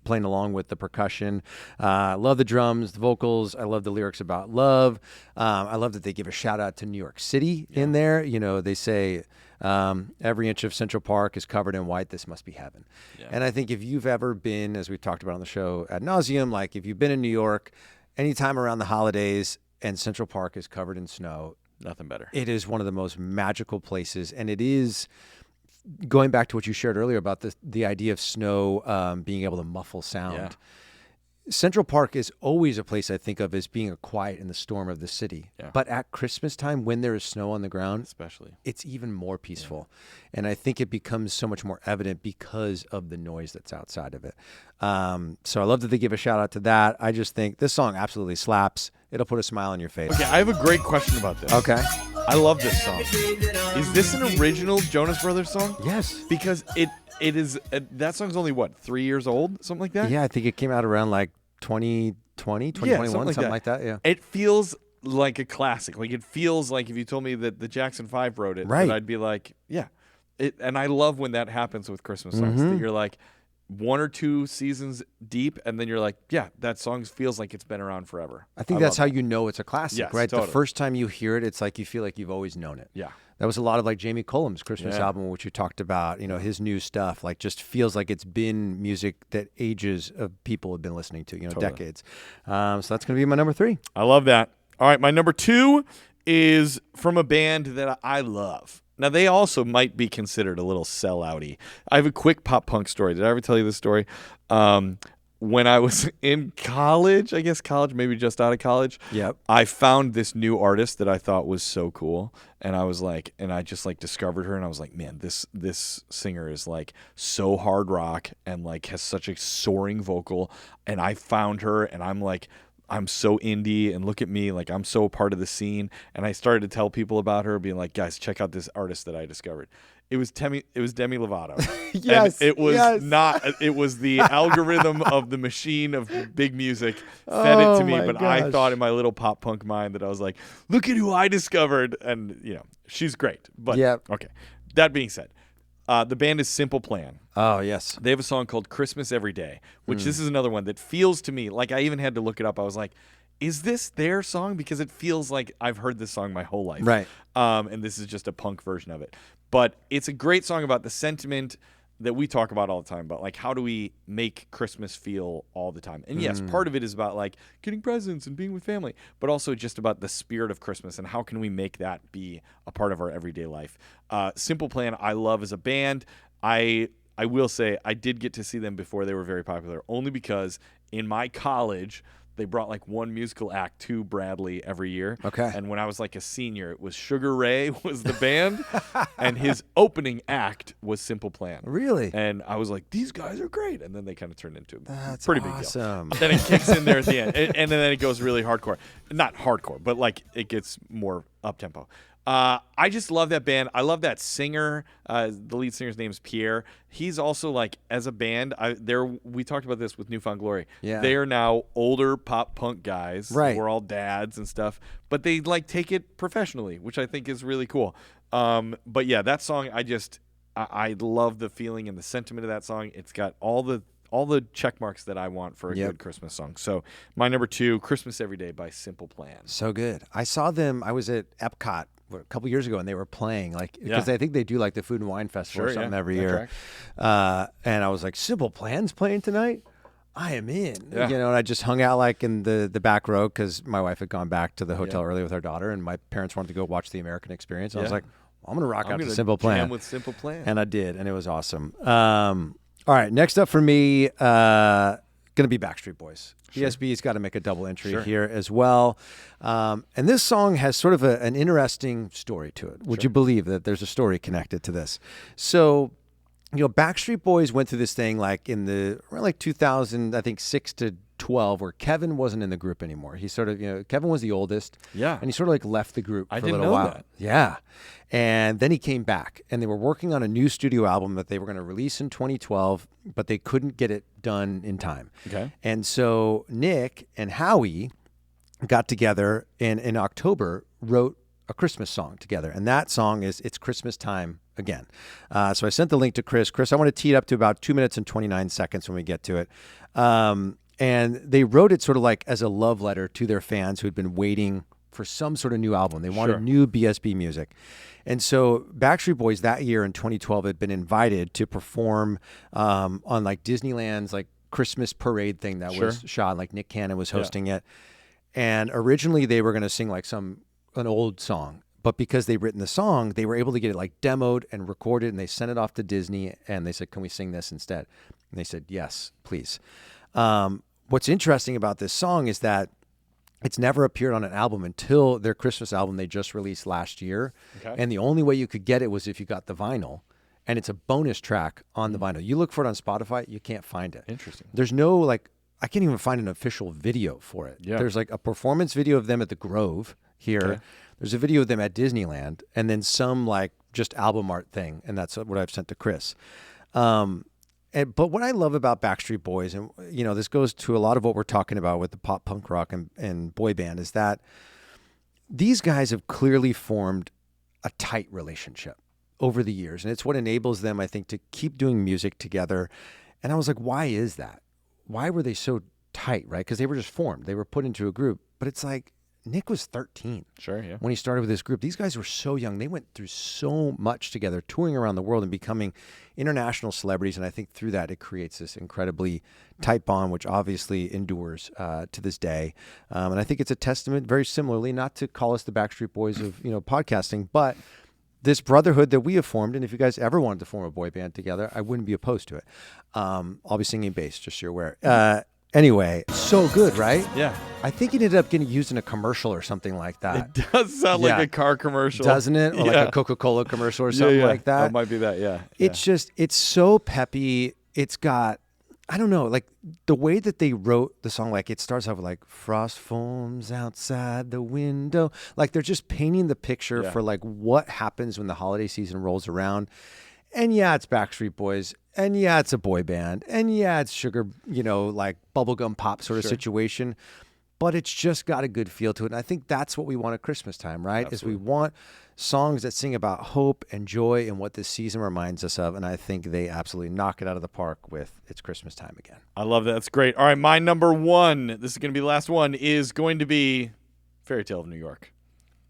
playing along with the percussion. I love the drums, the vocals. I love the lyrics about love. I love that they give a shout out to New York City in there. They say, every inch of Central Park is covered in white. This must be heaven. Yeah. And I think if you've ever been, as we've talked about on the show ad nauseum, like if you've been in New York, anytime around the holidays and Central Park is covered in snow, nothing better. It is one of the most magical places, and it is, going back to what you shared earlier about the idea of snow being able to muffle sound. Yeah. Central Park is always a place I think of as being a quiet in the storm of the city. Yeah. But at Christmas time, when there is snow on the ground, especially, it's even more peaceful. Yeah. And I think it becomes so much more evident because of the noise that's outside of it. So I love that they give a shout out to that. I just think this song absolutely slaps. It'll put a smile on your face. Okay, I have a great question about this. Okay. I love this song. Is this an original Jonas Brothers song? Yes. Because it is, that song's only, 3 years old? Something like that? Yeah, I think it came out around like 2020, 2021, something like that. Yeah. It feels like a classic. Like, it feels like if you told me that the Jackson 5 wrote it, right, that I'd be like, yeah. And I love when that happens with Christmas songs, that you're like 1 or 2 seasons deep, and then you're like, yeah, that song feels like it's been around forever. I think that's how you know it's a classic, yes, right? Totally. The first time you hear it, it's like you feel like you've always known it. Yeah. That was a lot of like Jamie Cullum's Christmas album, which you talked about, his new stuff, like just feels like it's been music that ages of people have been listening to, decades. So that's going to be my number 3. I love that. All right, my number 2 is from a band that I love. Now, they also might be considered a little sellout-y. I have a quick pop punk story. Did I ever tell you this story? When I was in college, maybe just out of college, I found this new artist that I thought was so cool. And I was like, and I just like discovered her, and I was like, man, this singer is like so hard rock and like has such a soaring vocal. And I found her, and I'm like, I'm so indie, and look at me, like I'm so a part of the scene. And I started to tell people about her, being like, guys, check out this artist that I discovered. It was Demi Lovato. Yes, and it was not. It was the algorithm of the machine of big music fed it to me. But gosh. I thought in my little pop punk mind that I was like, look at who I discovered, and she's great. But okay. That being said, the band is Simple Plan. Oh yes, they have a song called "Christmas Every Day," which this is another one that feels to me like I even had to look it up. I was like, is this their song? Because it feels like I've heard this song my whole life. Right. And this is just a punk version of it. But it's a great song about the sentiment that we talk about all the time, about like how do we make Christmas feel all the time. And yes, part of it is about like getting presents and being with family, but also just about the spirit of Christmas and how can we make that be a part of our everyday life. Simple Plan I love as a band. I will say I did get to see them before they were very popular, only because in my college they brought like one musical act to Bradley every year. Okay. And when I was like a senior, it was Sugar Ray was the band, and his opening act was Simple Plan. Really? And I was like, these guys are great. And then they kind of turned into That's pretty big awesome. deal. Then it kicks in there at the end, and then it goes really hardcore. Not hardcore, but like it gets more up tempo. I just love that band. I love that singer. The lead singer's name is Pierre. He's also like, as a band, we talked about this with Newfound Glory. Yeah. They are now older pop punk guys. Right. We're all dads and stuff, but they like take it professionally, which I think is really cool. But yeah, that song, I love the feeling and the sentiment of that song. It's got all the check marks that I want for a good Christmas song. So my number 2, Christmas Every Day by Simple Plan. So good. I saw them. I was at Epcot a couple years ago, and they were playing because I think they do like the Food and Wine Festival or something every year. And I was like, Simple Plan's playing tonight? I am in. Yeah. And I just hung out like in the back row because my wife had gone back to the hotel early with our daughter, and my parents wanted to go watch the American Experience. And I was like, well, I'm going to rock out to Simple Plan. Jam with Simple Plan. And I did, and it was awesome. All right, next up for me, going to be Backstreet Boys. Sure. ESB's got to make a double entry here as well. And this song has sort of an interesting story to it. Would you believe that there's a story connected to this? So, Backstreet Boys went through this thing like in around like 2000, I think 6 to 12, where Kevin wasn't in the group anymore. He sort of, Kevin was the oldest. Yeah. And he sort of like left the group for a little know while. that. Yeah. And then he came back, and they were working on a new studio album that they were going to release in 2012, but they couldn't get it done in time. Okay. And so Nick and Howie got together and in October wrote a Christmas song together. And that song is It's Christmas Time Again. So I sent the link to Chris. Chris, I want to tee it up to about 2 minutes and 29 seconds when we get to it. And they wrote it sort of like as a love letter to their fans who had been waiting for some sort of new album. They wanted new BSB music. And so Backstreet Boys that year in 2012 had been invited to perform on like Disneyland's like Christmas parade thing that was shot. Like Nick Cannon was hosting it. And originally they were going to sing like an old song. But because they'd written the song, they were able to get it like demoed and recorded, and they sent it off to Disney, and they said, can we sing this instead? And they said, yes, please. What's interesting about this song is that it's never appeared on an album until their Christmas album they just released last year. Okay. And the only way you could get it was if you got the vinyl. And it's a bonus track on the vinyl. You look for it on Spotify, you can't find it. Interesting. There's no I can't even find an official video for it. Yeah. There's like a performance video of them at the Grove here. Okay. There's a video of them at Disneyland, and then some like just album art thing. And that's what I've sent to Chris. But what I love about Backstreet Boys, and this goes to a lot of what we're talking about with the pop punk rock and boy band, is that these guys have clearly formed a tight relationship over the years. And it's what enables them, I think, to keep doing music together. And I was like, why is that? Why were they so tight, right? Because they were just formed. They were put into a group. But it's like, Nick was 13 when he started with this group. These guys were so young. They went through so much together, touring around the world and becoming international celebrities. And I think through that, it creates this incredibly tight bond, which obviously endures to this day. And I think it's a testament, very similarly, not to call us the Backstreet Boys of podcasting, but this brotherhood that we have formed. And if you guys ever wanted to form a boy band together, I wouldn't be opposed to it. I'll be singing bass, just so you're aware. Anyway, so good, right? Yeah. I think it ended up getting used in a commercial or something like that. It does sound like a car commercial. Doesn't it? Or like a Coca-Cola commercial or something like that. That might be that, yeah. It's so peppy. It's got, I don't know, like the way that they wrote the song, like it starts off with like frost forms outside the window. Like they're just painting the picture for like what happens when the holiday season rolls around. And yeah, it's Backstreet Boys. And yeah, it's a boy band. And yeah, it's sugar, like bubblegum pop sort of situation. But it's just got a good feel to it. And I think that's what we want at Christmas time, right? Absolutely. Is we want songs that sing about hope and joy and what this season reminds us of. And I think they absolutely knock it out of the park with It's Christmas Time Again. I love that. That's great. All right, my number 1, this is going to be the last one, is going to be Fairy Tale of New York.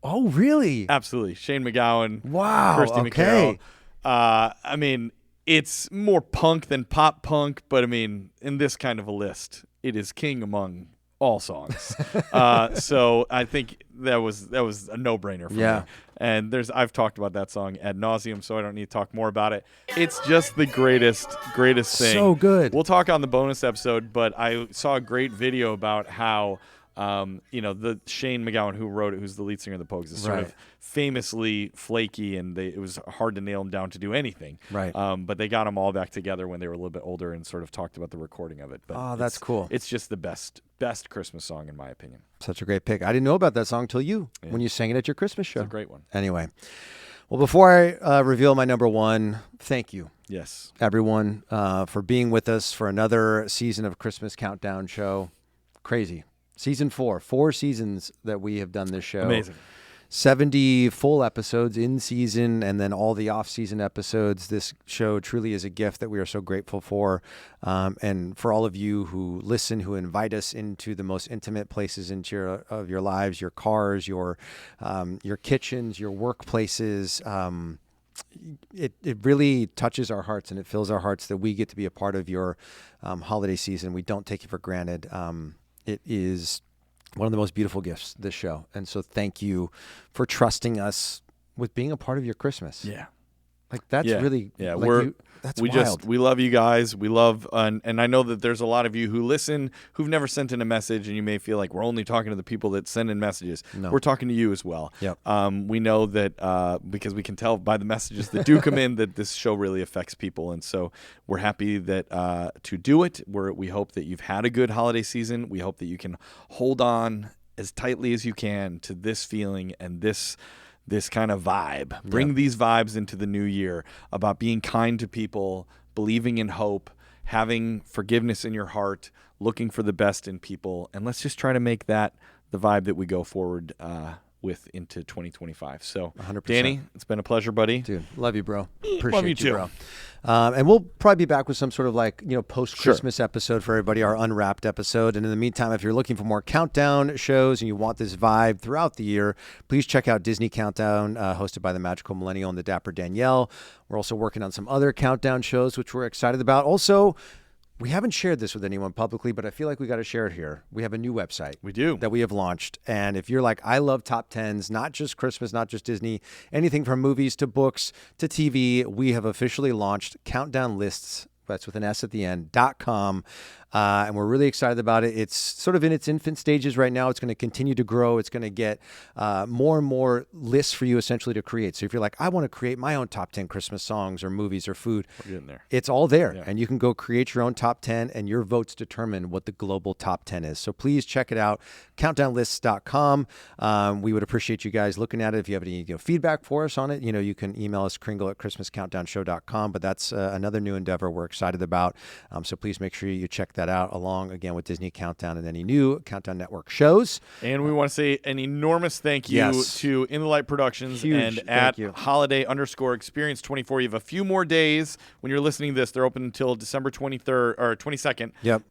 Oh, really? Absolutely. Shane McGowan. Wow. Kirsty okay. McCarroll. I mean, it's more punk than pop punk, but I mean, in this kind of a list, it is king among all songs. So I think that was a no-brainer for me. And I've talked about that song ad nauseum, so I don't need to talk more about it. It's just the greatest thing. So good. We'll talk on the bonus episode, but I saw a great video about how the Shane McGowan who wrote it, who's the lead singer of the Pogues, is sort of famously flaky, and it was hard to nail him down to do anything. Right. But they got them all back together when they were a little bit older and sort of talked about the recording of it. But that's cool. It's just the best Christmas song in my opinion. Such a great pick. I didn't know about that song till when you sang it at your Christmas show. It's a great one. Anyway, well, before I reveal my number one, thank you. Yes. Everyone for being with us for another season of Christmas Countdown show. Crazy. Season 4 seasons that we have done this show. Amazing. 70 full episodes in season, and then all the off-season episodes. This show truly is a gift that we are so grateful for. And for all of you who listen, who invite us into the most intimate places of your lives, your cars, your kitchens, your workplaces. It really touches our hearts, and it fills our hearts that we get to be a part of your holiday season. We don't take it for granted. It is one of the most beautiful gifts, this show. And so thank you for trusting us with being a part of your Christmas. Yeah. Like that's really, that's wild. We love you guys. We love, and I know that there's a lot of you who listen, who've never sent in a message, and you may feel like we're only talking to the people that send in messages. No. We're talking to you as well. Yep. We know that because we can tell by the messages that do come in that this show really affects people, and so we're happy that to do it. We hope that you've had a good holiday season. We hope that you can hold on as tightly as you can to this feeling and this kind of vibe. Bring these vibes into the new year about being kind to people, believing in hope, having forgiveness in your heart, looking for the best in people. And let's just try to make that the vibe that we go forward with into 2025. So, 100%. Danny, it's been a pleasure, buddy. Dude, love you, bro. Appreciate Love you too. bro. And we'll probably be back with some sort of post-Christmas episode for everybody, our Unwrapped episode. And in the meantime, if you're looking for more countdown shows and you want this vibe throughout the year, please check out Disney Countdown, hosted by the Magical Millennial and the Dapper Danielle. We're also working on some other countdown shows, which we're excited about. Also, we haven't shared this with anyone publicly, but I feel like we got to share it here. We have a new website. We do. That we have launched. And if you're like, I love top 10s, not just Christmas, not just Disney, anything from movies to books to TV, we have officially launched Countdown Lists. That's with an S at the end, .com. And we're really excited about it. It's sort of in its infant stages right now. It's going to continue to grow. It's going to get more and more lists for you essentially to create. So if you're like, I want to create my own top 10 Christmas songs or movies or food, we're getting there. It's all there. Yeah. And you can go create your own top 10 and your votes determine what the global top 10 is. So please check it out, countdownlists.com. We would appreciate you guys looking at it. If you have any feedback for us on it, you can email us kringle@christmascountdownshow.com. But that's another new endeavor we're excited about. So please make sure you check that out along again with Disney Countdown and any new Countdown Network shows. And we want to say an enormous thank you to In the Light Productions and at holiday_experience 24. You have a few more days when you're listening to this. They're open until December 23rd or 22nd. Yep.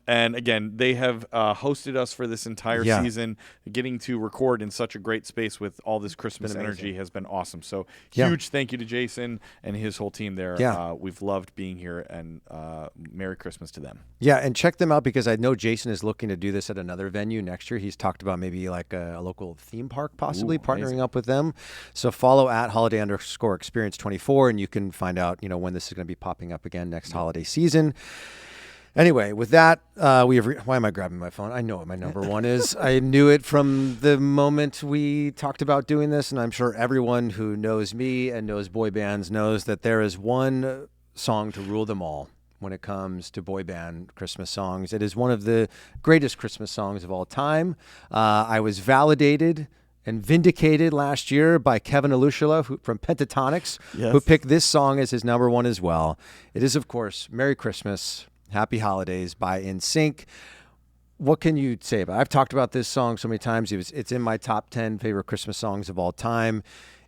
And again, they have hosted us for this entire season. Getting to record in such a great space with all this Christmas energy has been awesome. So huge thank you to Jason and his whole team there. Yeah. We've loved being here, and Merry Christmas to them. Yeah, and check them out because I know Jason is looking to do this at another venue next year. He's talked about maybe like a local theme park possibly partnering up with them. So follow at holiday_experience 24 and you can find out, when this is going to be popping up again next holiday season. Anyway, with that, why am I grabbing my phone? I know what my number one is. I knew it from the moment we talked about doing this, and I'm sure everyone who knows me and knows boy bands knows that there is one song to rule them all when it comes to boy band Christmas songs. It is one of the greatest Christmas songs of all time. I was validated and vindicated last year by Kevin Alushila from Pentatonics, who picked this song as his number one as well. It is, of course, Merry Christmas, Happy Holidays by NSYNC. What can you say about it? I've talked about this song so many times. It's in my top 10 favorite Christmas songs of all time.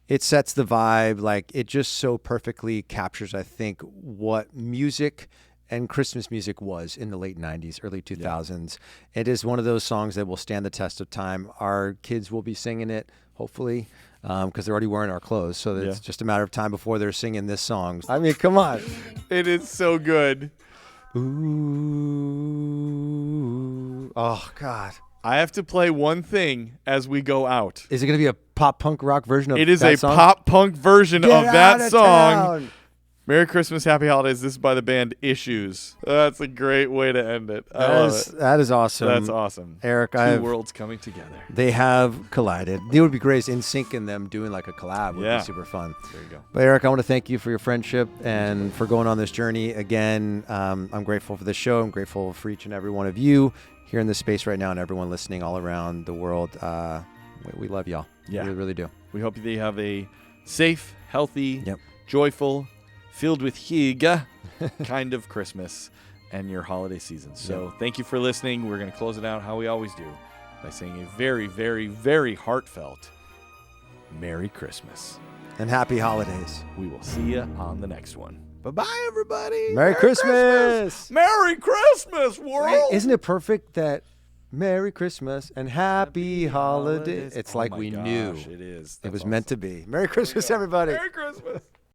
It sets the vibe. Like, it just so perfectly captures, I think, what music and Christmas music was in the late 90s, early 2000s. It is one of those songs that will stand the test of time. Our kids will be singing it, hopefully. because they're already wearing our clothes. So it's just a matter of time before they're singing this song. I mean, come on. It is so good. Ooh. Oh, God. I have to play one thing as we go out. Is it going to be a pop punk rock version of It is that a song? pop punk version Get of that out of song. town. Merry Christmas, Happy Holidays. This is by the band Issues. That's a great way to end it. I love it. That is awesome. That's awesome. Eric, Two worlds coming together. They have collided. It would be great in sync in them doing like a collab. Would be super fun. There you go. But Eric, I want to thank you for your friendship and for going on this journey again. I'm grateful for the show. I'm grateful for each and every one of you here in this space right now and everyone listening all around the world. We love y'all. Yeah. We really do. We hope that you have a safe, healthy, joyful, filled with higa kind of Christmas and your holiday season. So thank you for listening. We're going to close it out how we always do by saying a very, very, very heartfelt Merry Christmas. And Happy Holidays. We will see you on the next one. Bye-bye, everybody. Merry Christmas. Merry Christmas, world. Isn't it perfect that Merry Christmas and Happy Holidays? It's like we knew. It is. It was meant to be. Merry Christmas, everybody. Merry Christmas.